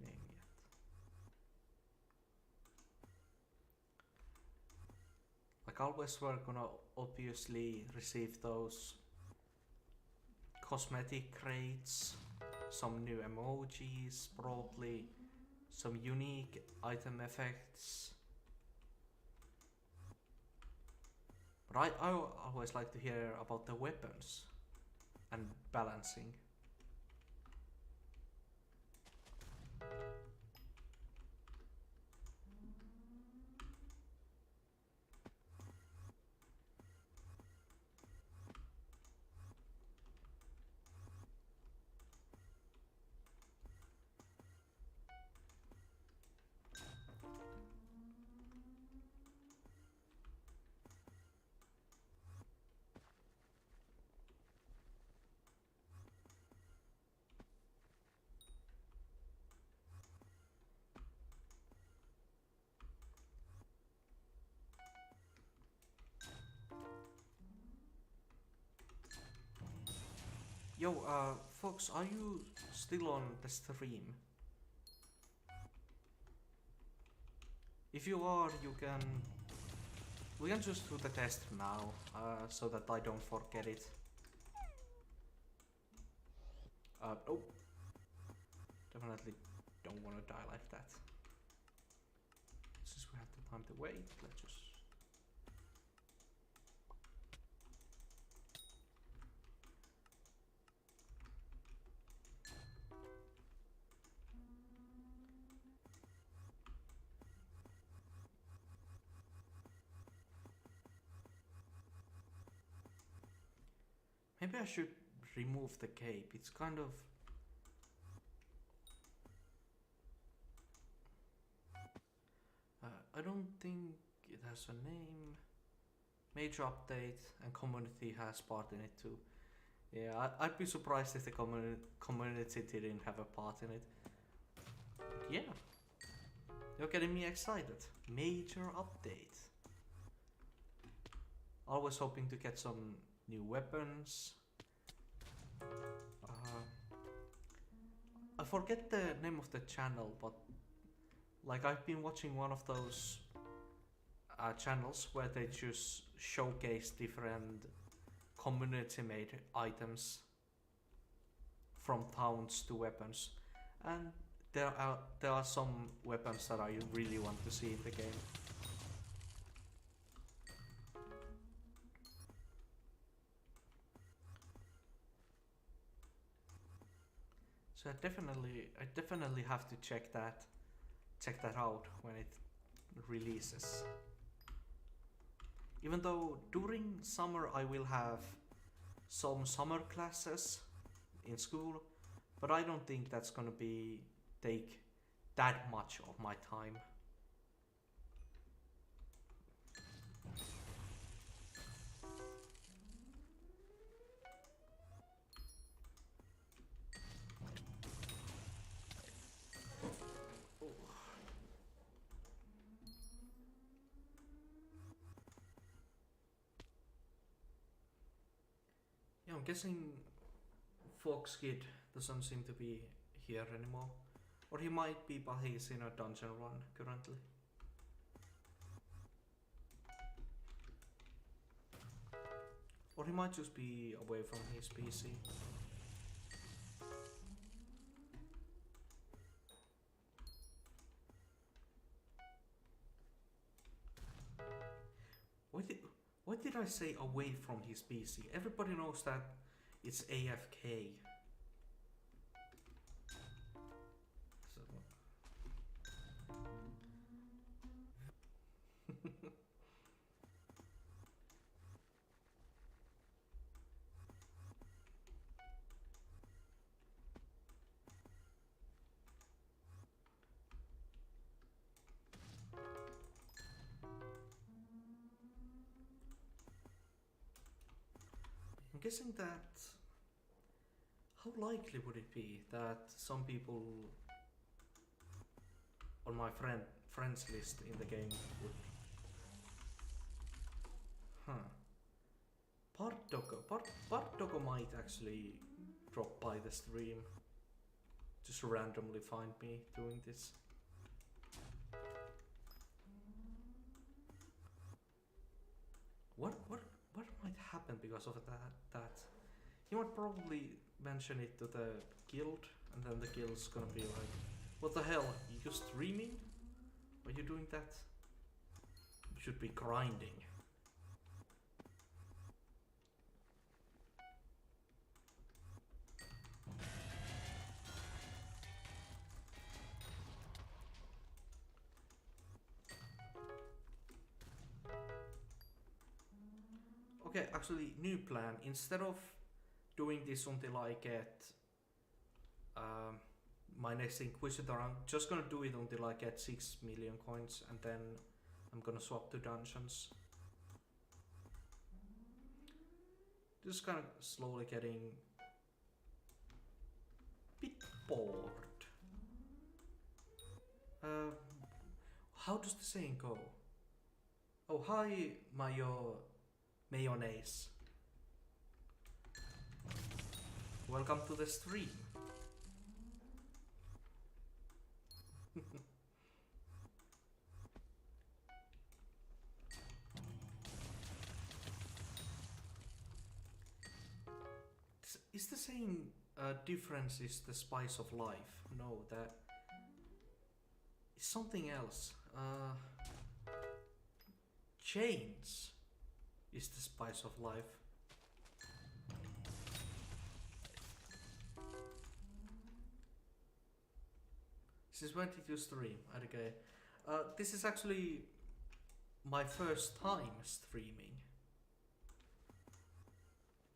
Name yet. Like always, we're gonna obviously receive those cosmetic crates, some new emojis, probably some unique item effects. But I always like to hear about the weapons and balancing. Yo, folks, are you still on the stream? If you are, we can just do the test now, so that I don't forget it. Oh, definitely don't want to die like that. Since we have the time to wait, let's just... Maybe I should remove the cape. It's kind of... I don't think it has a name. Major update and community has part in it too. Yeah, I'd be surprised if the community didn't have a part in it. But yeah, you're getting me excited. Major update. Always hoping to get some new weapons. I forget the name of the channel, but like I've been watching one of those channels where they just showcase different community-made items from towns to weapons, and there are some weapons that I really want to see in the game. So I definitely have to check that out when it releases. Even though during summer I will have some summer classes in school, but I don't think that's gonna take that much of my time. Yeah, I'm guessing Fox Kid doesn't seem to be here anymore. Or he might be, but he's in a dungeon run currently. Or he might just be away from his PC. What did I say away from his PC? Everybody knows that it's AFK. So. I'm guessing that... How likely would it be that some people on my friends list in the game would... Bartdoggo might actually drop by the stream. Just randomly find me doing this. What might happen because of that? He might probably mention it to the guild, and then the guild's gonna be like, what the hell, you streaming? Are you doing that? You should be grinding. Okay, actually, new plan. Instead of doing this until I get my next Inquisitor, I'm just gonna do it until I get 6 million coins, and then I'm gonna swap to dungeons. Just kind of slowly getting a bit bored. How does the saying go? Oh, hi, Mayonnaise. welcome to the stream. Is the saying difference is the spice of life? No, that is something else. Change is the spice of life. This is when did you stream? Okay. This is actually my first time streaming.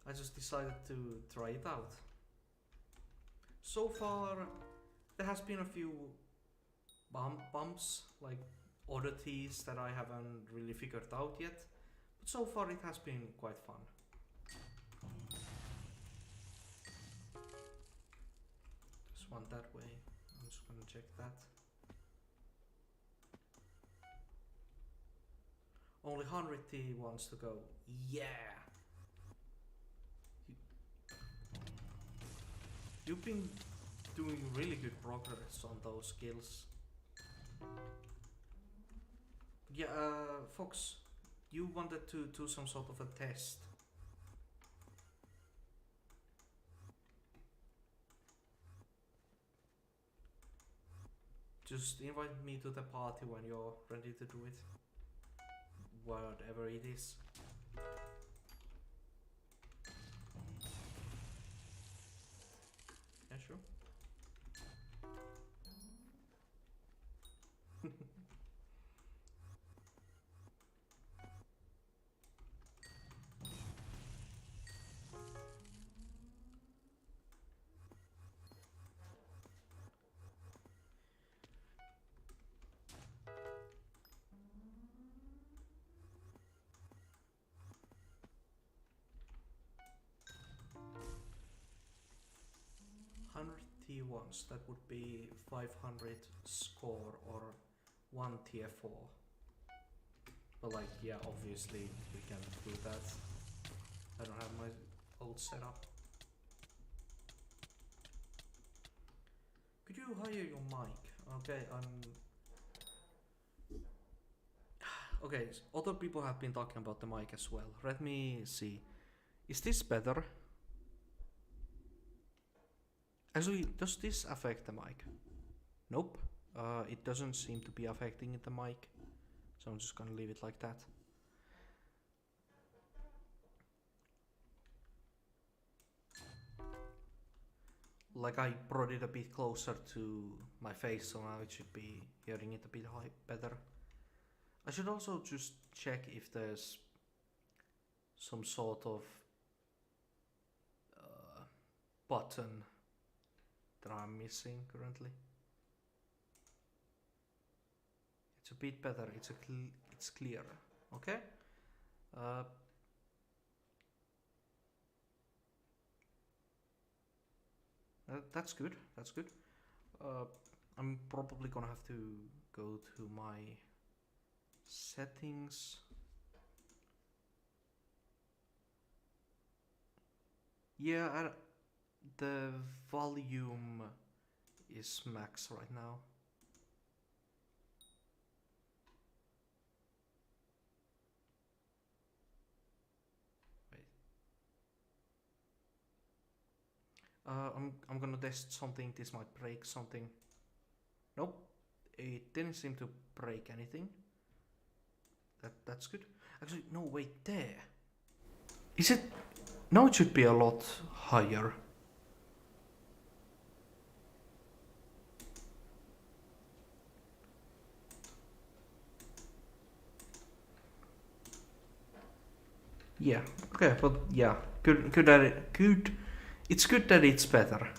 I just decided to try it out. So far, there has been a few bumps, like oddities that I haven't really figured out yet. But so far it has been quite fun. There's one that way. I'm just gonna check that. Only 100T wants to go. Yeah! You've been doing really good progress on those skills. Yeah, Fox, you wanted to do some sort of a test. Just invite me to the party when you're ready to do it. Whatever it is. Yeah, sure. 100 T1s, that would be 500 score or 1 tier 4. But like, yeah, obviously we can do that. I don't have my old setup. Could you hire your mic? Okay, okay, other people have been talking about the mic as well. Let me see. Is this better? Actually, does this affect the mic? Nope. It doesn't seem to be affecting the mic. So I'm just gonna leave it like that. Like I brought it a bit closer to my face, so now it should be hearing it a bit better. I should also just check if there's some sort of button that I'm missing currently. It's a bit better. It's clearer. Okay. That's good. That's good. I'm probably gonna have to go to my settings. Yeah, the volume is max right now. Wait. I'm gonna test something. This might break something. Nope, it didn't seem to break anything. That's good. Actually, no, wait, there. Is it? No, it should be a lot higher. Yeah. Okay, but yeah, good that it good. It's good that it's better.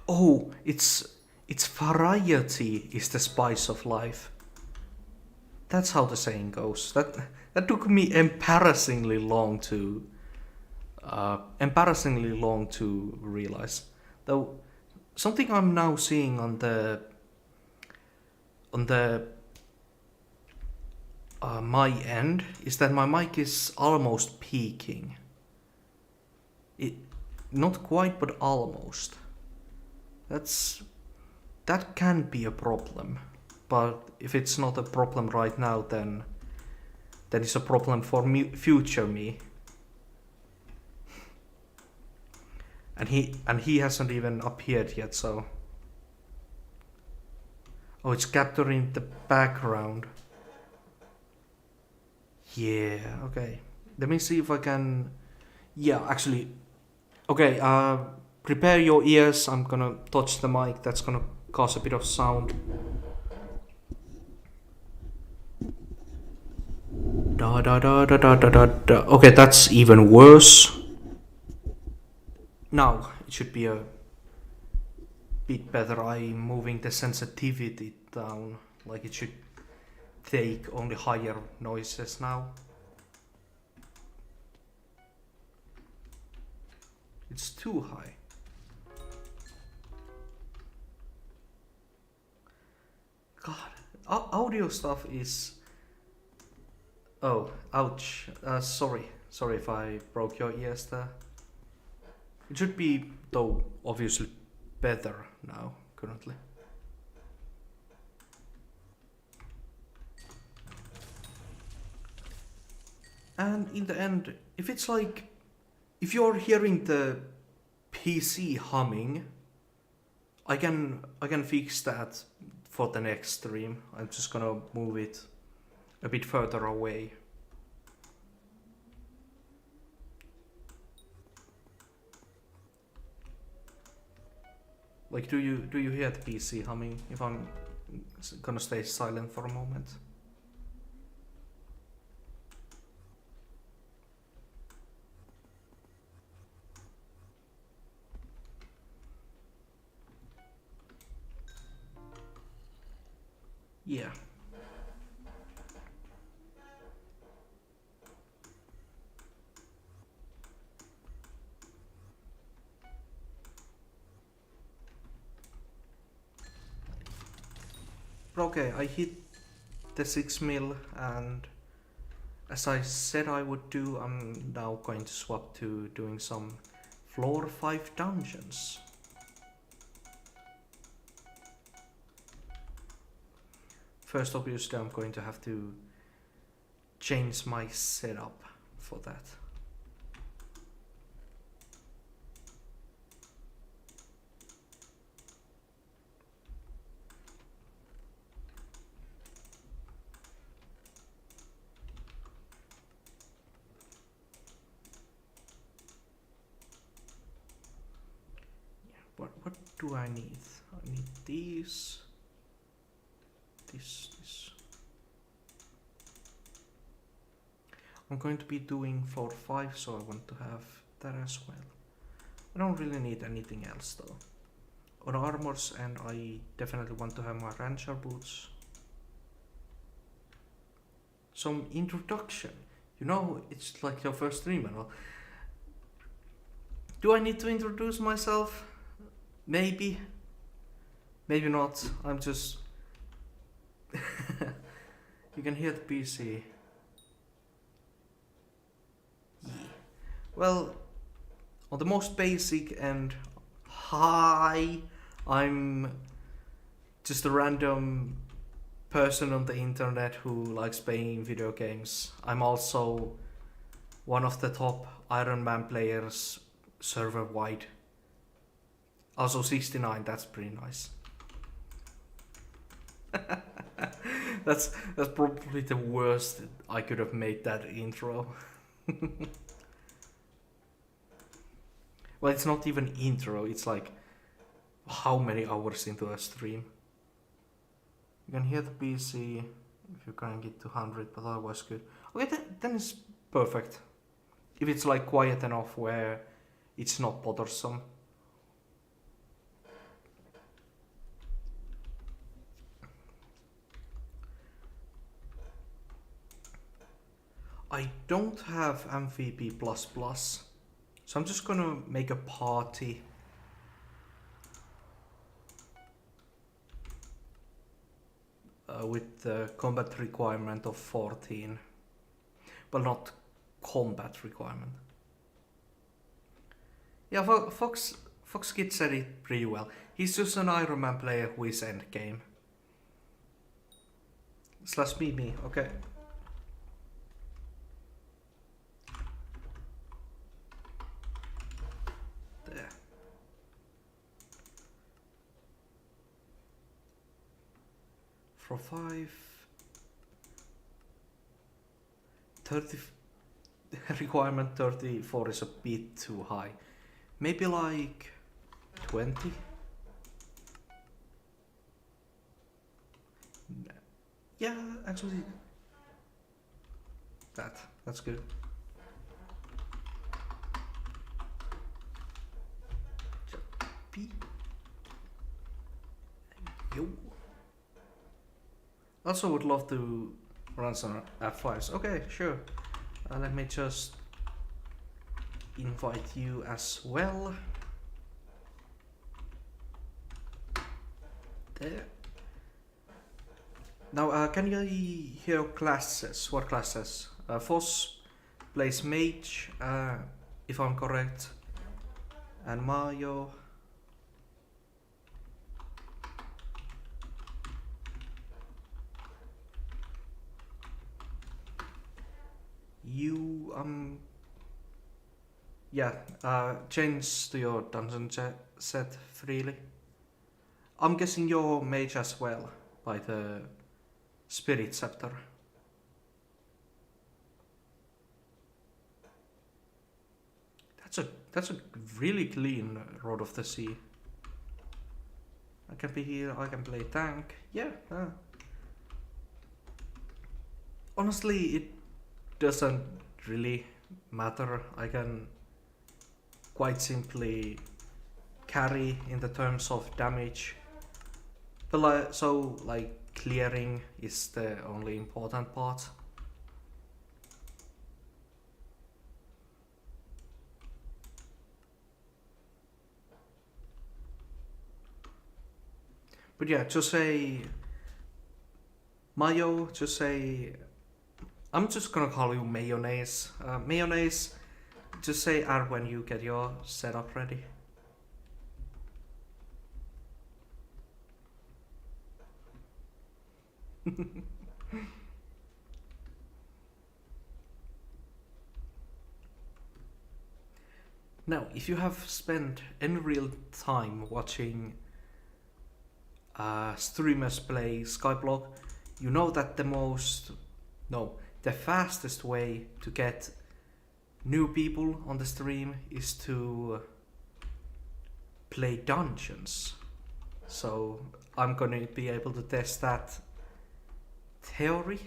Oh, it's variety is the spice of life. That's how the saying goes. That took me embarrassingly long to realize. Though something I'm now seeing on the on the my end is that my mic is almost peaking. It not quite, but almost. That can be a problem, but if it's not a problem right now, then it's a problem for me, future me. And he hasn't even appeared yet, so. Oh, it's capturing the background. Yeah, okay. Let me see if I can. Yeah, actually. Okay, prepare your ears. I'm gonna touch the mic. That's gonna cause a bit of sound. Da da da da da da da da. Okay, that's even worse. Now it should be a bit better. I'm moving the sensitivity down. Like it should take only higher noises now. It's too high. God, audio stuff is. Oh, ouch. Sorry if I broke your ears there. It should be, though, obviously better now, currently. And in the end, if it's like, if you're hearing the PC humming, I can fix that for the next stream. I'm just gonna move it a bit further away. Like, do you hear the PC humming if I'm gonna stay silent for a moment? Yeah. Okay, I hit the 6 mil, and as I said I would do, I'm now going to swap to doing some floor 5 dungeons. First, obviously, I'm going to have to change my setup for that. What do I need? I need these. This. I'm going to be doing floor 5, so I want to have that as well. I don't really need anything else though. On armors, and I definitely want to have my rancher boots. Some introduction. You know, it's like your first stream and all. Do I need to introduce myself? Maybe. Maybe not. I'm just... You can hear the PC. Yeah. Well, on the most basic and hi, I'm just a random person on the internet who likes playing video games. I'm also one of the top Ironman players server-wide. Also 69, that's pretty nice. That's probably the worst I could have made that intro. Well, it's not even intro, it's like how many hours into a stream. You can hear the PC if you can get to 100, but otherwise good. Okay, then it's perfect. If it's like quiet enough where it's not bothersome. I don't have MVP++, so I'm just gonna make a party. with the combat requirement of 14. Well, not combat requirement. Yeah, Fox Kid said it pretty well. He's just an Ironman player who is endgame. Slash me, okay. There. For 5... 30... requirement 34 is a bit too high. Maybe like 20? Yeah, actually... That's good. P. Yo. Also would love to run some F5s. Okay, sure. Let me just invite you as well. There. Now, can you hear classes? What classes? Foss plays mage, if I'm correct, and Mayo. You yeah, change to your dungeon set freely. I'm guessing you're mage as well by the spirit scepter. That's a really clean Rod of the Sea. I can be here, I can play tank. Yeah. Honestly, it doesn't really matter. I can quite simply carry in the terms of damage. But like clearing is the only important part. But yeah, just say Mayo, just say, I'm just gonna call you Mayonnaise. Mayonnaise, just say R when you get your setup ready. Now, if you have spent any real time watching streamers play Skyblock, you know that the fastest way to get new people on the stream is to play dungeons. So I'm gonna be able to test that theory,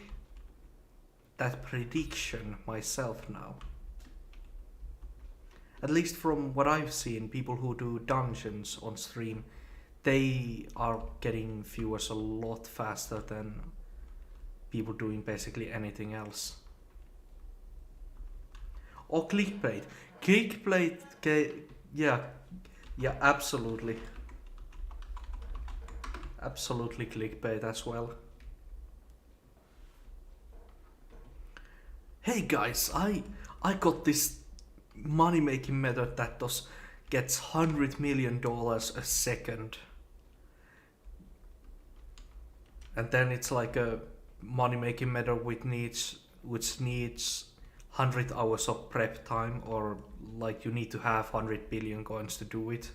that prediction myself now. At least from what I've seen, people who do dungeons on stream, they are getting viewers a lot faster than people doing basically anything else. Or clickbait. Yeah, absolutely. Absolutely clickbait as well. Hey guys, I got this money making method that gets $100 million a second. And then it's like a money making method which needs 100 hours of prep time, or like you need to have 100 billion coins to do it.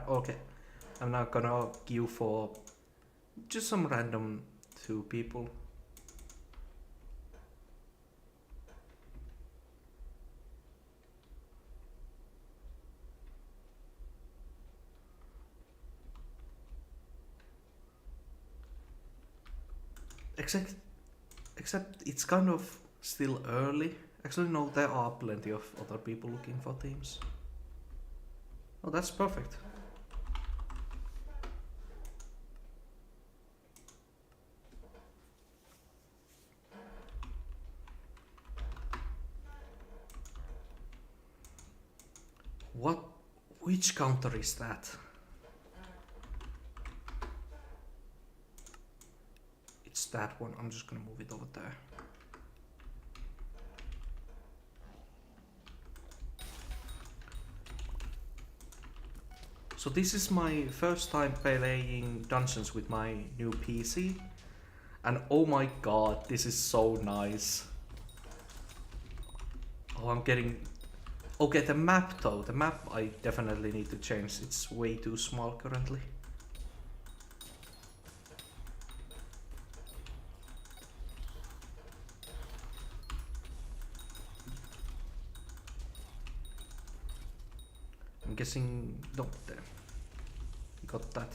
Okay. I'm now gonna queue for just some random 2 people. Except it's kind of still early. Actually no, there are plenty of other people looking for teams. Oh, that's perfect. What? Which counter is that? It's that one. I'm just gonna move it over there. So this is my first time playing dungeons with my new PC, and oh my god, this is so nice. Oh, I'm getting... Okay, the map though, the map I definitely need to change, it's way too small currently. I'm guessing... no, there. Got that.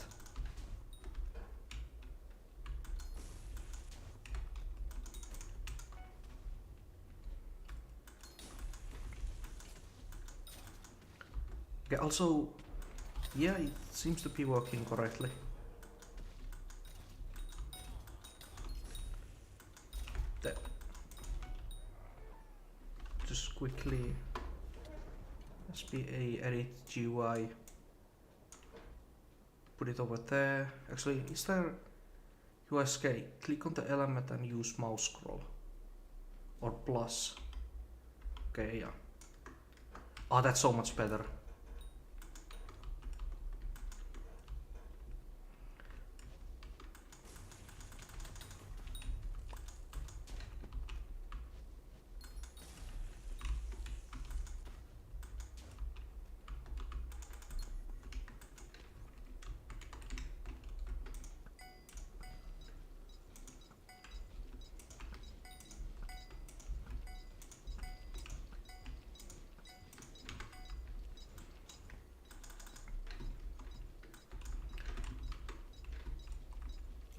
Okay, also, yeah, it seems to be working correctly. There. Just quickly SPA edit GUI. Put it over there. Actually, is there USK? Click on the element and use mouse scroll. Or plus. Okay, yeah. Oh, that's so much better.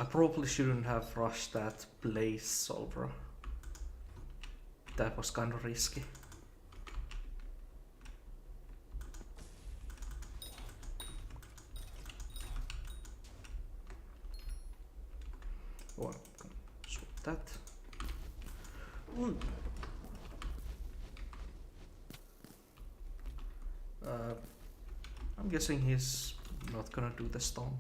I probably shouldn't have rushed that blaze solver. That was kind of risky. Oh, I'm gonna swap that. Ooh. I'm guessing he's not gonna do the stonk.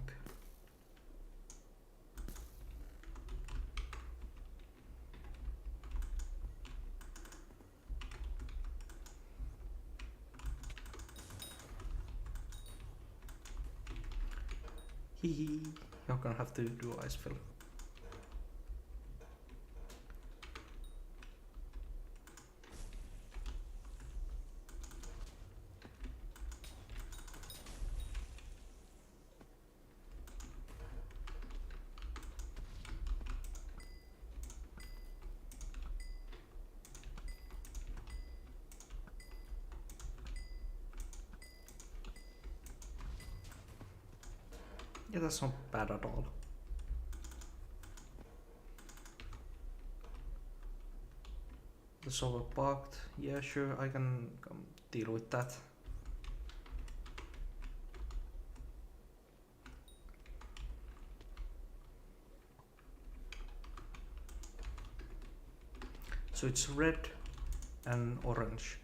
Hehe, you're gonna have to do ice fill. Yeah, that's not bad at all. The solver bugged. Yeah, sure, I can deal with that. So it's red and orange.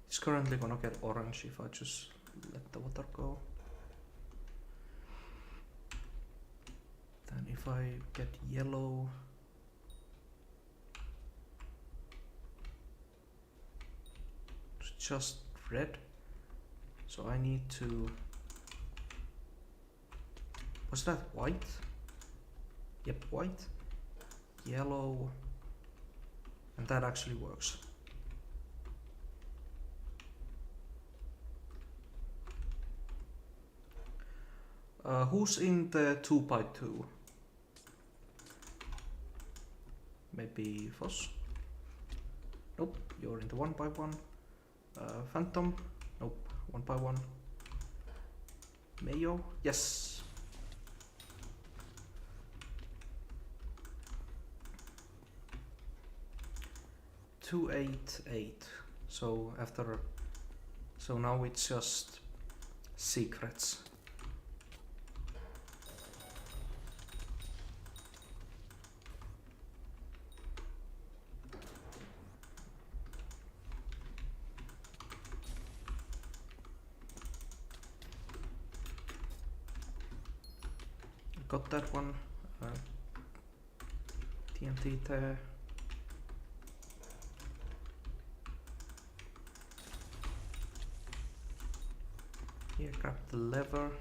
It's currently gonna get orange if I just let the water go. Then if I get yellow, it's just red. So I need to... Was that white? Yep, white, yellow, and that actually works. Who's in the 2x2? Maybe Foss? Nope, you're in the 1x1. Phantom? Nope, 1x1. Mayo? Yes! 288. So after... So now it's just secrets. got that one. TNT there. Here, grab the lever.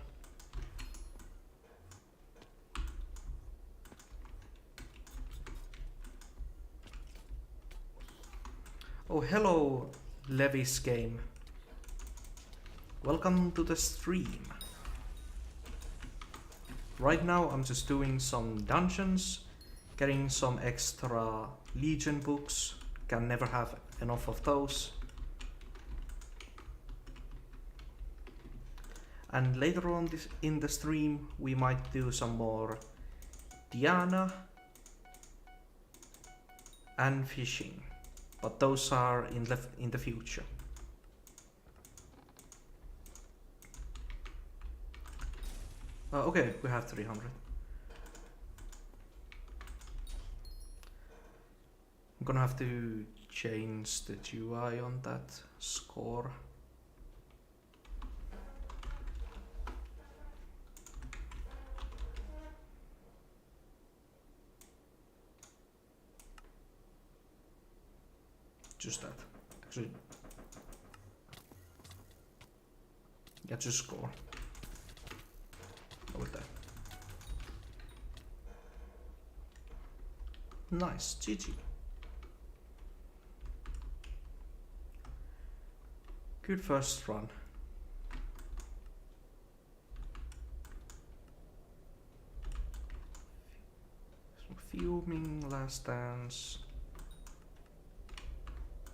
Oh, hello, Levis game. Welcome to the stream. Right now I'm just doing some dungeons, getting some extra Legion books. Can never have enough of those. And later on in the stream we might do some more Diana and fishing, but those are in the future. Okay, we have 300. I'm gonna have to change the UI on that score. Just that. Actually, yeah, just score. Go with that. Nice, GG. Good first run. Fuming, last dance.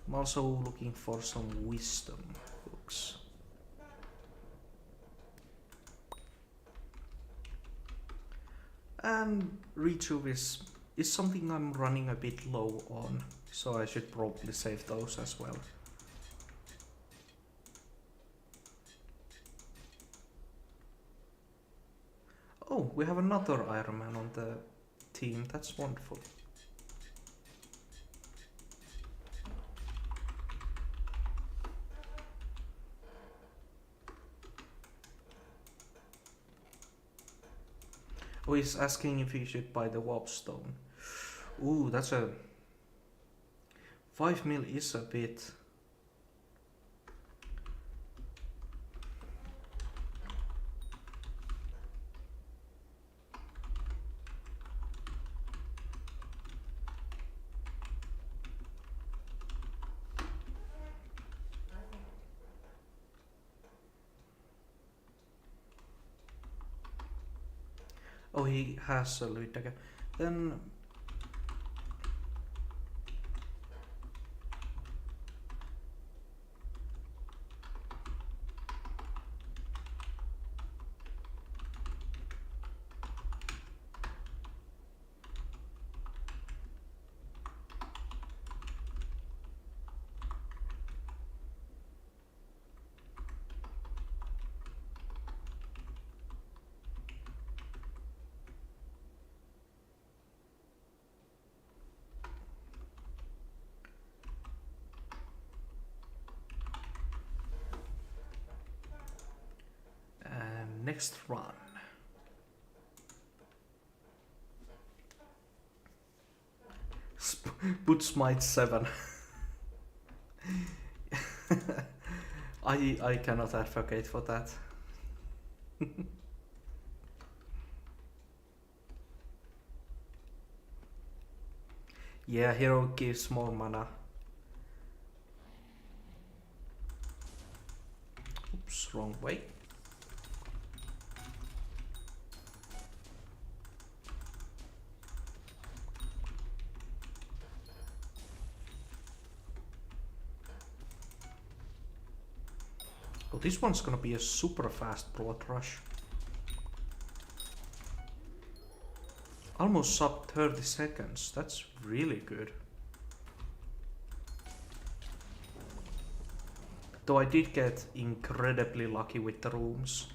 I'm also looking for some wisdom books. And rejuve is something I'm running a bit low on, so I should probably save those as well. Oh, we have another Ironman on the team, that's wonderful. Oh, he's asking if he should buy the warp stone. Ooh, that's a 5 mil is a bit. Oh, he has a loot dagger. Then next run. Put smite 7. I cannot advocate for that. Yeah, hero gives more mana. Oops, wrong way. Oh, this one's gonna be a super fast blood rush. Almost sub 30 seconds, that's really good. Though I did get incredibly lucky with the rooms.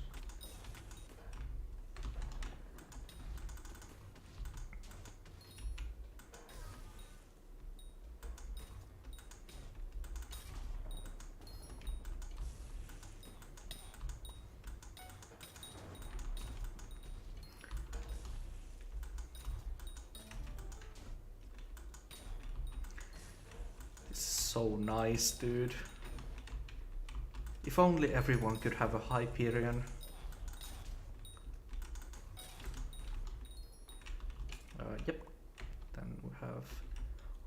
so nice, dude. If only everyone could have a Hyperion. Yep. Then we have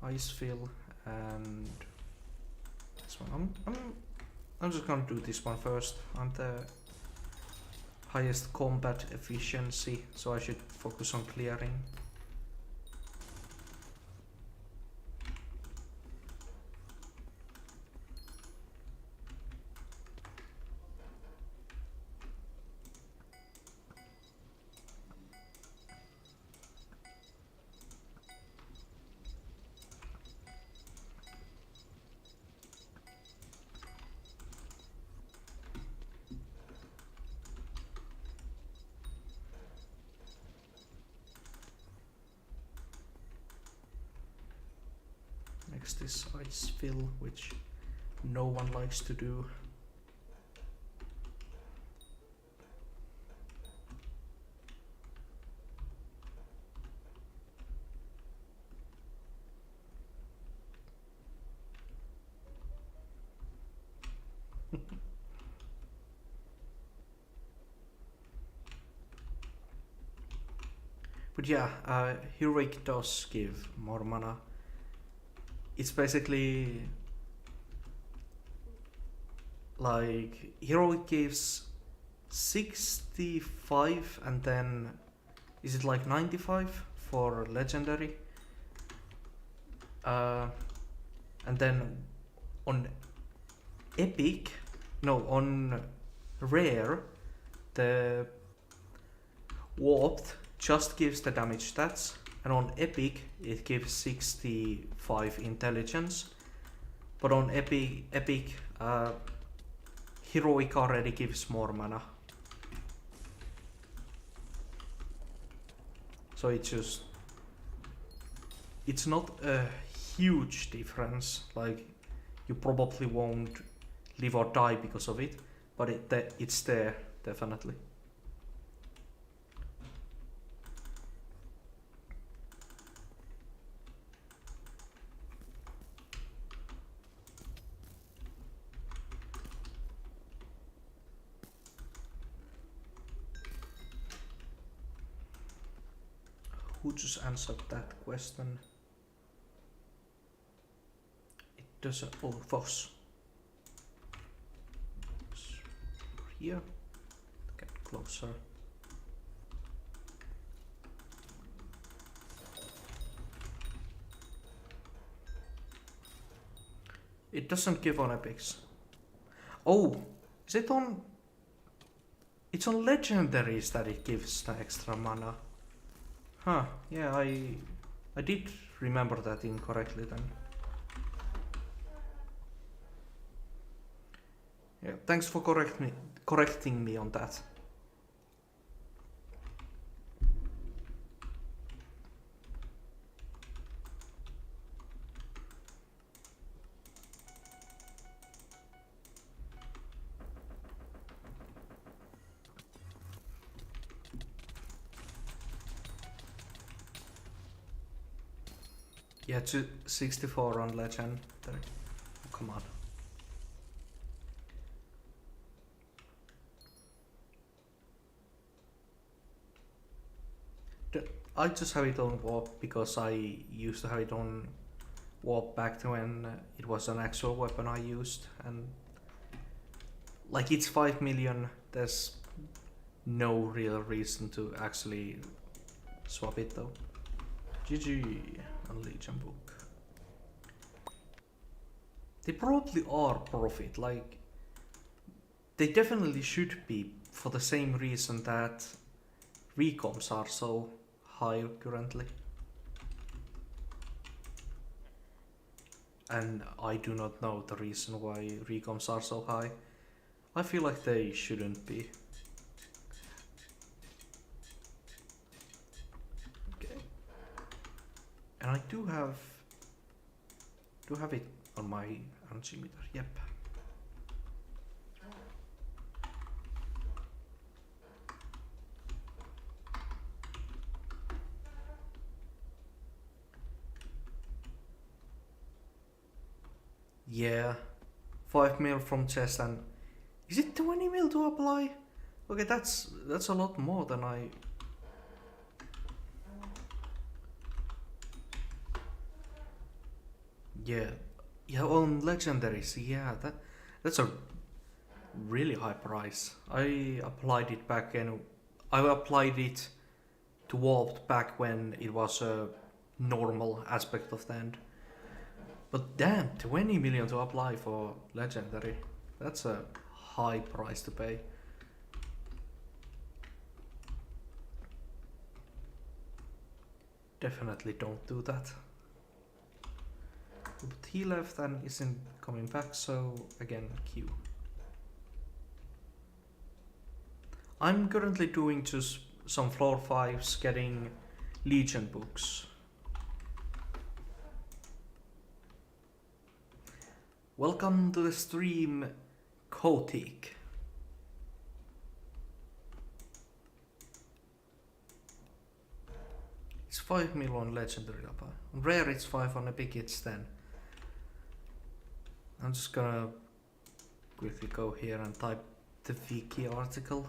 Icefill and this one. I'm just gonna do this one first. I'm the highest combat efficiency, so I should focus on clearing. Next is Icefill, which no one likes to do. But yeah, Heroic does give more mana. It's basically like Heroic gives 65 and then is it like 95 for legendary? And then on epic, no, on rare, the warped just gives the damage stats, and on epic it gives 65 intelligence, but on epic heroic already gives more mana, so it's not a huge difference. Like, you probably won't live or die because of it, but it's there definitely. Who just answered that question? It doesn't. Oh, Voss. Here. Get closer. It doesn't give on epics. Oh, is it on? It's on legendaries that it gives the extra mana. Huh, yeah, I did remember that incorrectly then. Yeah, thanks for correcting me on that. Yeah, 64 on legend. Oh, come on. I just have it on warp because I used to have it on warp back to when it was an actual weapon I used, and like, it's 5 million, there's no real reason to actually swap it though. GG on Legion book. They probably are profit, like they definitely should be, for the same reason that recoms are so high currently. And I do not know the reason why recoms are so high. I feel like they shouldn't be. Okay. And I do have it on my energy meter. Yep. Yeah, 5 mil from chest, and is it 20 mil to apply? Okay, that's a lot more than I. Yeah, on legendaries, yeah, that's a really high price. I applied it back and I applied it to Warped back when it was a normal aspect of the end. But damn, 20 million to apply for legendary. That's a high price to pay. Definitely don't do that. But he left and isn't coming back, so again, Q. I'm currently doing just some floor 5s, getting Legion books. Welcome to the stream, Kotik. It's 5 mil on legendary lapa. On rare it's 5, on epic it's 10. I'm just gonna quickly go here and type the wiki article.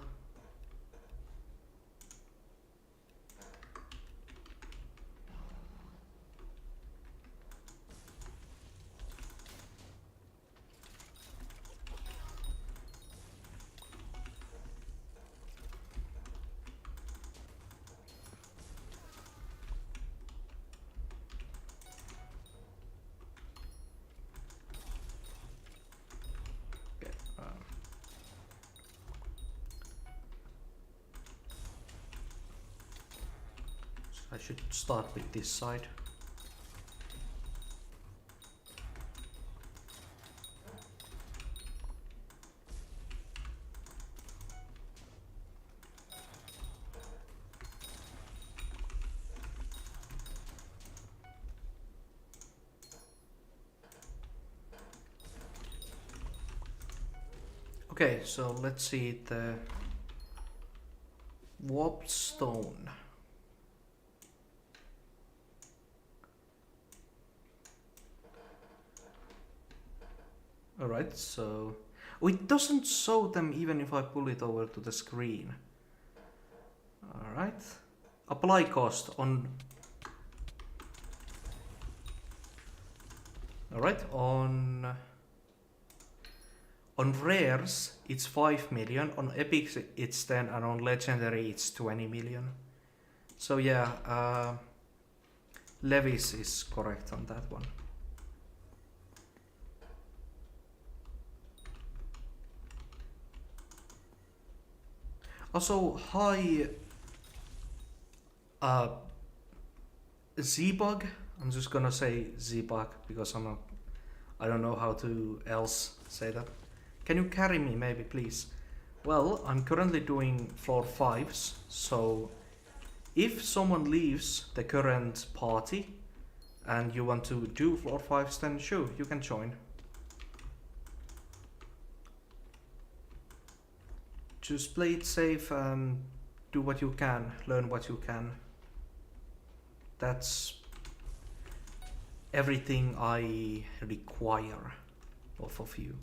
I should start with this side. Okay, so let's see the warped stone. Alright, so it doesn't show them even if I pull it over to the screen. Alright. Apply cost on. Alright, on rares it's 5 million, on epics it's 10, and on legendary it's 20 million. So yeah, Levis is correct on that one. Also, hi Z-Bug. I'm just gonna say Z-Bug because I don't know how to else say that. Can you carry me maybe, please? Well, I'm currently doing floor 5s, so if someone leaves the current party and you want to do floor 5s, then sure, you can join. Just play it safe and do what you can, learn what you can. That's everything I require off of you.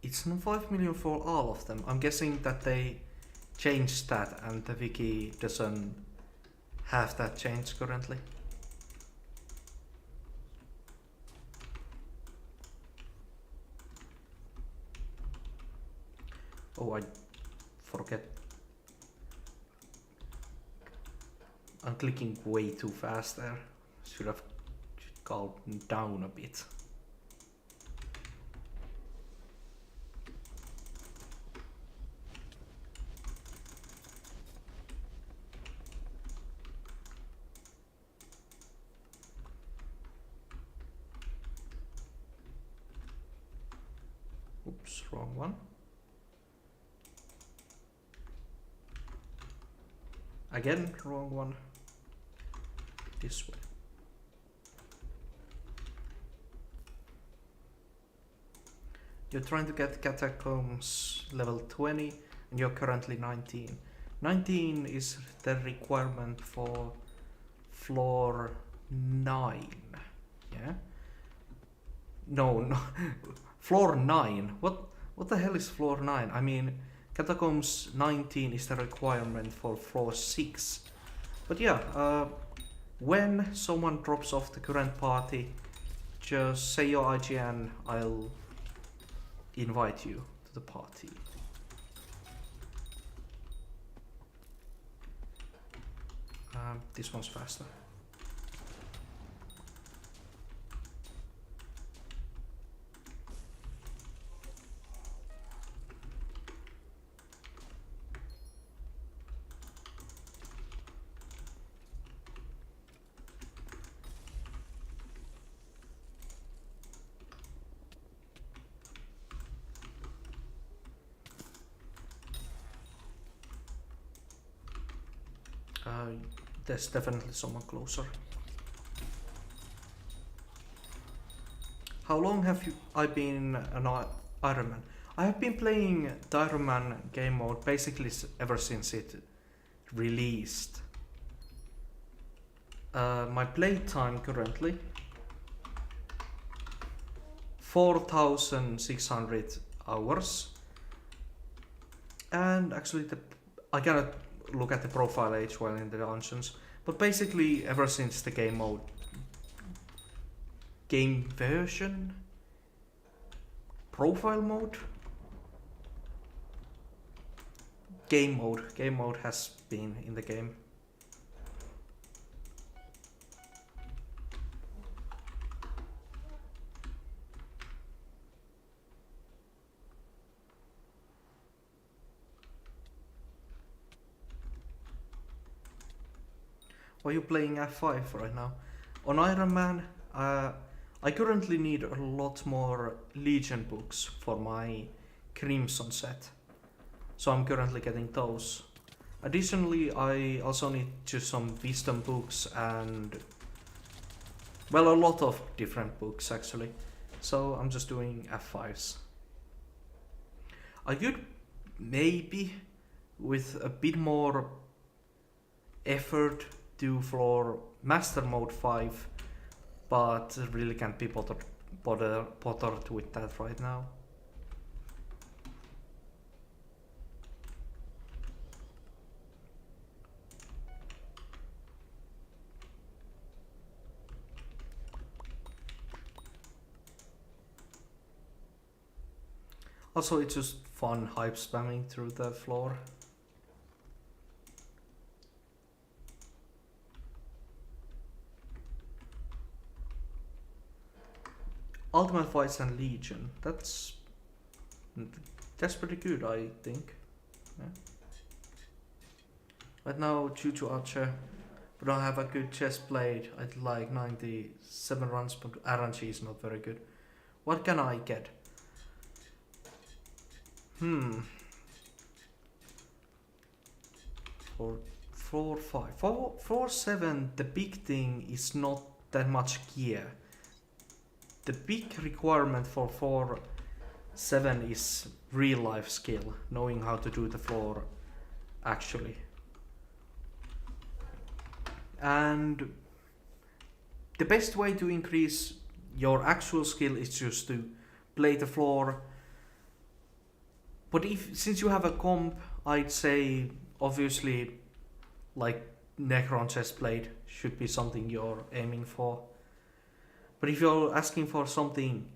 It's not 5 million for all of them. I'm guessing that they changed that and the wiki doesn't have that change currently. Oh, I forget. I'm clicking way too fast there. Should have calmed down a bit. Oops, wrong one. Again, wrong one. This way. You're trying to get catacombs level 20. and you're currently 19. 19 is the requirement for floor 9. Yeah? No, floor 9. What the hell is floor 9? I mean, Catacombs 19 is the requirement for floor 6. But yeah, when someone drops off the current party, just say your IG and I'll invite you to the party. This one's faster. There's definitely someone closer. How long have I been an Ironman? I have been playing the Ironman game mode basically ever since it released. My playtime currently 4,600 hours, and actually I cannot look at the profile age while in the dungeons, but basically ever since the game version, profile mode, game mode has been in the game. Why are you playing F5 right now? On Ironman, I currently need a lot more Legion books for my Crimson set. So I'm currently getting those. Additionally, I also need just some Wisdom books and, well, a lot of different books actually. So I'm just doing F5s. I could maybe, with a bit more effort, do floor Master Mode 5, but really can't be bothered with that right now. Also, it's just fun hype spamming through the floor. Ultimate Fights and Legion. That's pretty good, I think. Yeah. Right now, due to Archer, we don't have a good chest blade. I'd like 97 runs, but RNG is not very good. What can I get? For 4-5. For 4-7, the big thing is not that much gear. The big requirement for 4-7 is real life skill, knowing how to do the floor actually. And the best way to increase your actual skill is just to play the floor. But since you have a comp, I'd say obviously like Necron Chestplate should be something you're aiming for. But if you're asking for something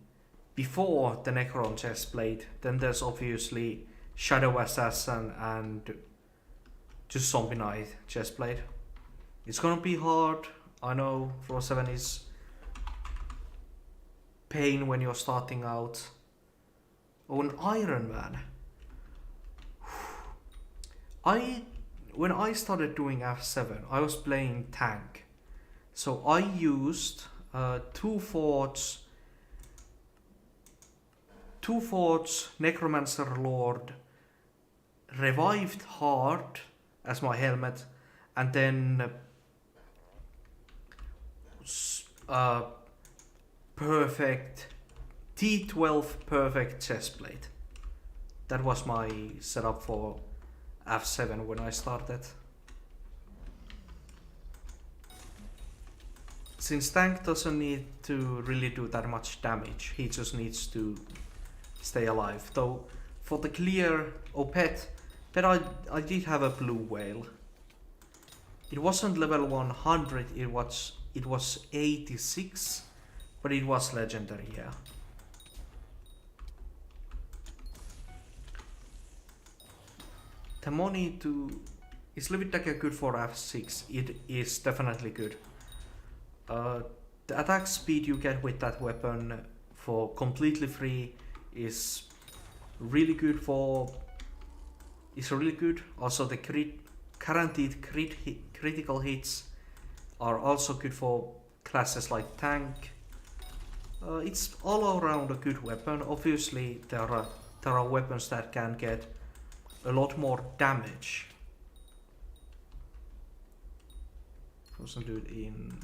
before the Necron Chestplate, then there's obviously Shadow Assassin and just Zombie Knight Chestplate. It's gonna be hard, I know 4-7 is pain when you're starting out. On Ironman, when I started doing F7, I was playing tank. So I used 2 forts, Necromancer Lord, Revived Heart as my helmet, and then perfect T12 perfect chestplate. that was my setup for F7 when I started. Since tank doesn't need to really do that much damage, he just needs to stay alive. Though for the clear pet I did have a blue whale. It wasn't level 100, it was 86, but it was legendary, yeah. The money is Lividaga good for F6? It is definitely good. The attack speed you get with that weapon for completely free is really good Also the guaranteed critical hits are also good for classes like tank. It's all around a good weapon. Obviously there are weapons that can get a lot more damage. Frozen dude in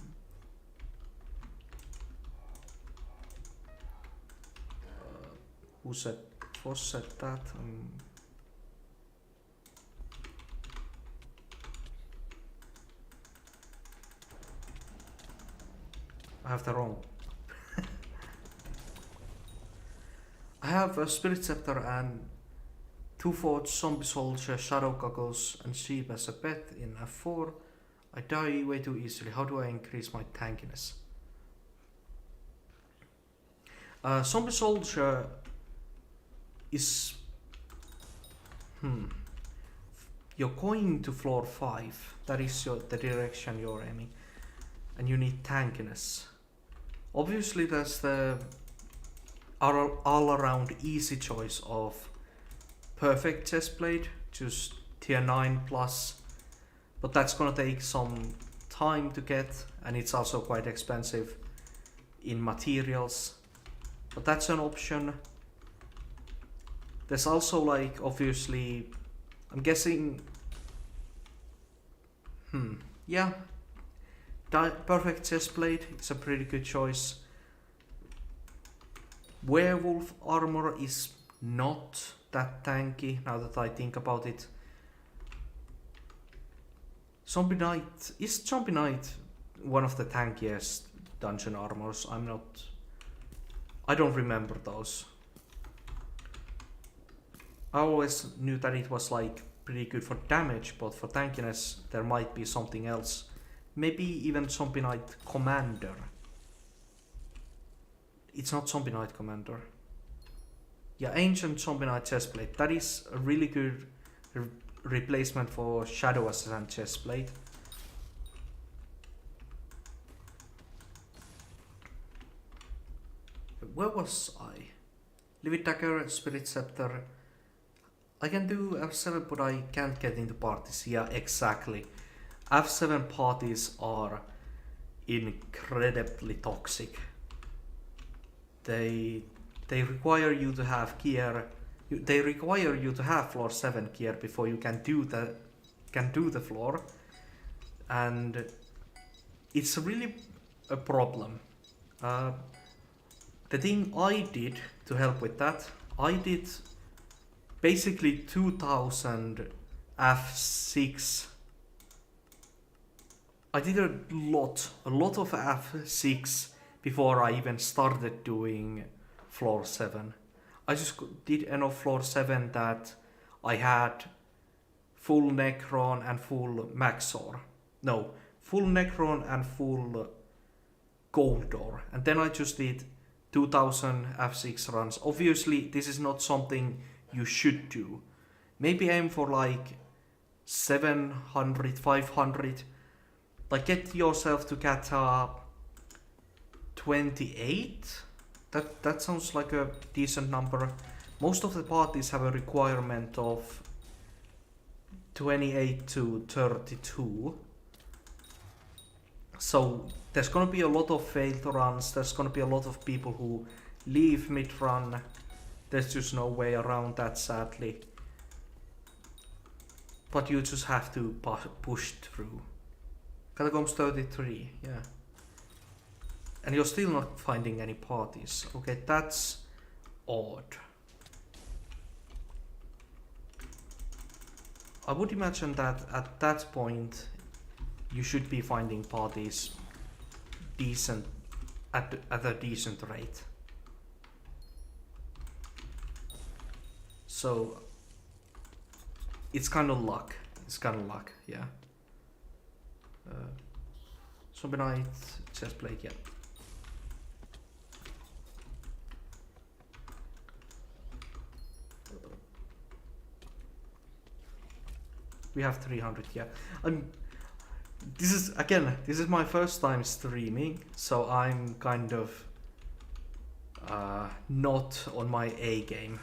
who said that? I have the wrong. I have a Spirit Scepter and 2 Forge, Zombie Soldier, Shadow Goggles and Sheep as a pet in F4. I die way too easily. How do I increase my tankiness? Zombie Soldier is... You're going to floor 5. That is the direction you're aiming. And you need tankiness. Obviously there's the all around easy choice of perfect chestplate, just tier 9 plus, but that's gonna take some time to get, and it's also quite expensive in materials, but that's an option. There's also like, obviously, I'm guessing, yeah, perfect chestplate is a pretty good choice. Werewolf armor is not that tanky, now that I think about it. Zombie Knight, is Zombie Knight one of the tankiest dungeon armors? I don't remember those. I always knew that it was like pretty good for damage, but for tankiness there might be something else. Maybe even Zombie Knight Commander. It's not Zombie Knight Commander. Yeah, Ancient Zombie Knight chestplate. That is a really good replacement for Shadow Assassin chestplate. Where was I? Livid Dagger, Spirit Scepter. I can do F7, but I can't get into parties. Yeah, exactly. F7 parties are incredibly toxic. They require you to have gear. They require you to have floor 7 gear before you can do the floor, and it's really a problem. The thing I did to help with that, I did basically 2000 F6. I did a lot of F6 before I even started doing floor 7. I just did enough floor 7 that I had full Necron and full Maxor. No, full Necron and full Goldor. And then I just did 2000 F6 runs. Obviously, this is not something you should do. Maybe aim for like 700, 500. Like get yourself to kata 28. That sounds like a decent number. Most of the parties have a requirement of 28 to 32. So there's gonna be a lot of failed runs. There's gonna be a lot of people who leave mid-run. There's just no way around that, sadly. But you just have to push through. Catacombs 33, yeah. And you're still not finding any parties. Okay, that's odd. I would imagine that at that point you should be finding parties decent at a decent rate. So it's kind of luck. Yeah. Zombie Knight, Chestplate, yeah. We have 300, yeah. This is my first time streaming, so I'm kind of not on my A game.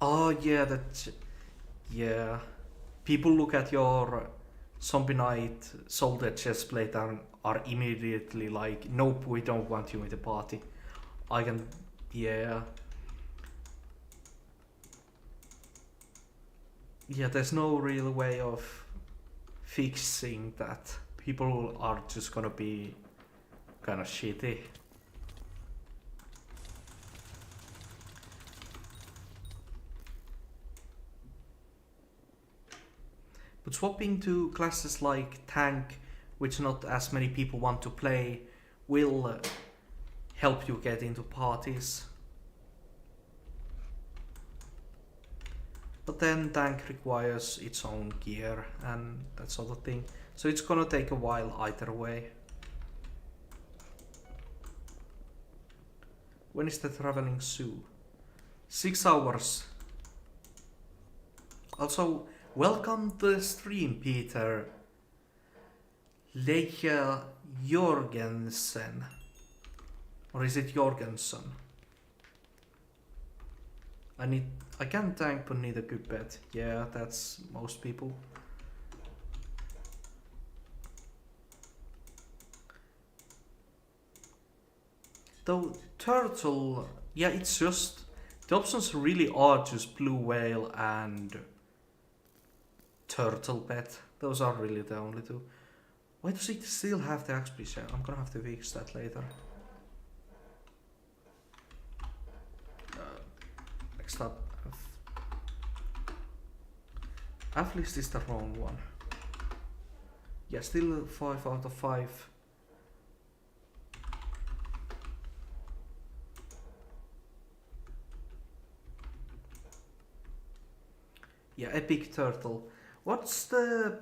Oh yeah, yeah. People look at your Zombie Knight Soldier Chestplate and are immediately like, nope, we don't want you in the party. I can, yeah. Yeah, there's no real way of fixing that. People are just gonna be kind of shitty. But swapping to classes like tank, which not as many people want to play, will help you get into parties. But then tank requires its own gear and that sort of thing. So it's gonna take a while either way. When is the traveling zoo? 6 hours. Also, welcome to the stream, Peter. Leia Jorgensen. Or is it Jorgensen? I can tank but need a good bet. Yeah, that's most people. Though turtle, yeah, it's just the options really are just blue whale and turtle pet. Those are really the only two. Why does it still have the XP share? I'm gonna have to fix that later. Next up, F list is the wrong one. Yeah, still 5 out of 5. Yeah, epic turtle. What's the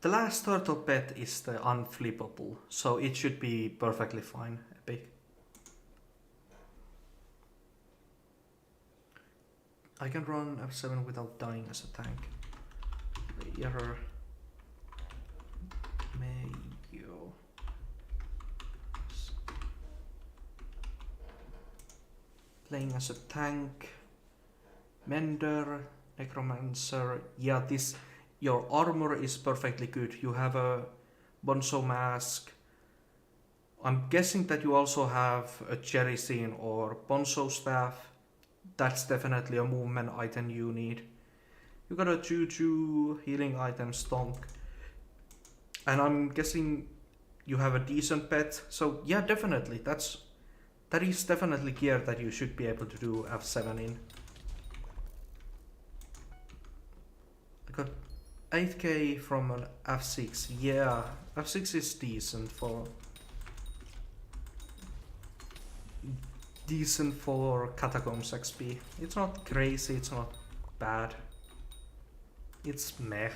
last turtle pet is the unflippable, so it should be perfectly fine. Epic. I can run F7 without dying as a tank. Error. Mayo. Playing as a tank. Mender. Necromancer. Yeah, your armor is perfectly good. You have a Bonzo mask. I'm guessing that you also have a Cherry Scene or Bonzo staff. That's definitely a movement item you need. You got a Juju healing item Stonk. And I'm guessing you have a decent pet. So yeah, definitely. That is definitely gear that you should be able to do F7 in. I got 8k from an F6. Yeah, F6 is decent for Catacombs XP. It's not crazy, it's not bad. It's meh.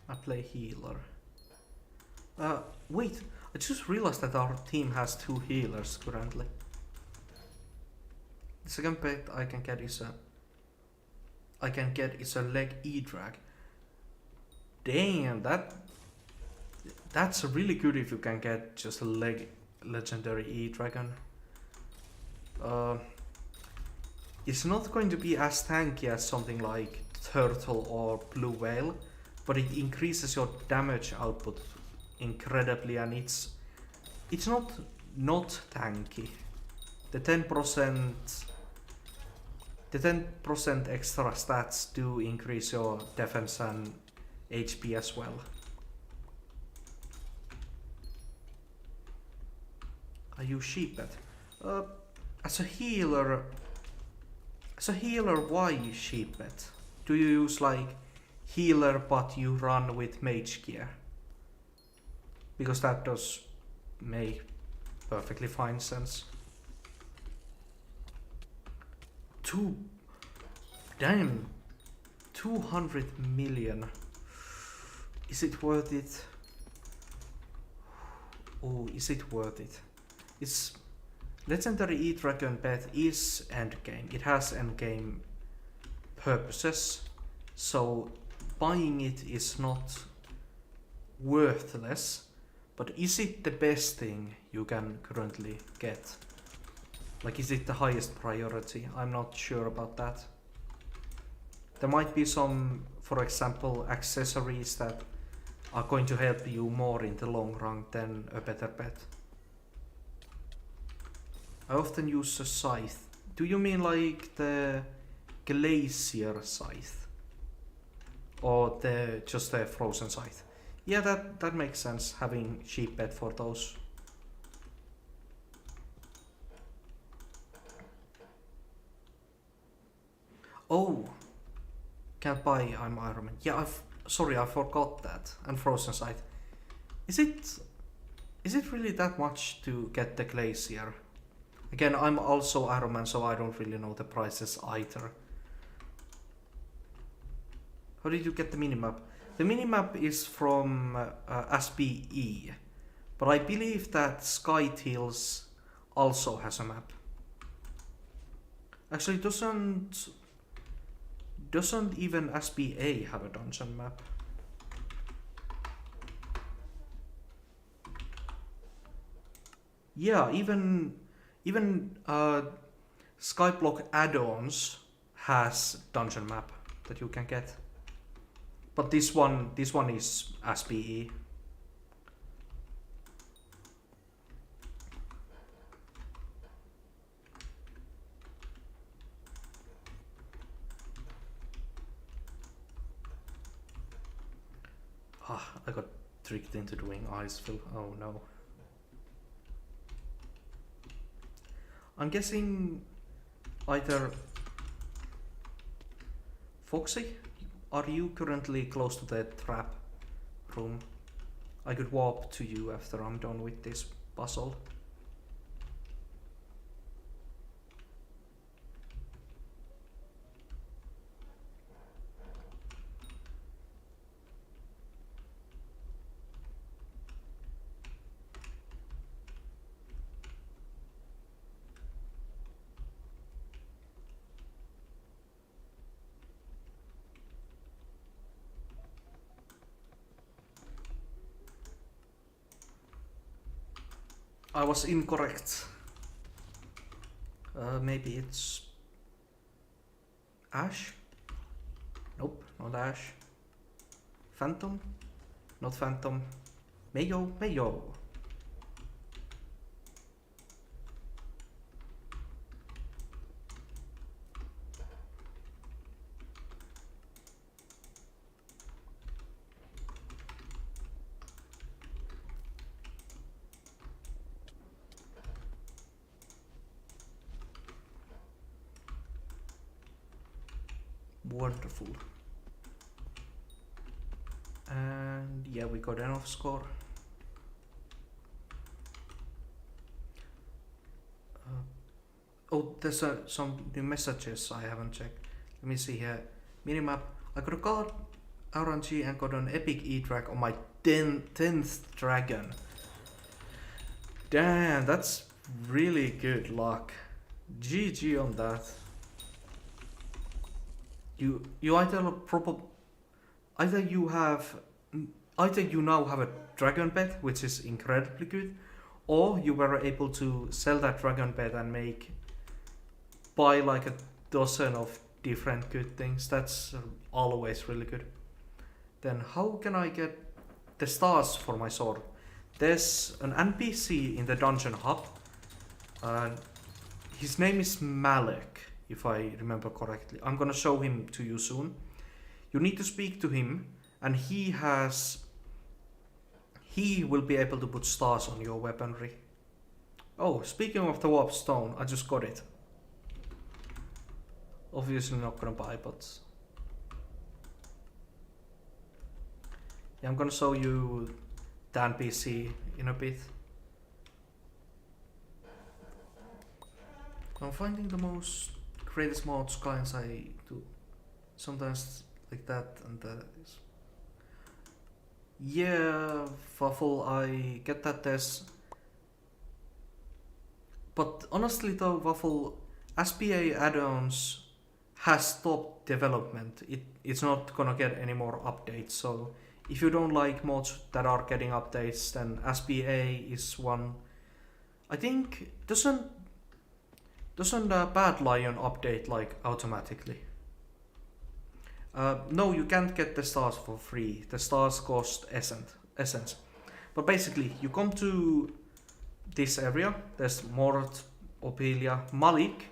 I play healer. Wait, I just realized that our team has 2 healers currently. The second pet I can get is a leg E-drag. Damn, that's really good if you can get just a leg legendary E-dragon. It's not going to be as tanky as something like turtle or blue whale, but it increases your damage output incredibly, and it's not tanky. The 10% The 10% extra stats do increase your defense and HP as well. I use sheepet. As a healer, why sheepet? Do you use like healer but you run with mage gear? Because that does make perfectly fine sense. Damn, 200 million. Is it worth it? Oh, is it worth it? It's Legendary E-Dragon Pet is endgame. It has endgame purposes, so buying it is not worthless. But is it the best thing you can currently get? Like, is it the highest priority? I'm not sure about that. There might be some, for example, accessories that are going to help you more in the long run than a better pet. I often use a scythe. Do you mean like the glacier scythe? Or just the frozen scythe? Yeah, that makes sense, having sheep pet for those. Oh, can't buy I'm Iron Man. Yeah, sorry, I forgot that. And frozen scythe. Is it really that much to get the glacier? Again, I'm also Iron Man, so I don't really know the prices either. How did you get the minimap? The minimap is from SBE, but I believe that Sky Tales also has a map. Actually, doesn't even SBA have a dungeon map? Yeah, even Skyblock add-ons has dungeon map that you can get. But this one is SBE. I got tricked into doing ice fill. Oh no. I'm guessing either Foxy, are you currently close to the trap room? I could warp to you after I'm done with this puzzle. I was incorrect. Maybe it's Ash? Nope, not Ash. Phantom? Not Phantom. Mayo? Wonderful. And yeah, we got enough score. Oh, there's some new messages I haven't checked. Let me see here. Minimap. I got a card RNG and got an epic E-Drag on my 10th dragon. Damn, that's really good luck. GG on that. You either you now have a dragon pet, which is incredibly good, or you were able to sell that dragon pet and buy like a dozen of different good things. That's always really good. Then how can I get the stars for my sword? There's an NPC in the dungeon hub. His name is Malek. if I remember correctly. I'm gonna show him to you soon. You need to speak to him, and he will be able to put stars on your weaponry. Oh, speaking of the warp stone, I just got it. Obviously not gonna buy, but yeah, I'm gonna show you the NPC in a bit. I'm finding the most greatest mods clients I do. Sometimes like that and that is. Yeah, Waffle, I get that there's. But honestly though, Waffle, SPA add-ons has stopped development. It's not gonna get any more updates, so if you don't like mods that are getting updates, then SPA is one. I think doesn't Bad Lion update like automatically? No, you can't get the stars for free. The stars cost essence. But basically, you come to this area. There's Mort, Opelia, Malik.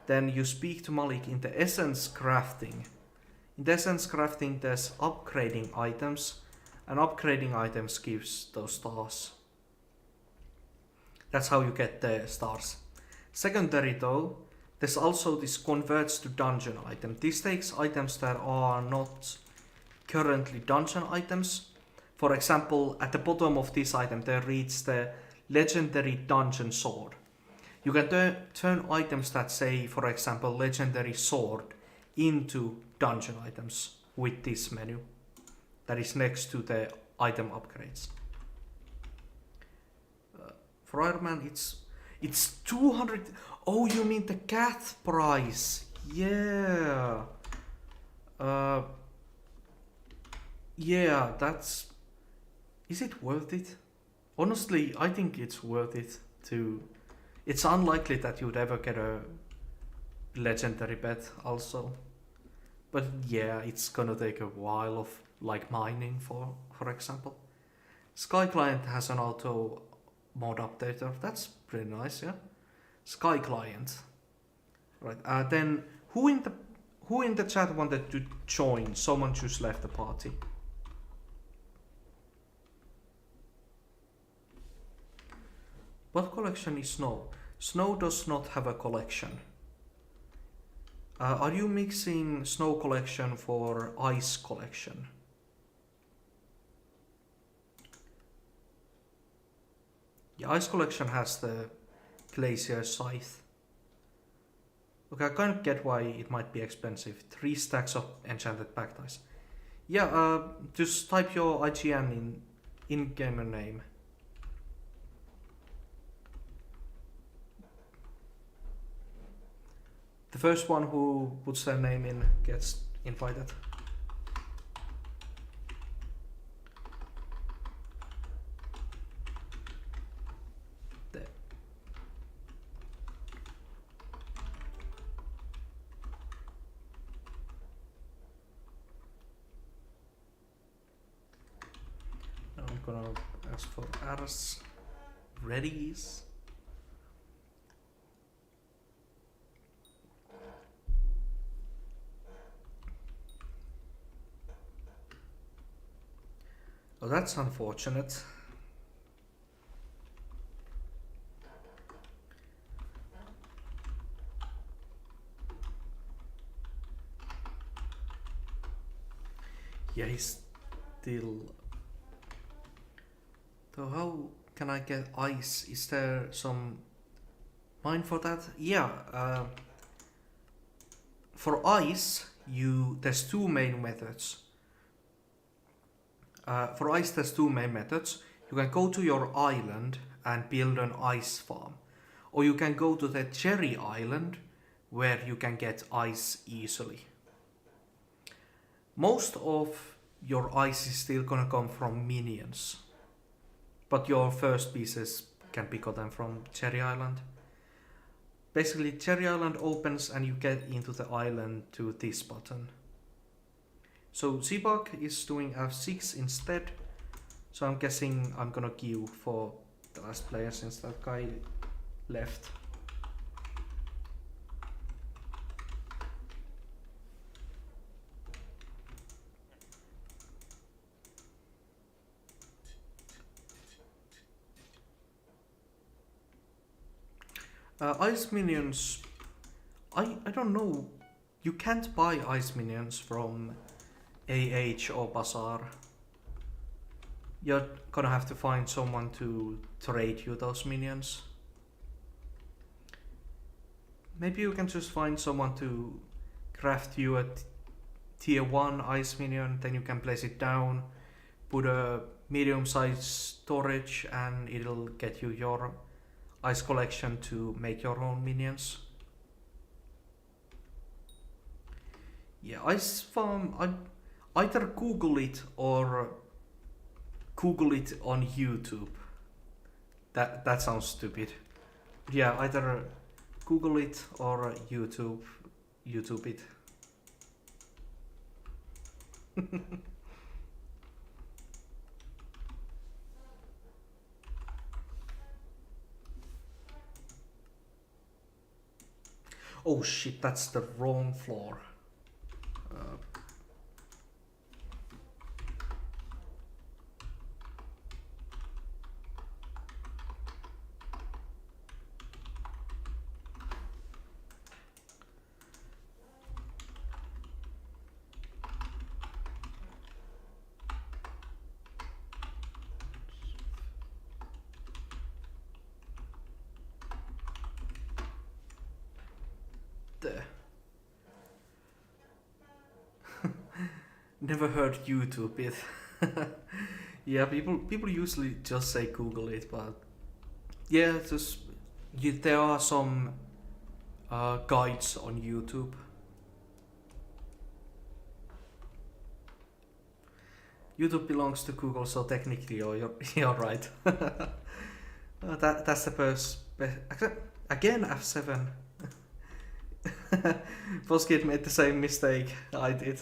Then you speak to Malik in the essence crafting. In the essence crafting, there's upgrading items, and upgrading items gives those stars. That's how you get the stars. Secondary though, there's also this converts to dungeon item. This takes items that are not currently dungeon items. For example, at the bottom of this item there reads the legendary dungeon sword. You can turn items that say, for example, legendary sword into dungeon items with this menu that is next to the item upgrades. For Ironman, it's 200. Oh, you mean the cat price? Yeah. Yeah, that's. Is it worth it? Honestly, I think it's worth it to. It's unlikely that you'd ever get a legendary pet also. But yeah, it's gonna take a while of like mining for example. Sky Client has an auto mod updater. That's pretty nice, yeah. Sky Client. Right. Then who in the chat wanted to join? Someone just left the party. What collection is Snow? Snow does not have a collection. Are you mixing Snow collection for Ice collection? Yeah, Ice collection has the Glacier Scythe. Okay, I kind of get why it might be expensive. 3 stacks of enchanted Packdice. Yeah, just type your IGN in gamer name. The first one who puts their name in gets invited. There. Now I'm gonna ask for Ars Readies. Oh, that's unfortunate. Yeah, he's still. So how can I get ice? Is there some mine for that? Yeah. For ice, there's 2 main methods. For ice, there's 2 main methods. You can go to your island and build an ice farm, or you can go to the Cherry Island where you can get ice easily. Most of your ice is still gonna come from minions, but your first pieces can be gotten from Cherry Island. Basically, Cherry Island opens and you get into the island to this button. So Zebug is doing F6 instead, so I'm guessing I'm gonna queue for the last player since that guy left. Ice minions. I don't know. You can't buy ice minions from AH or Bazaar. You're gonna have to find someone to trade you those minions. Maybe you can just find someone to craft you a tier 1 ice minion, then you can place it down, put a medium sized storage, and it'll get you your ice collection to make your own minions. Yeah, ice farm, I'd either Google it or Google it on YouTube. That sounds stupid. Yeah, either Google it or YouTube it. Oh shit, that's the wrong floor. There. Never heard YouTube it. Yeah, people usually just say Google it, but yeah, there are some guides on YouTube. YouTube belongs to Google, so technically you're right. That's the first. Again, F7. Foskid made the same mistake I did.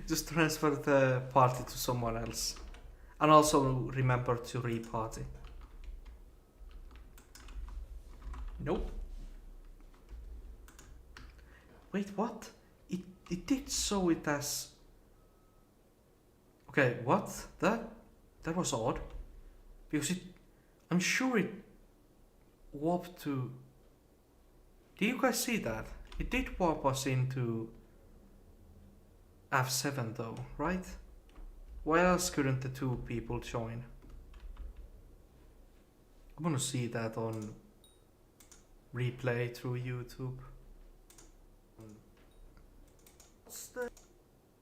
Just transfer the party to someone else. And also remember to re-party. Nope. Wait, what? It did show it as... Okay, what? That was odd. Because I'm sure it warped to... Did you guys see that? It did warp us into F7 though, right? Why else couldn't the two people join? I'm gonna see that on replay through YouTube. What's that?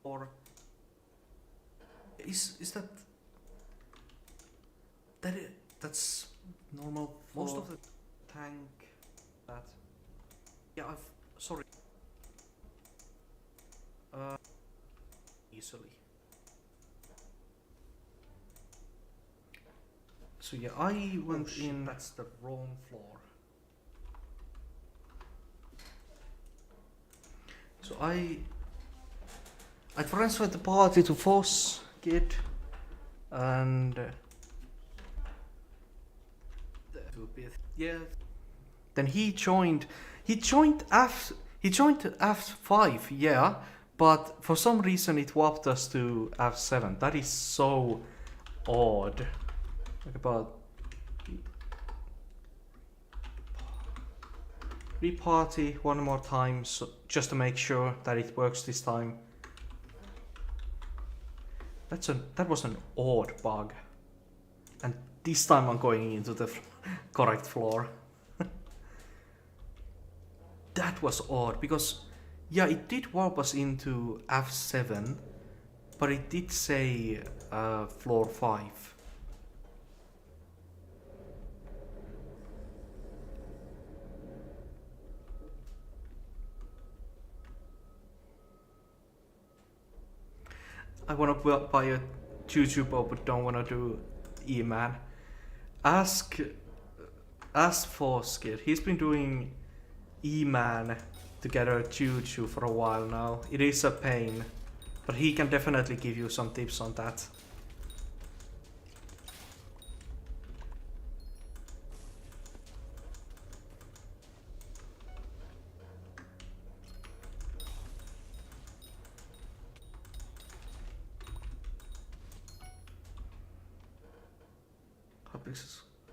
Or is that's normal for most of the tank that sorry easily. So yeah, I went in. That's the wrong floor. So I transferred the party to Foskid and yeah. Then he joined F5, yeah, but for some reason it warped us to F7. That is so odd. Like about reparty one more time, so just to make sure that it works this time. That was an odd bug, and this time I'm going into the correct floor. That was odd because yeah, it did warp us into F7, but it did say floor 5. I wanna buy a YouTuber but don't wanna do E-Man. Ask Foskid. He's been doing E-Man to get a Choo-Choo for a while now. It is a pain, but he can definitely give you some tips on that.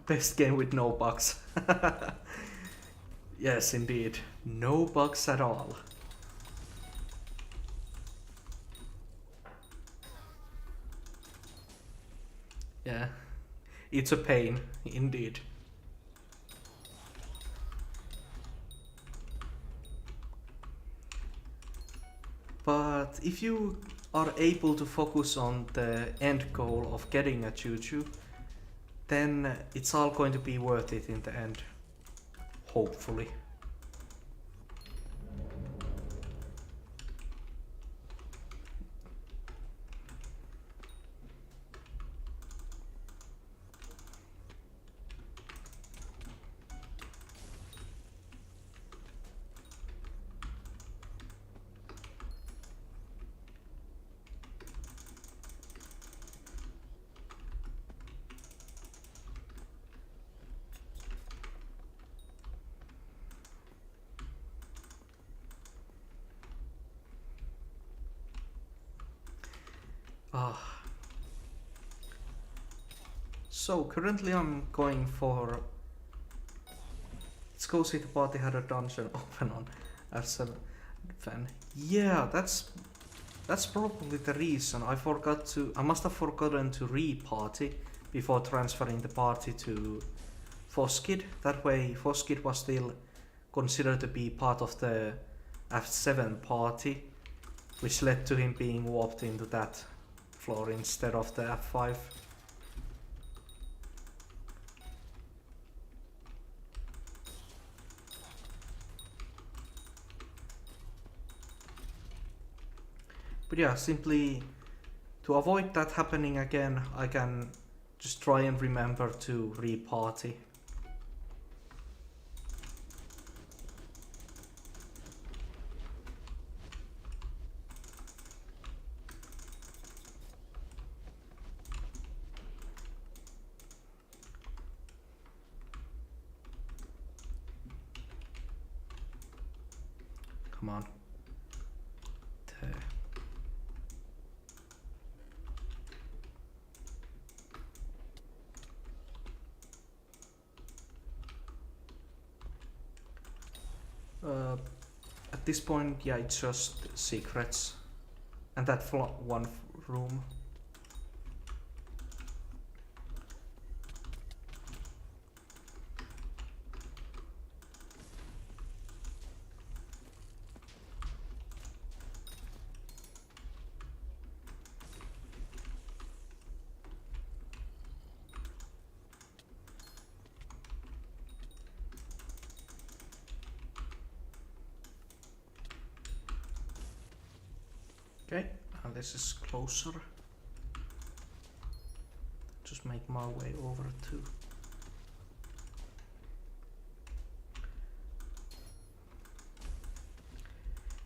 Best game with no bugs. Yes, indeed. No bugs at all. Yeah, it's a pain, indeed. But if you are able to focus on the end goal of getting a choo-choo, then it's all going to be worth it in the end. Hopefully. So currently I'm going for... Let's go see the party had a dungeon open on F7 fan. Yeah, that's probably the reason. I must have forgotten to re-party before transferring the party to Foskid. That way Foskid was still considered to be part of the F7 party, which led to him being warped into that floor instead of the F5. But yeah, simply to avoid that happening again, I can just try and remember to re-party. Come on. At this point, yeah, it's just secrets. And that one room. Okay, and this is closer. Just make my way over to...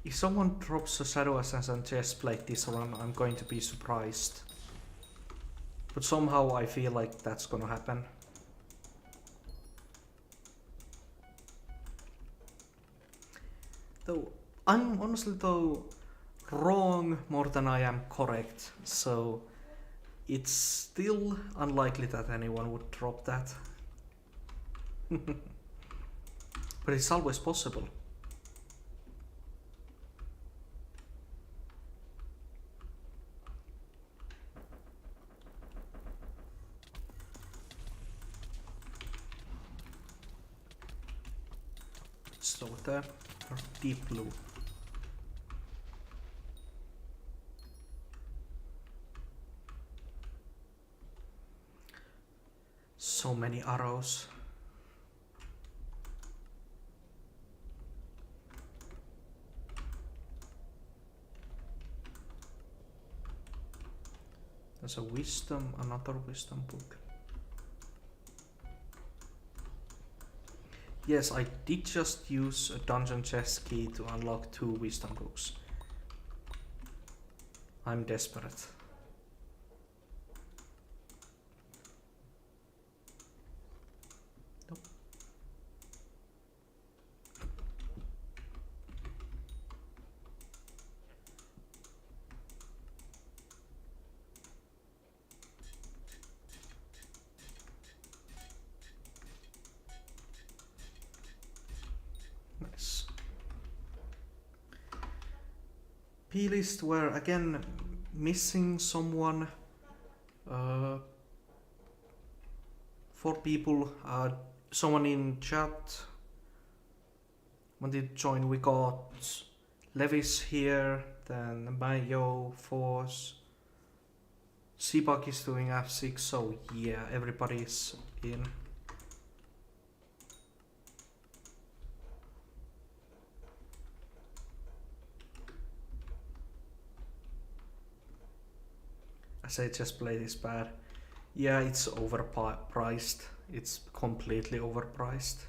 If someone drops a Shadow Assassin chestplate this run, I'm going to be surprised. But somehow I feel like that's gonna happen. Though, I'm honestly wrong more than I am correct, so it's still unlikely that anyone would drop that. But it's always possible. So the deep blue. So many arrows. There's a wisdom, another wisdom book. Yes, I did just use a dungeon chest key to unlock 2 wisdom books. I'm desperate. Nope. P-list were again missing someone. 4 people. Someone in chat wanted to join. We got Levis here, then Mayo, Force. Seabug is doing F6, so yeah, everybody's in. I say just play this bad. Yeah, it's overpriced. It's completely overpriced.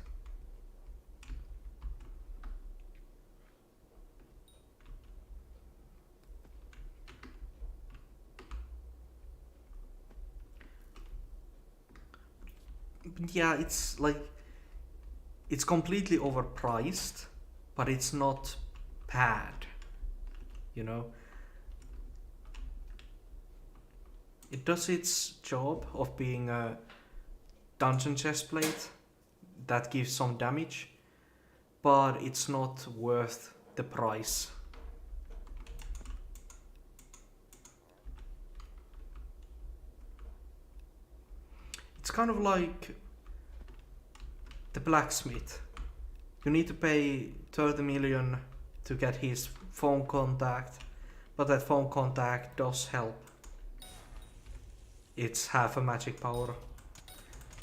Yeah, it's like, it's completely overpriced, but it's not bad, you know? It does its job of being a dungeon chestplate that gives some damage, but it's not worth the price. It's kind of like the blacksmith. You need to pay 30 million to get his phone contact, but that phone contact does help. It's half a magic power.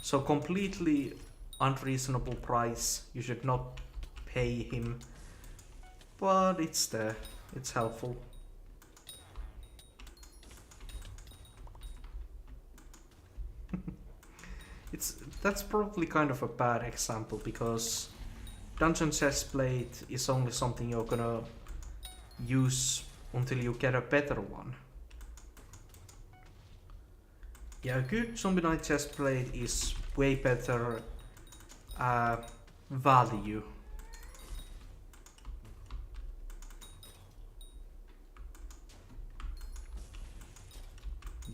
So completely unreasonable price. You should not pay him, but it's there. It's helpful. That's probably kind of a bad example, because Dungeon Chestplate is only something you're gonna use until you get a better one. Yeah, a good Zombie Knight Chestplate is way better value.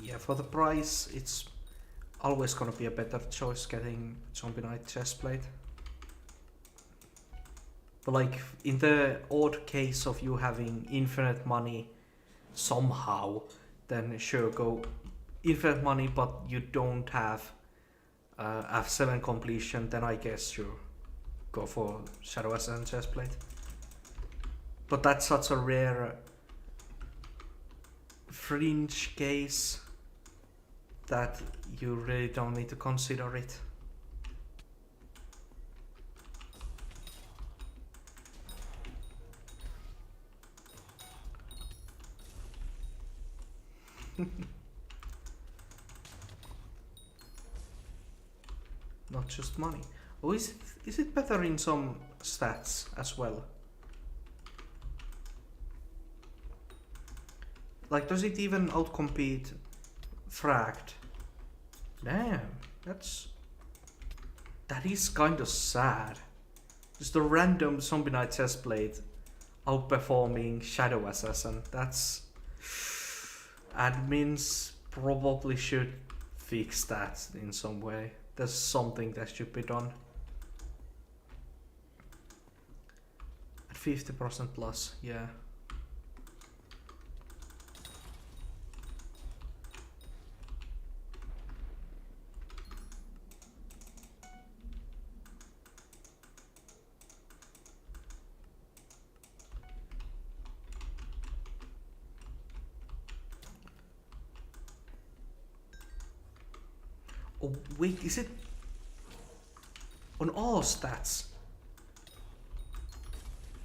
Yeah, for the price, it's always gonna be a better choice getting Zombie Knight Chestplate. But like, in the odd case of you having infinite money somehow, then sure, go infinite money, but you don't have F7 completion, then I guess you go for Shadow Assassin Chestplate. But that's such a rare fringe case that you really don't need to consider it. Not just money. Oh, is it better in some stats as well? Like, does it even outcompete Fragged? Damn, that is kind of sad. Just a random Zombie Knight Chestplate outperforming Shadow Assassin. That's... Admins probably should fix that in some way. There's something that should be done. At 50% plus, yeah. Oh wait, is it on all stats?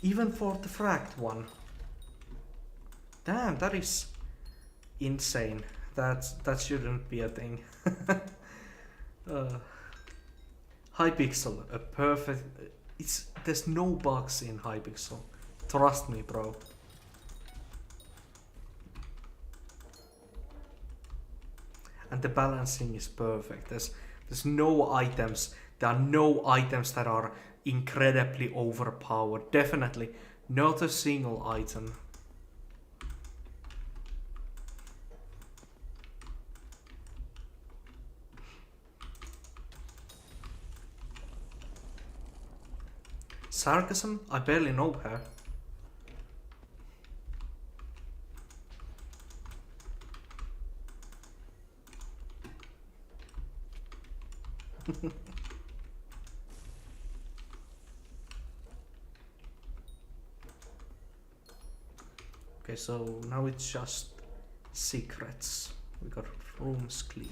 Even for the fragged one? Damn, that is insane. That shouldn't be a thing. Hypixel, a perfect... There's no bugs in Hypixel. Trust me, bro. And the balancing is perfect. There's no items. There are no items that are incredibly overpowered. Definitely not a single item. Sarcasm? I barely know her. Okay, so now it's just secrets. We got rooms cleared.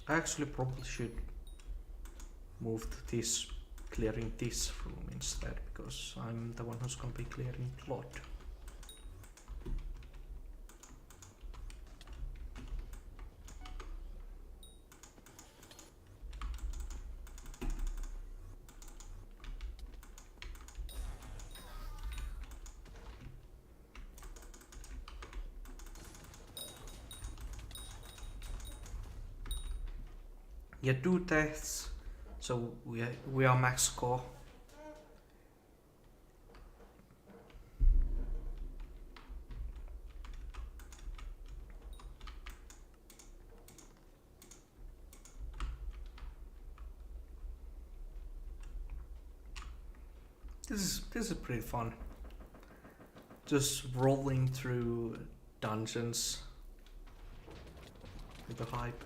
I actually probably should move to this, clearing this room instead, because I'm the one who's gonna be clearing plot. Yeah, 2 deaths, so we are max score. This is pretty fun. Just rolling through dungeons with the hype.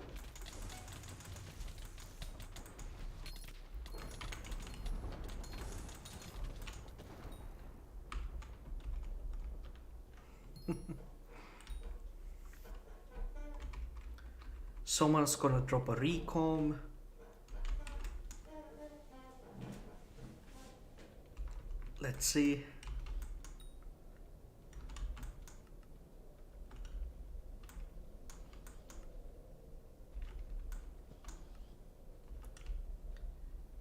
Someone's gonna drop a recom. Let's see.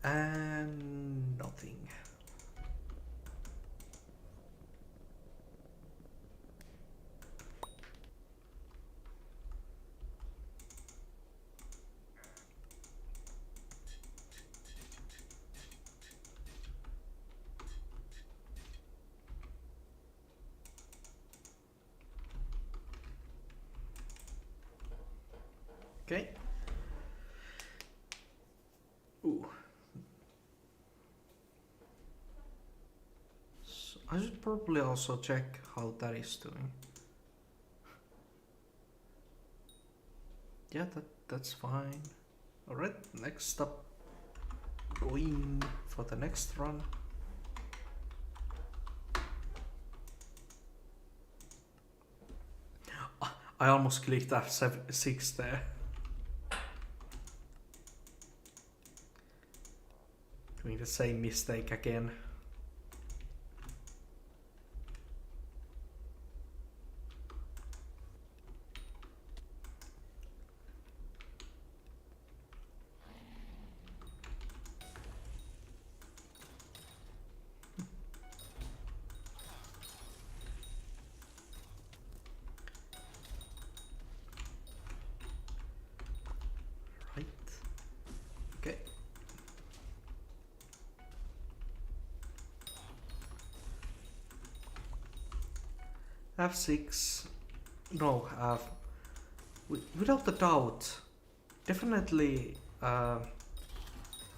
And nothing. Okay. Ooh. So I should probably also check how that is doing. Yeah, that's fine. Alright, next up, going for the next run. I almost clicked F6 there. Doing the same mistake again. Right. Okay. F6. No, without a doubt, definitely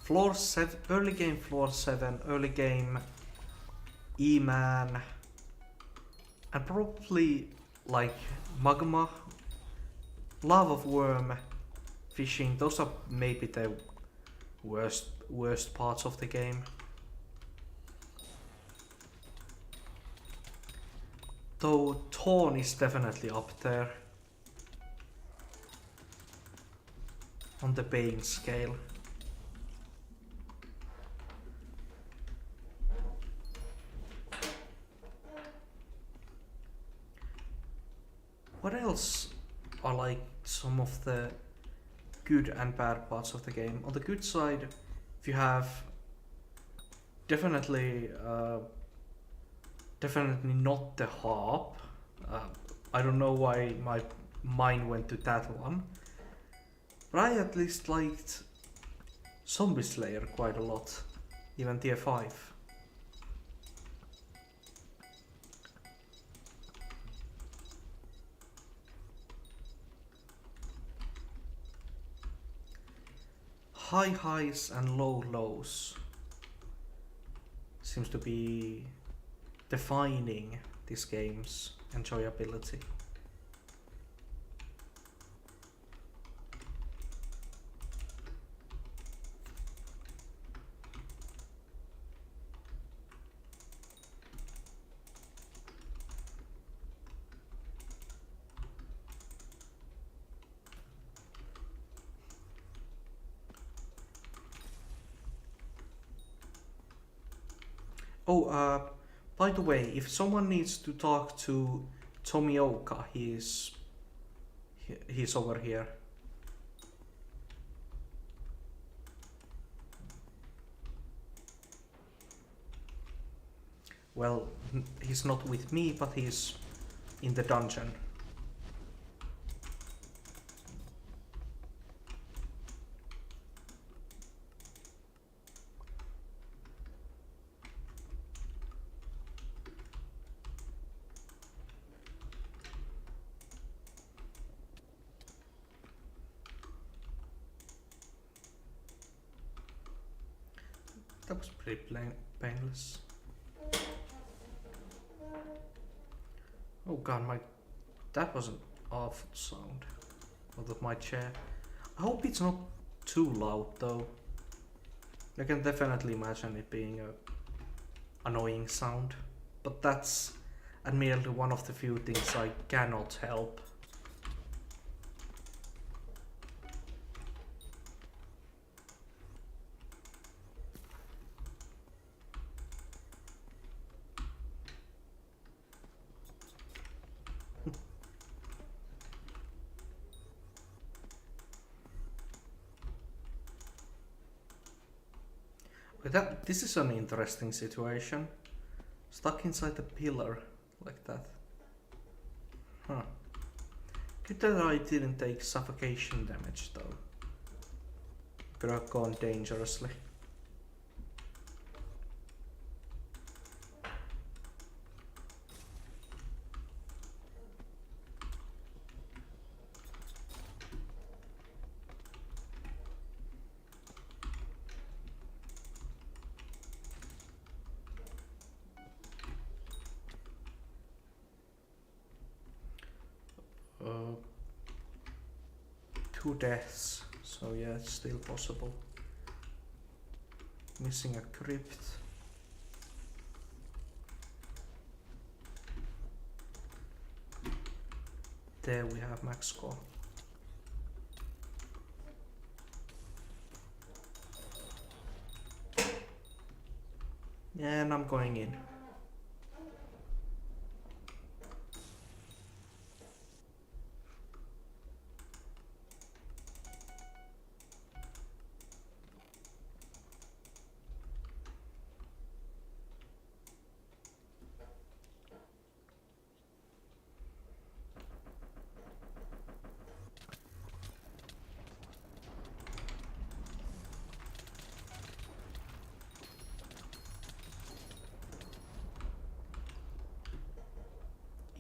floor 7, early game floor 7, early game E-Man, and probably like magma, lava worm, fishing. Those are maybe the worst parts of the game. Though Torn is definitely up there on the pain scale. What else are like some of the good and bad parts of the game? On the good side, if you have definitely not the harp. I don't know why my mind went to that one, but I at least liked Zombie Slayer quite a lot, even tier 5. High highs and low lows seems to be defining this game's enjoyability. Oh, by the way, if someone needs to talk to Tomioka, he's over here. Well, he's not with me, but he's in the dungeon. That was pretty painless. Oh god, that was an awful sound out of my chair. I hope it's not too loud though. I can definitely imagine it being a annoying sound, but that's admittedly one of the few things I cannot help. This is an interesting situation. Stuck inside a pillar like that. Huh. Good that I didn't take suffocation damage though. Could have gone dangerously. Two deaths, so yeah, it's still possible. Missing a crypt. There we have max score. And I'm going in.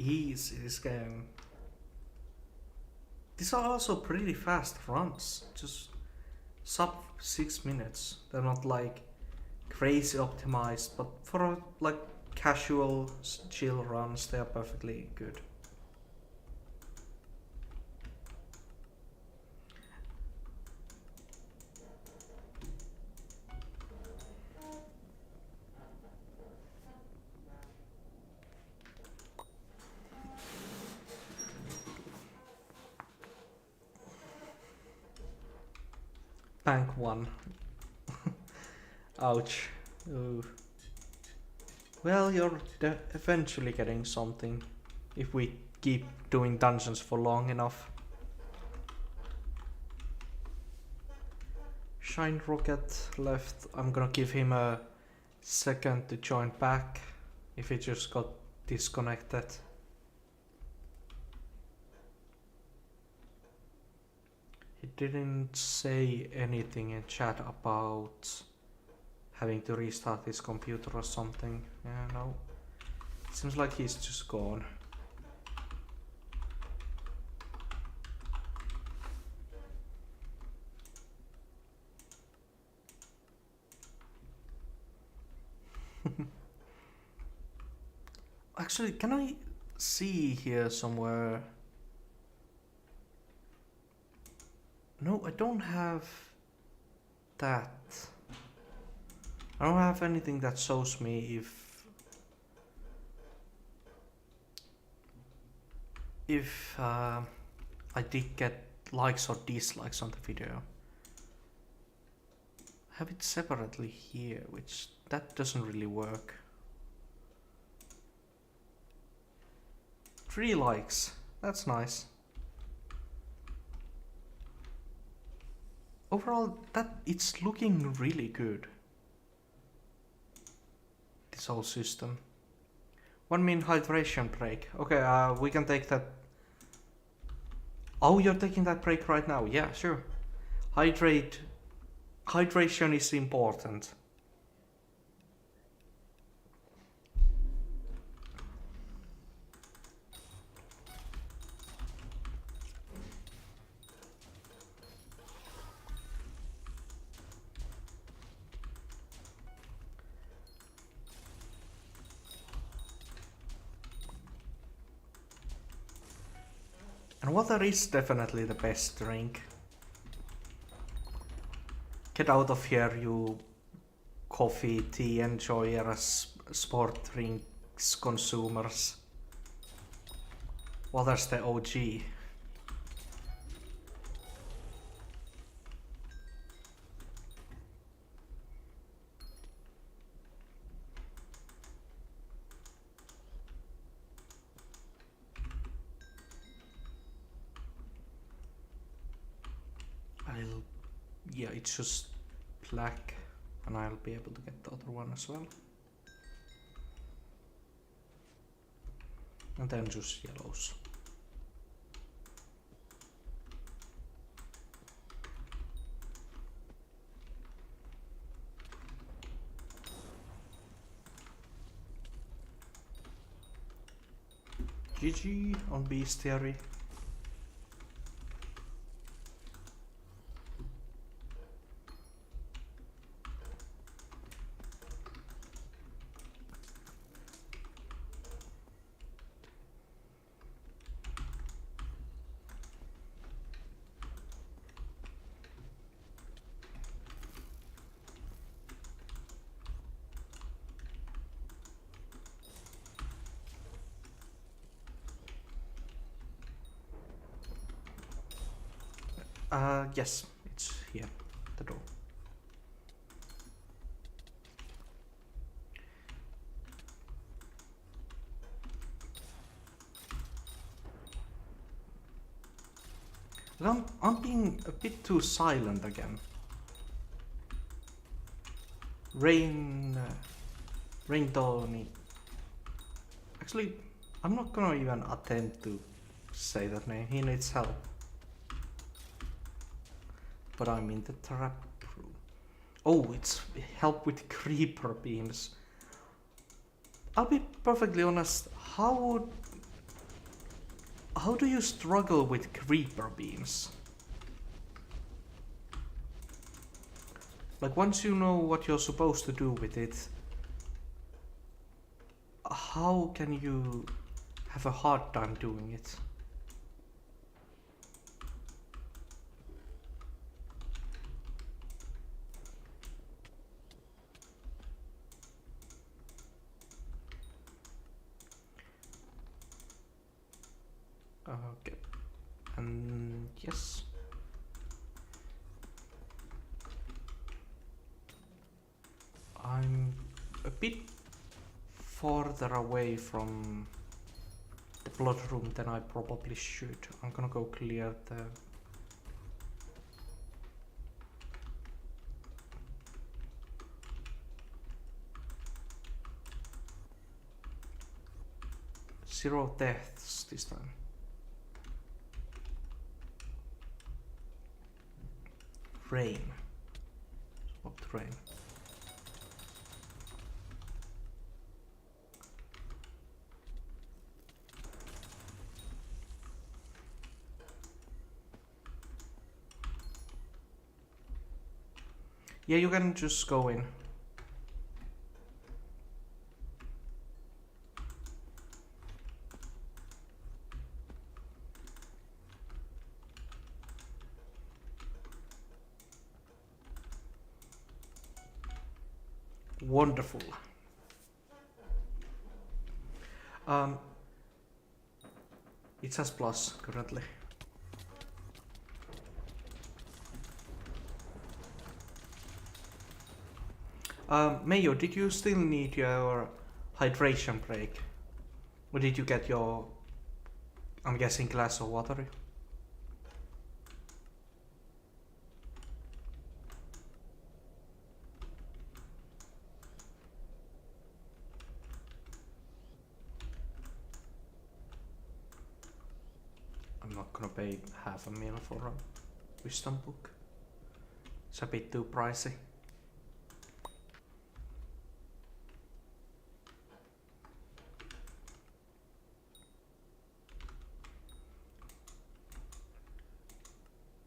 Easy this game. These are also pretty fast runs, just sub 6 minutes. They're not like crazy optimized, but for like casual chill runs they are perfectly good. Bank 1. Ouch. Ooh. Well, you're eventually getting something if we keep doing dungeons for long enough. Shine Rocket left. I'm gonna give him a second to join back if he just got disconnected. He didn't say anything in chat about having to restart his computer or something. Yeah, no. Seems like he's just gone. Actually, can I see here somewhere? No, I don't have that. I don't have anything that shows me if I did get likes or dislikes on the video. I have it separately here, which that doesn't really work. 3 likes, that's nice. Overall, it's looking really good. This whole system. 1 minute hydration break. Okay, we can take that. Oh, you're taking that break right now? Yeah, sure. Hydration is important. And water is definitely the best drink. Get out of here, you coffee, tea enjoyers, sport drinks consumers. Water's the OG. Yeah, it's just black, and I'll be able to get the other one as well. And then just yellows. GG on bestiary. Yes, it's here, the door. I'm being a bit too silent again. Rain Tony. Actually, I'm not gonna even attempt to say that name. He needs help. But I'm in the trap room. Oh, it's help with creeper beams. I'll be perfectly honest, how do you struggle with creeper beams? Like, once you know what you're supposed to do with it, how can you have a hard time doing it? Okay, and yes. I'm a bit farther away from the blood room than I probably should. I'm gonna go clear the... Zero deaths this time. Rain. Swapped rain. Yeah, you can just go in. Wonderful. It has plus currently. Mayo, did you still need your hydration break? Or did you get your, I'm guessing, glass of water? I'm not gonna pay $500,000 for a wisdom book. It's a bit too pricey.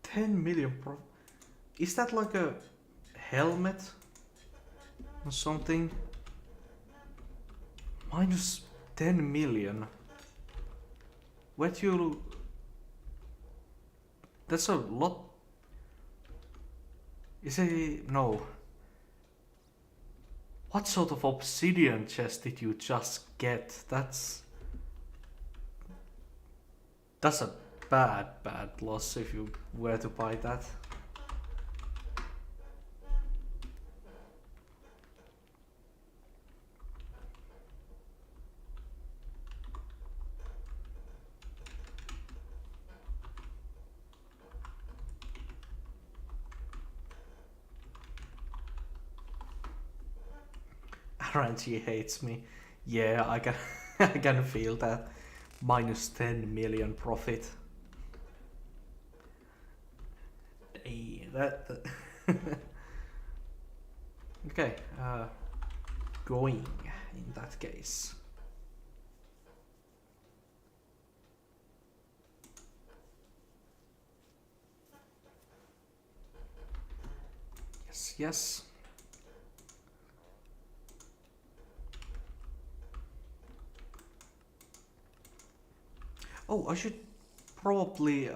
$10 million pro. Is that like a helmet or something? Minus 10 million. What you? That's a lot. Is it no? What sort of obsidian chest did you just get? That's a bad loss if you were to buy that. RNG hates me. Yeah, I can I can feel that. Minus 10 million profit. Hey, that okay, going in that case. Yes. Oh, I should probably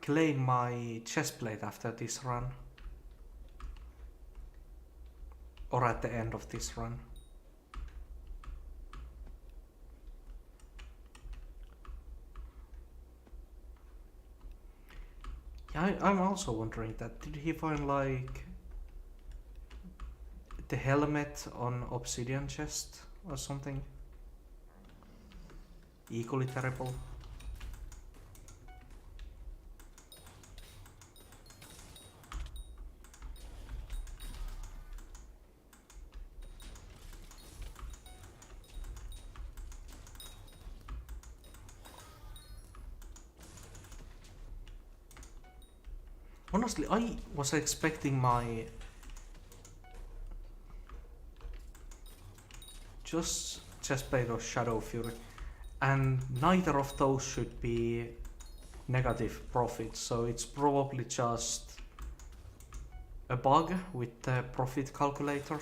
claim my chest plate after this run. Or at the end of this run. Yeah, I'm also wondering that. Did he find like the helmet on obsidian chest or something? Equally terrible. Honestly, I was expecting my just chestplate or shadow fury, and neither of those should be negative profit, so it's probably just a bug with the profit calculator.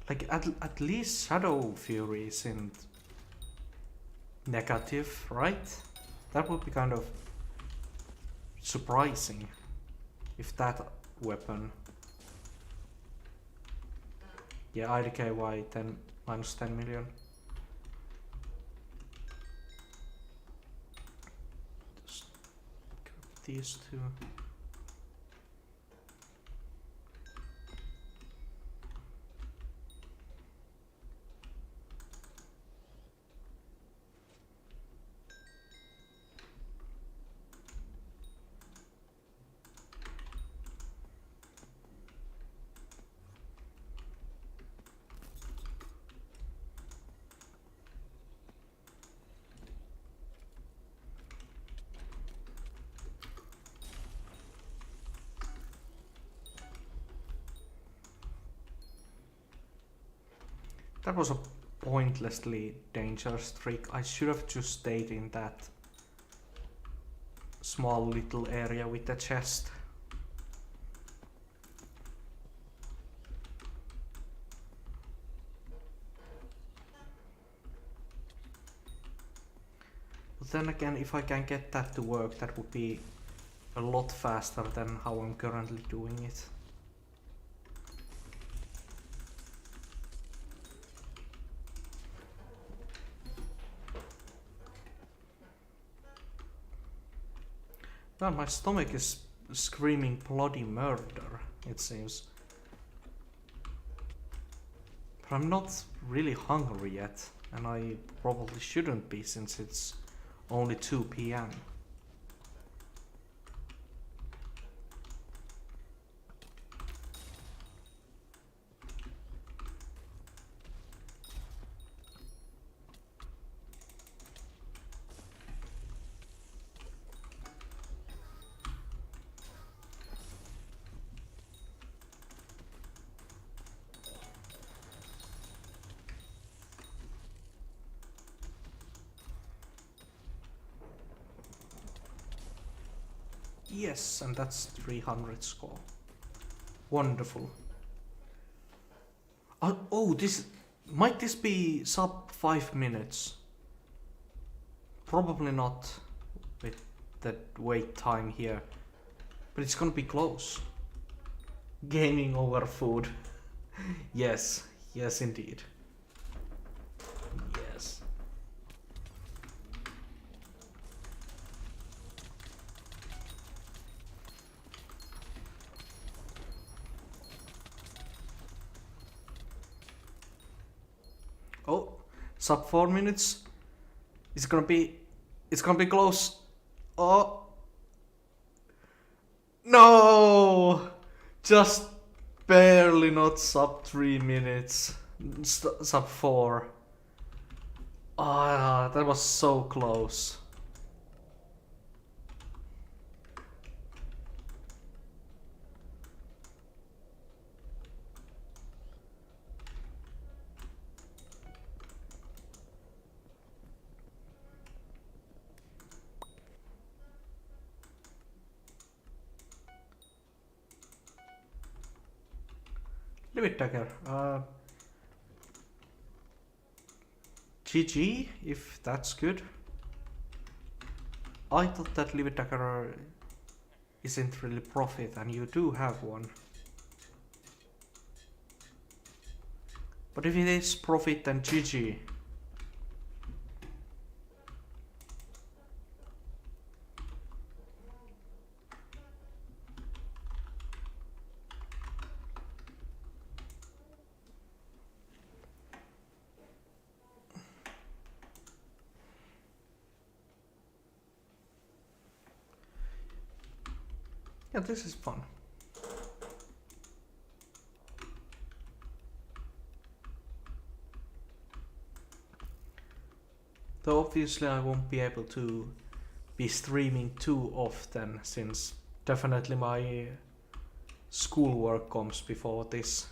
Like at least shadow fury isn't negative, right? That would be kind of surprising if that weapon. Yeah, IDKY 10 minus 10 million. Just grab these two. That was a pointlessly dangerous trick. I should have just stayed in that small little area with the chest. then again, if I can get that to work, that would be a lot faster than how I'm currently doing it. God, my stomach is screaming bloody murder, it seems. But I'm not really hungry yet, and I probably shouldn't be since it's only 2 PM. Yes, and that's 300 score. Wonderful. Oh, might this be sub 5 minutes? Probably not with the wait time here, but it's gonna be close. Gaming over food. Yes, yes indeed. Yes. Oh, sub 4 minutes. It's gonna be close. Oh. No! Just barely not sub 3 minutes. Sub 4. Ah, that was so close. Leave it, Tucker. GG, if that's good. I thought that Leave it, Tucker isn't really profit, and you do have one. But if it is profit, then GG. Yeah, this is fun. Though obviously I won't be able to be streaming too often, since definitely my schoolwork comes before this.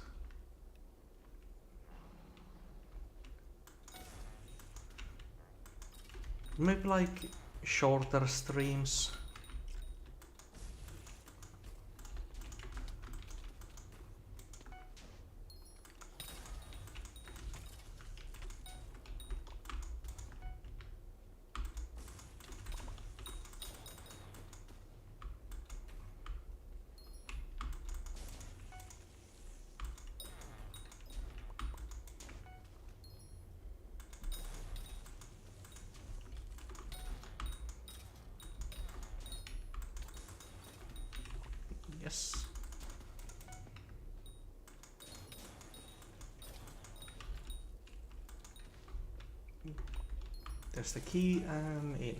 Maybe like shorter streams. Yes. There's the key and in.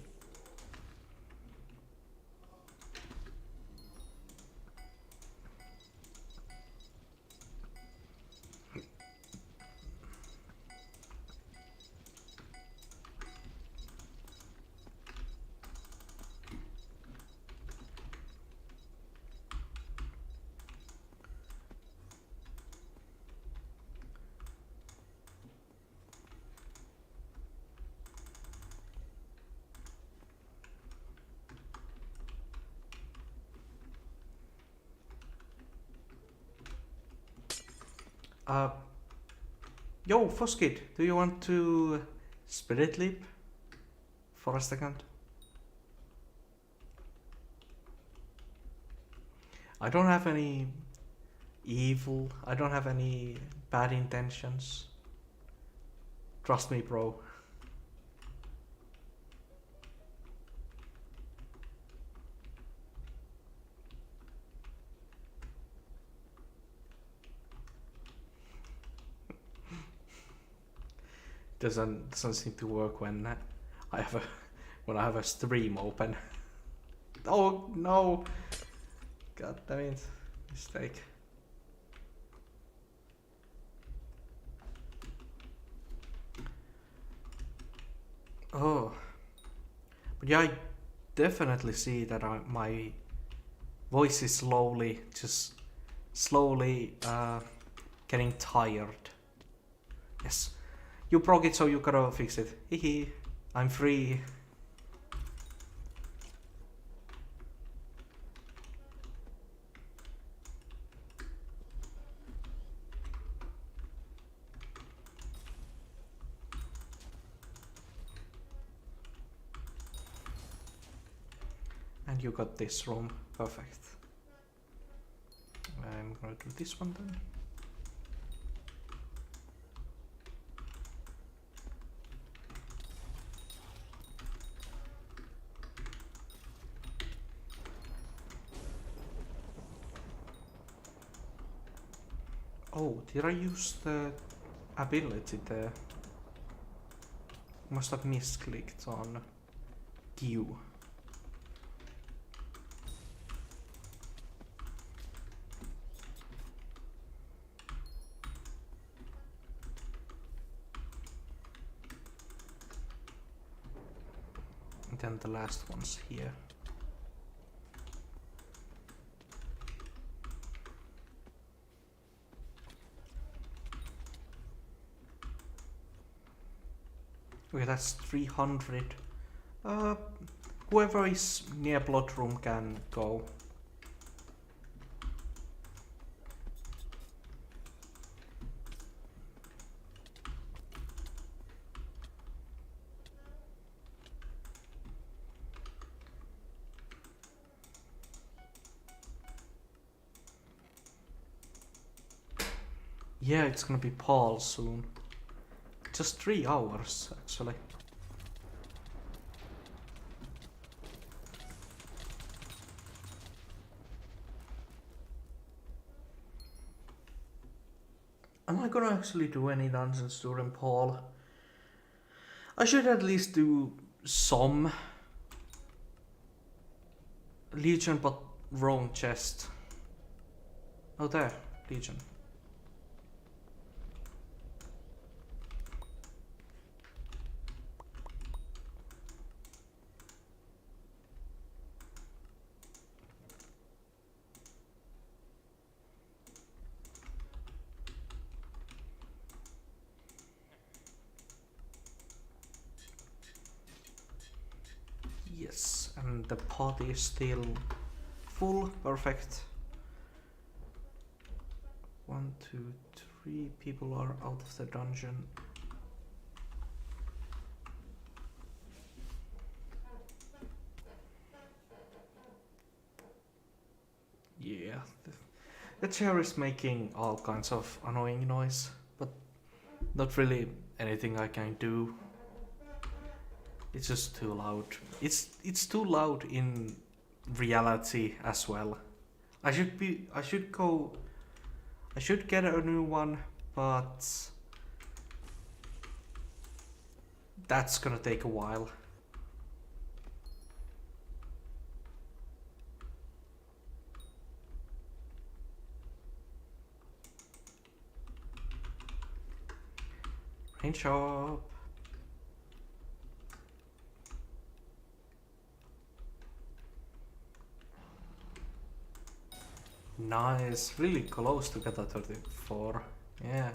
Yo, Foskid, do you want to spirit leap for a second? I don't have any evil. I don't have any bad intentions. Trust me, bro. Doesn't seem to work when I have a stream open. Oh no! God damn it! Mistake. Oh, but yeah, I definitely see that my voice is slowly getting tired. Yes, you broke it, so you gotta fix it. Hehe, I'm free. And you got this room, perfect. I'm gonna do this one then. Oh, did I use the ability there? Must have misclicked on Q. And then the last one's here. Okay, that's 300. Whoever is near blood room can go. Yeah, it's gonna be Paul soon. Just 3 hours, actually. Am I gonna actually do any dungeons during Paul? I should at least do some. Legion, but wrong chest. Oh, there, Legion. Yes, and the pot is still full, perfect. 1, 2, 3 people are out of the dungeon. Yeah, the chair is making all kinds of annoying noise, but not really anything I can do. It's just too loud. It's too loud in reality as well. I should get a new one, but that's gonna take a while. Rain shop. Nice, really close to get a 34. Yeah.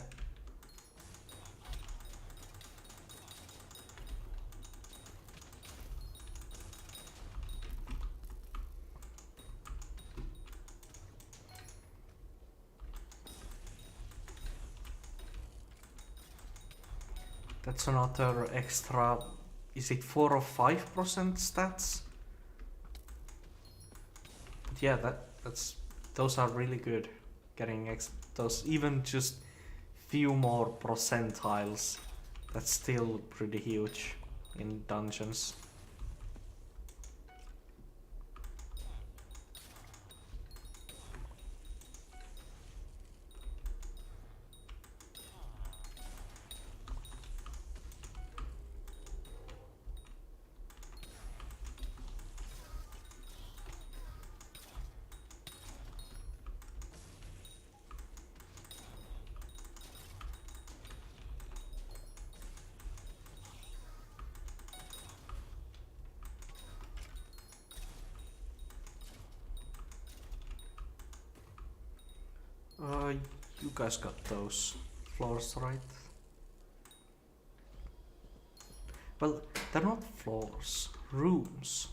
That's another extra, is it 4 or 5% stats? But yeah, that's those are really good. Getting those even just few more percentiles, that's still pretty huge in dungeons. You guys got those floors right? Well, they're not floors, rooms.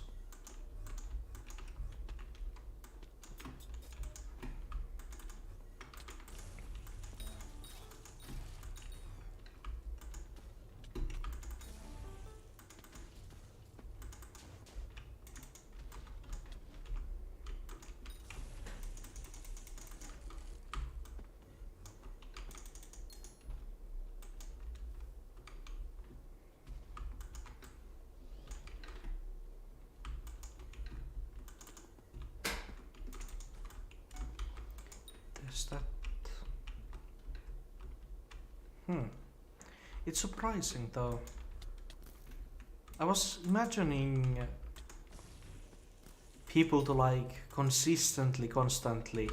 There's that. It's surprising though. I was imagining people to like constantly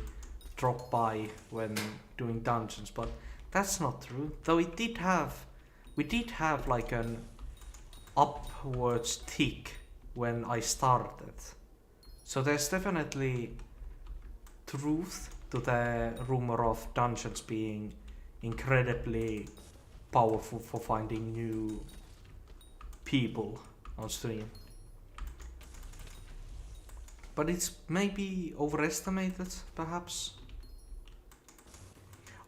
drop by when doing dungeons, but that's not true. Though we did have like an upwards tick when I started. So there's definitely truth to the rumor of dungeons being incredibly powerful for finding new people on stream. But it's maybe overestimated, perhaps.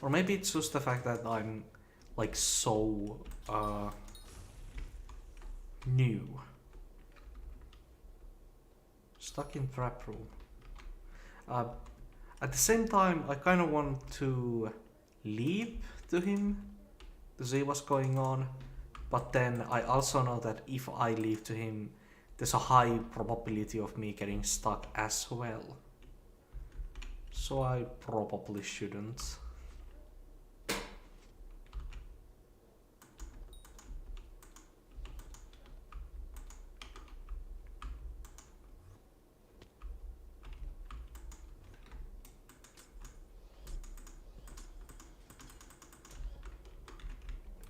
Or maybe it's just the fact that I'm like so new. Stuck in trap room. At the same time, I kind of want to leave to him to see what's going on. But then I also know that if I leave to him, there's a high probability of me getting stuck as well. So I probably shouldn't.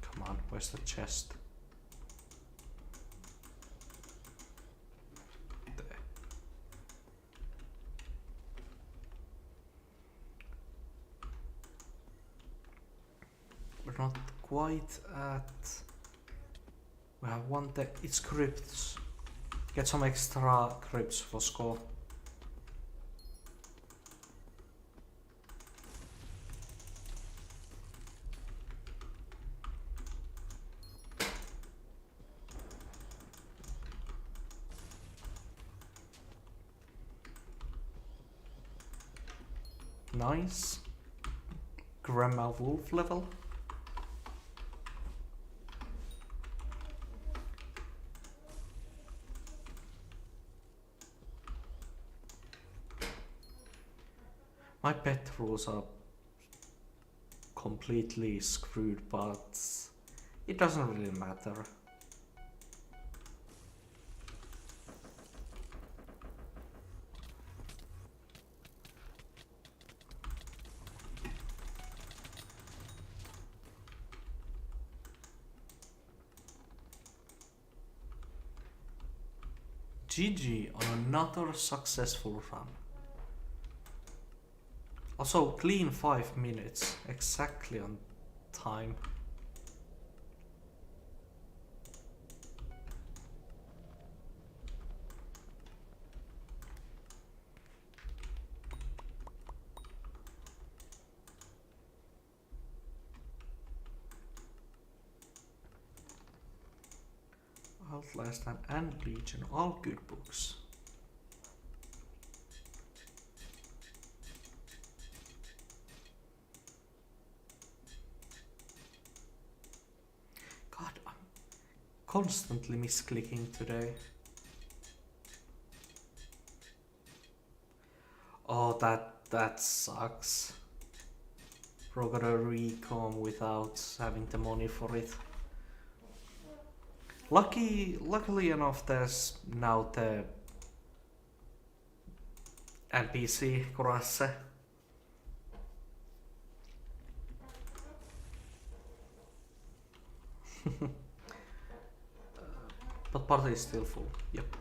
Come on, where's the chest? Not quite at. We have one that it's crypts. Get some extra crypts for score. Nice. Grandma Wolf level. My pet rules are completely screwed, but it doesn't really matter. GG on another successful run. Also, clean 5 minutes, exactly on time. Outlast and Legion, all good books. constantly misclicking today. Oh, that sucks. Bro got a recom without having the money for it. Luckily enough, there's now the NPC Kurasse. But party is still full. Yep.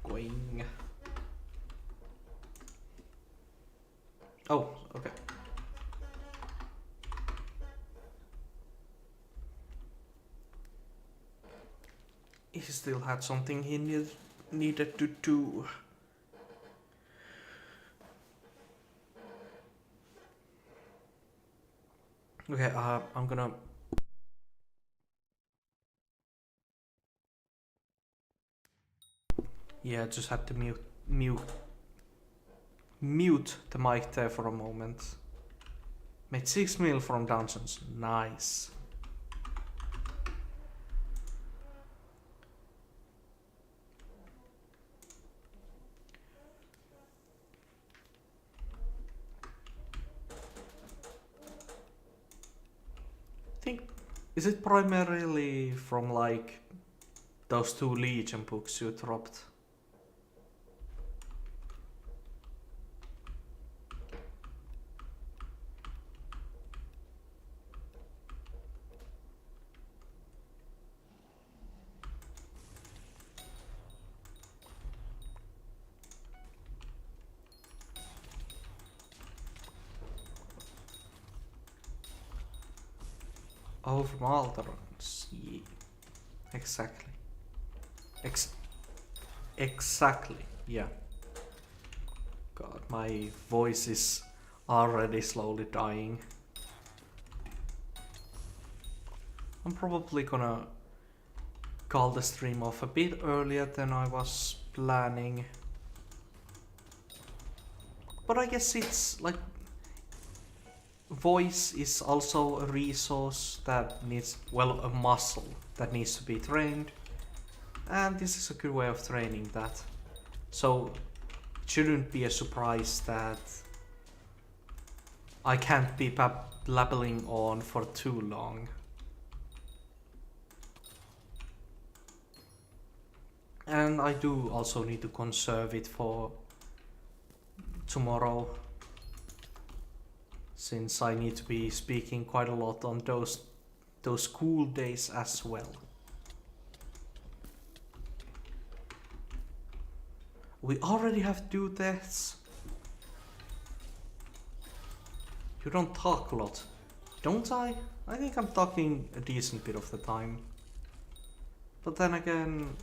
Going. Oh, okay. He still had something he needed to do. Okay, I'm gonna... Yeah, just had to mute the mic there for a moment. Made 6 mil from dungeons. Nice. Is it primarily from like those 2 Legion books you dropped? Oh, from Alderons. Yeah. Exactly. Exactly. Yeah. God, my voice is already slowly dying. I'm probably gonna call the stream off a bit earlier than I was planning. But I guess it's like... Voice is also a resource that needs, well, a muscle that needs to be trained. And this is a good way of training that. So it shouldn't be a surprise that I can't be blabbling on for too long. And I do also need to conserve it for tomorrow, since I need to be speaking quite a lot on those school days as well. We already have 2 deaths. You don't talk a lot, don't I? I think I'm talking a decent bit of the time. But then again...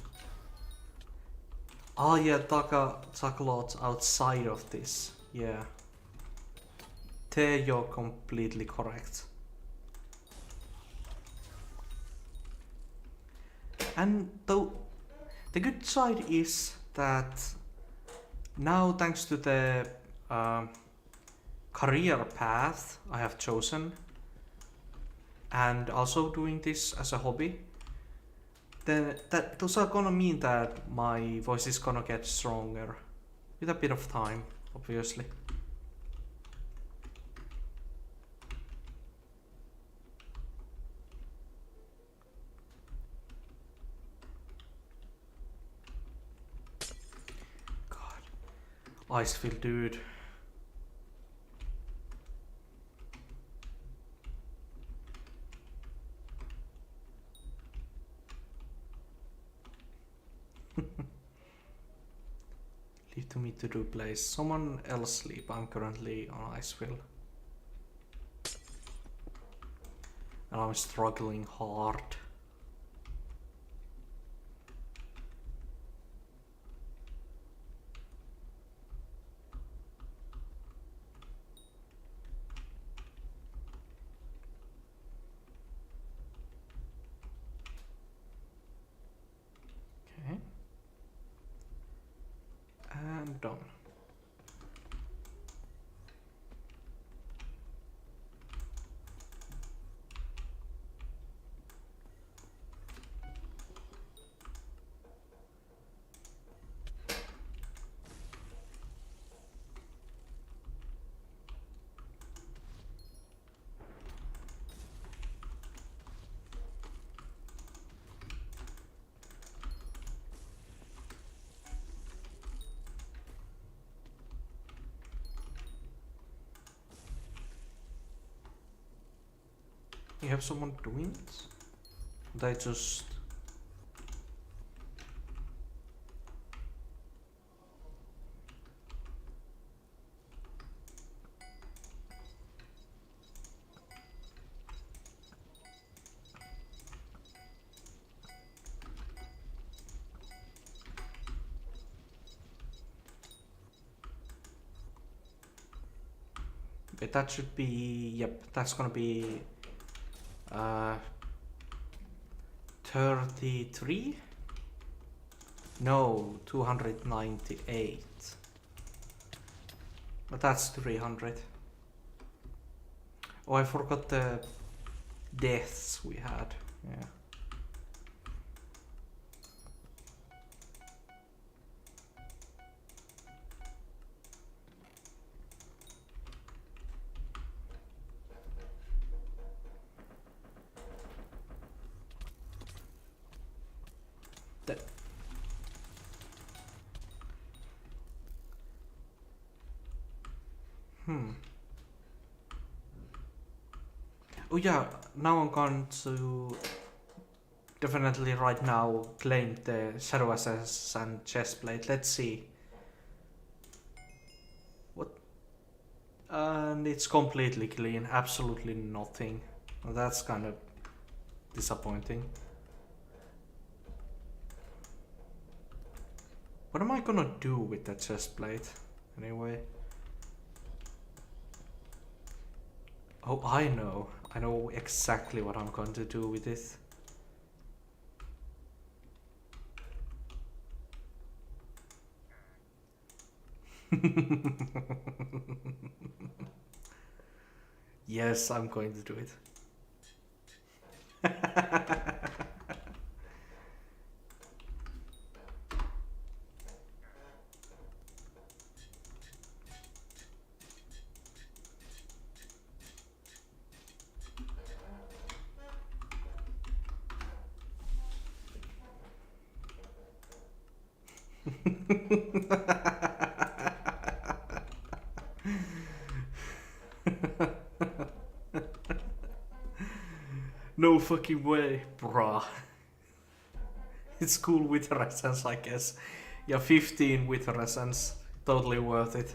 Oh yeah, talk a lot outside of this, yeah. There you're completely correct. And though the good side is that now, thanks to the career path I have chosen, and also doing this as a hobby, then those are gonna mean that my voice is gonna get stronger with a bit of time, obviously. Icefield, dude. Leave to me to do plays. Someone else sleep. I'm currently on Icefield. And I'm struggling hard. And done. You have someone doing it? They just... That should be, yep, that's gonna be 33? No, 298. But that's 300. Oh, I forgot the deaths we had. Yeah. Oh yeah, now I'm going to definitely right now claim the Shadow SS and chestplate. Let's see. What? And it's completely clean, absolutely nothing. Well, that's kind of disappointing. What am I gonna do with that chestplate anyway? Oh, I know exactly what I'm going to do with it. Yes, I'm going to do it. No fucking way, bruh. It's cool with essence, I guess. Yeah, 15 with essence. Totally worth it.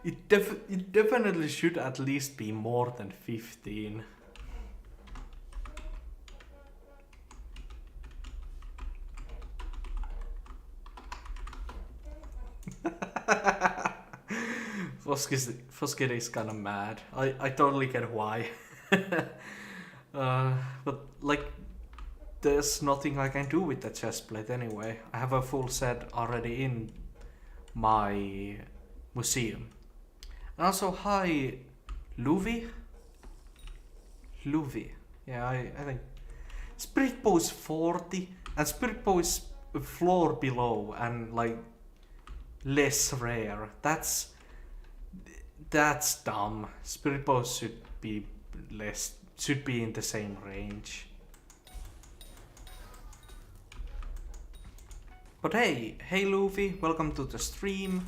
It definitely should at least be more than 15. Foskid is kinda mad. I totally get why. But like, there's nothing I can do with the chestplate anyway. I have a full set already in my museum. And also, hi, Luvi? Luvi. Yeah, I think. Spirit Bow is 40, and Spirit Bow is a floor below, and like, less rare. That's dumb. Spirit Bow should be in the same range. But hey Luffy, welcome to the stream.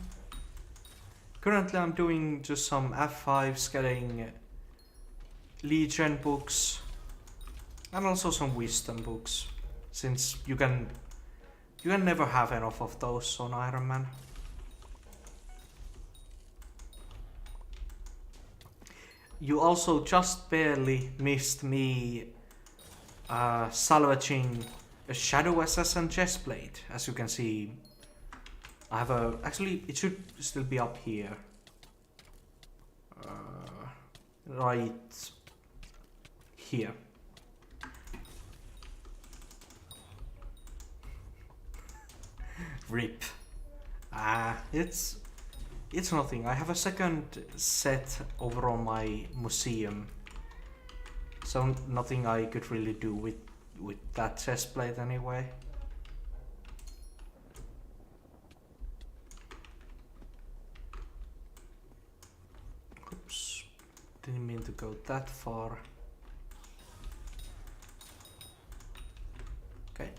Currently I'm doing just some F5s, getting Legion books, and also some Wisdom books, since you can never have enough of those on Ironman. You also just barely missed me salvaging a Shadow Assassin chestplate. As you can see, I have a... Actually, it should still be up here. Right here. RIP. It's nothing. I have a second set over on my museum, so nothing I could really do with that chestplate anyway. Oops, didn't mean to go that far. Okay.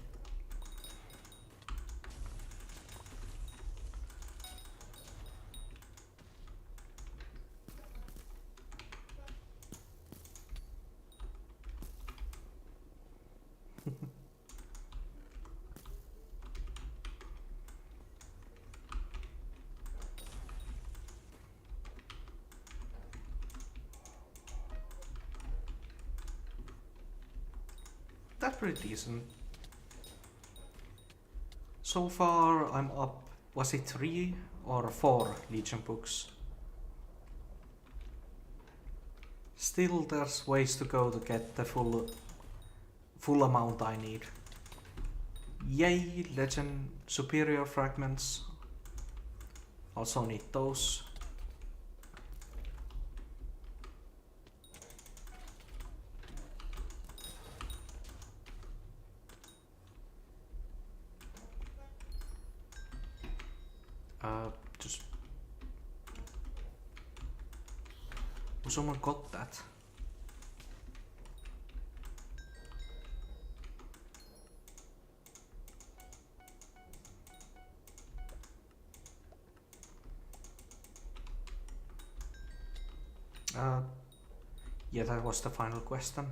pretty decent. So far I'm up, was it 3 or 4 Legion books? Still there's ways to go to get the full amount I need. Yay, Legend Superior Fragments. Also need those. Just... Oh, someone got that. Yeah, that was the final question.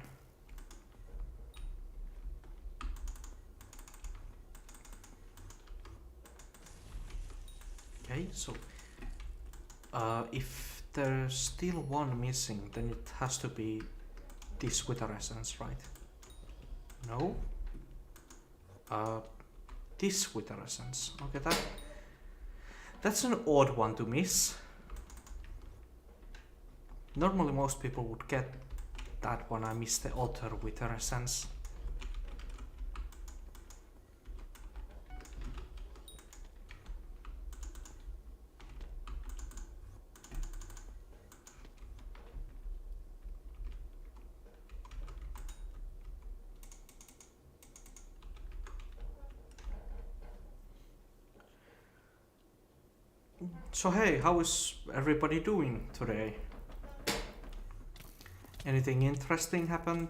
Okay, so if there's still one missing, then it has to be this Wither Essence, right? No? This Wither Essence. Okay, that's an odd one to miss. Normally most people would get that one. I missed the other Wither Essence. So hey, how is everybody doing today? Anything interesting happened?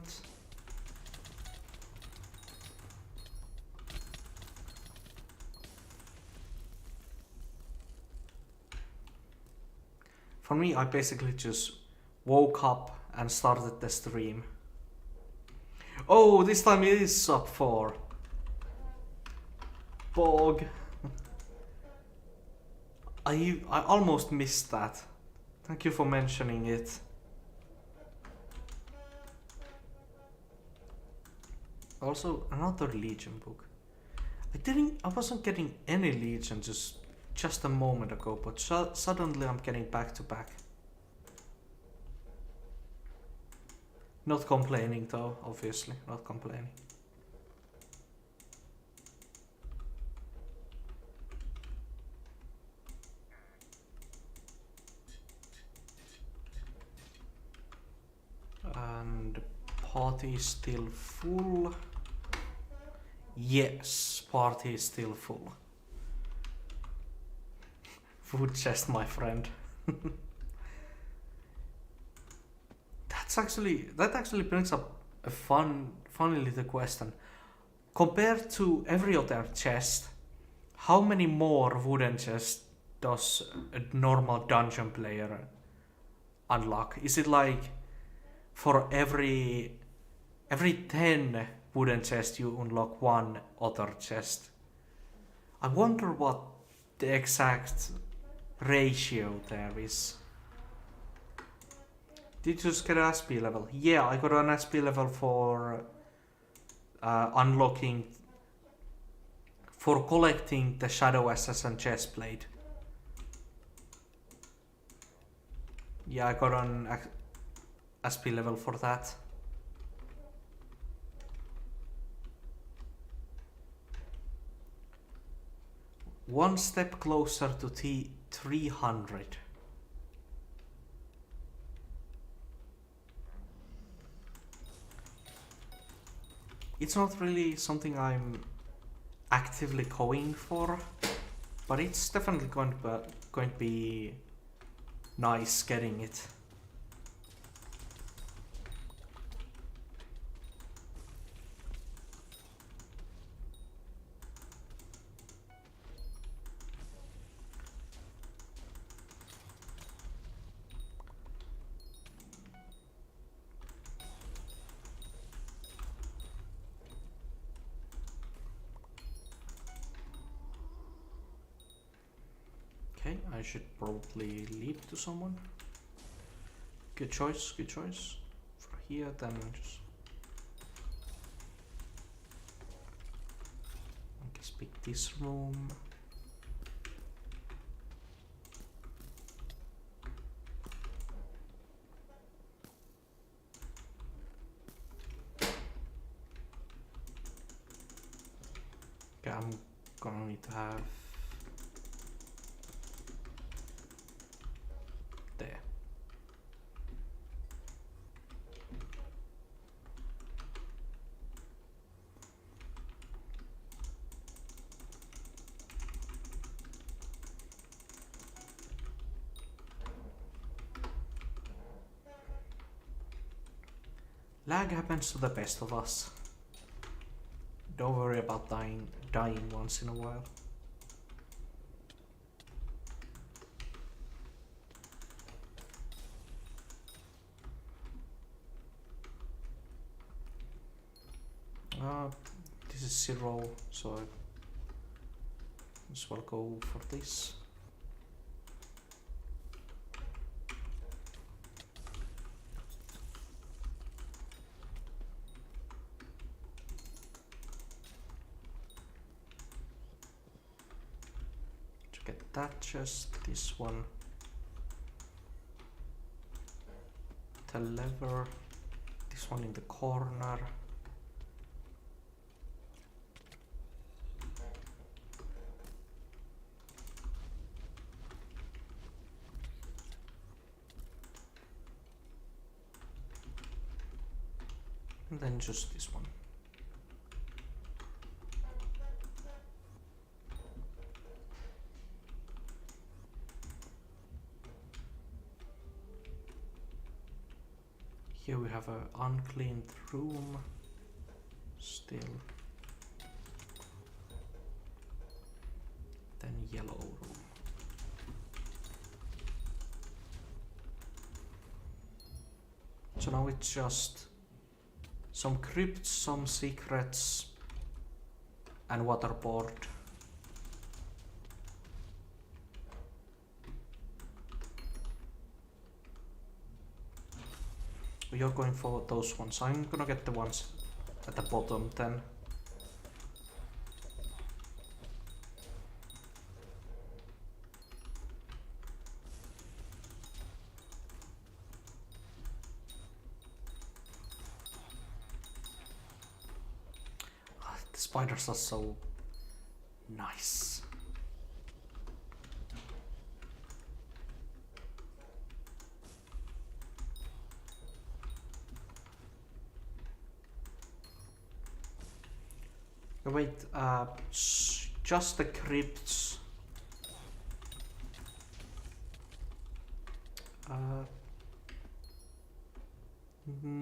For me, I basically just woke up and started the stream. Oh, this time it is sub 4. Bog. I almost missed that. Thank you for mentioning it. Also, another Legion book. I wasn't getting any Legion just a moment ago, but suddenly I'm getting back to back. Not complaining though, obviously, not complaining. And party is still full. Yes, party is still full. Food chest, my friend. That actually brings up a funny little question. Compared to every other chest, how many more wooden chests does a normal dungeon player unlock? Is it like for every 10 wooden chests you unlock one other chest? I wonder what the exact ratio there is. Did you just get an SP level? Yeah, I got an SP level for unlocking, for collecting the Shadow Assassin chestplate. Yeah, I got an SP level for that. One step closer to T300. It's not really something I'm actively going for, but it's definitely going to be nice getting it. Okay, I should probably leap to someone. Good choice, good choice. For here, then just... pick this room. Okay, I'm gonna need to have there. Lag happens to the best of us. Don't worry about dying once in a while. This is 0, so I as well go for this. To get that chest, this one. The lever, this one in the corner. And then just this one. Here we have an uncleaned room. Still. Then yellow room. So now it's just some crypts, some secrets, and waterboard. You're going for those ones. I'm gonna get the ones at the bottom then. The spiders are so nice. Wait, just the crypts.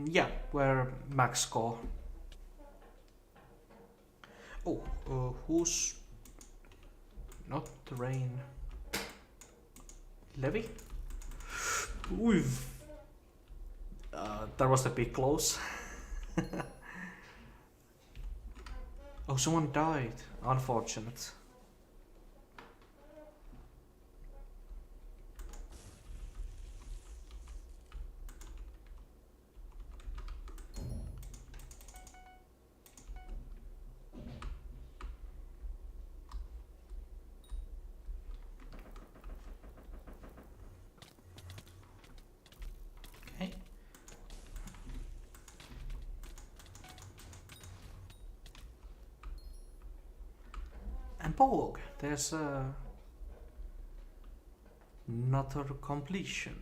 Yeah, where max score. Oh, who's not rain? Levy? Ooh. That was a bit close. Oh, someone died. Unfortunate. Okay. And Borg, there's another completion.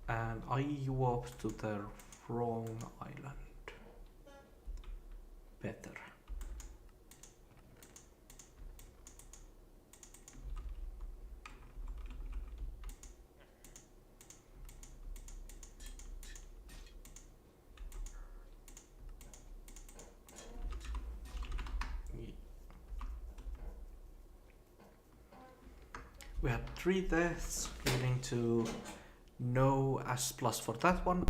And I warped to the wrong island. Better. We had 3 deaths, leading to no S+ for that one.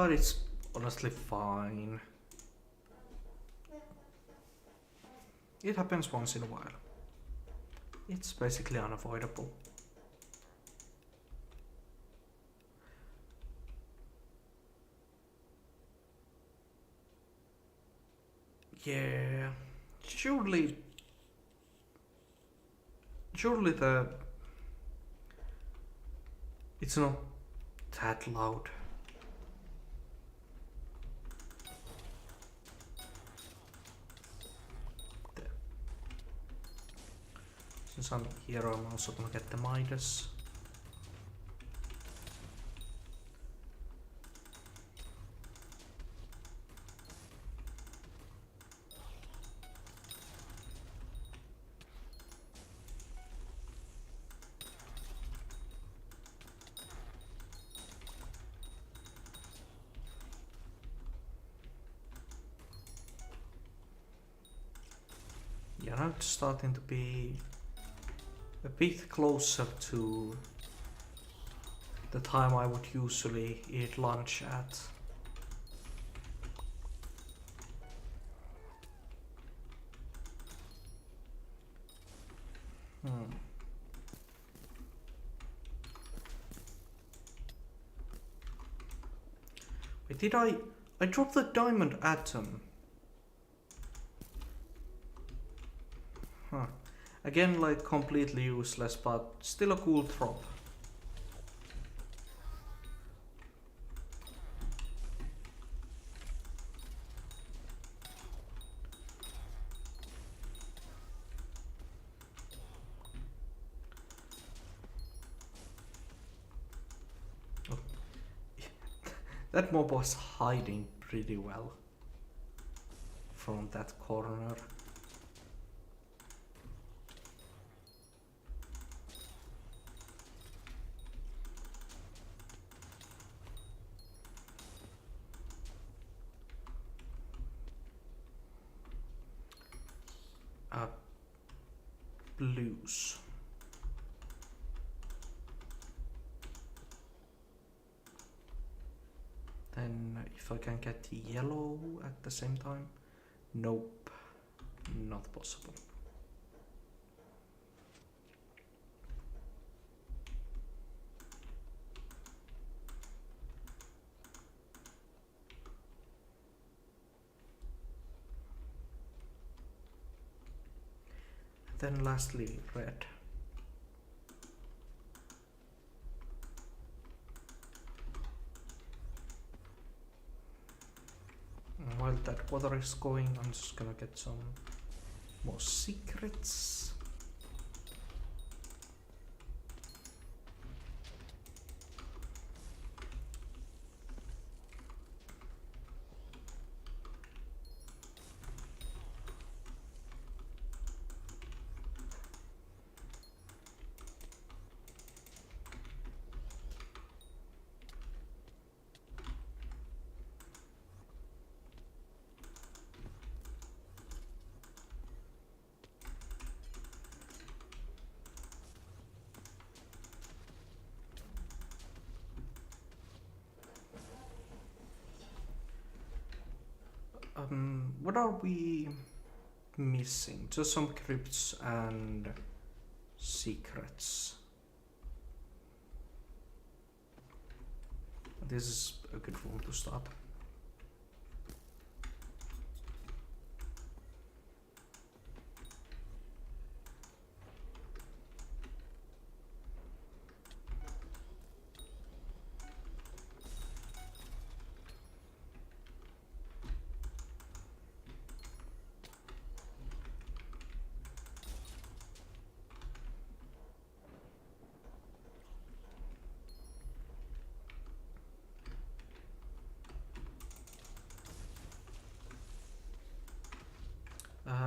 but it's honestly fine. It happens once in a while. It's basically unavoidable. Yeah, surely it's not that loud. There. Since I'm here, I'm also gonna get the Midas. Yeah, now it's starting to be a bit closer to the time I would usually eat lunch at. Wait, did I dropped the diamond atom? Huh. Again, like completely useless, but still a cool drop. Oh. That mob was hiding pretty well from that corner. Blues. Then if I can get yellow at the same time, nope, not possible. Then lastly, red. While that water is going, I'm just gonna get some more secrets. What are we missing? Just some crypts and secrets. This is a good room to start.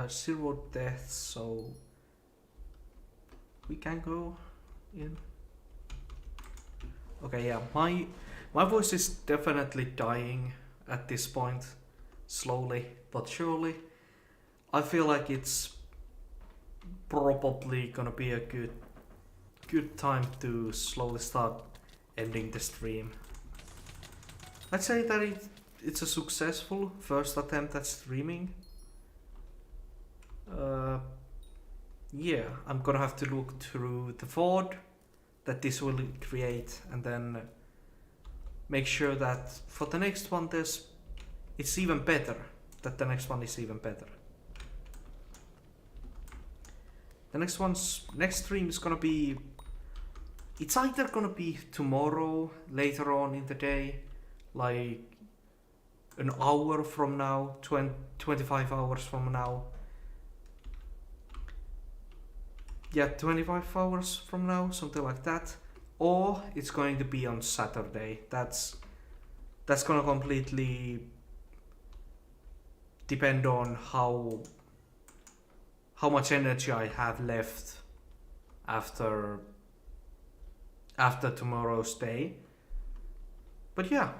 Zero deaths, so we can go in. Okay, yeah, my voice is definitely dying at this point, slowly but surely. I feel like it's probably gonna be a good time to slowly start ending the stream. I'd say that it's a successful first attempt at streaming. Yeah, I'm gonna have to look through the Ford that this will create, and then make sure that for the next one it's even better. That the next one is even better. The next stream is gonna be. It's either gonna be tomorrow, later on in the day, like an hour from now, 25 hours from now. Yeah, 25 hours from now, something like that. Or it's going to be on Saturday. That's gonna completely depend on how much energy I have left after tomorrow's day. But yeah,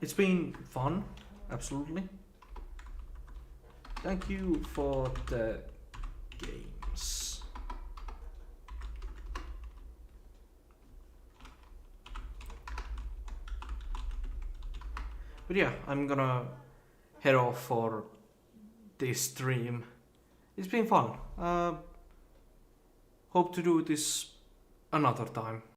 it's been fun, absolutely. Thank you for the games. But yeah, I'm gonna head off for this stream. It's been fun. Hope to do this another time.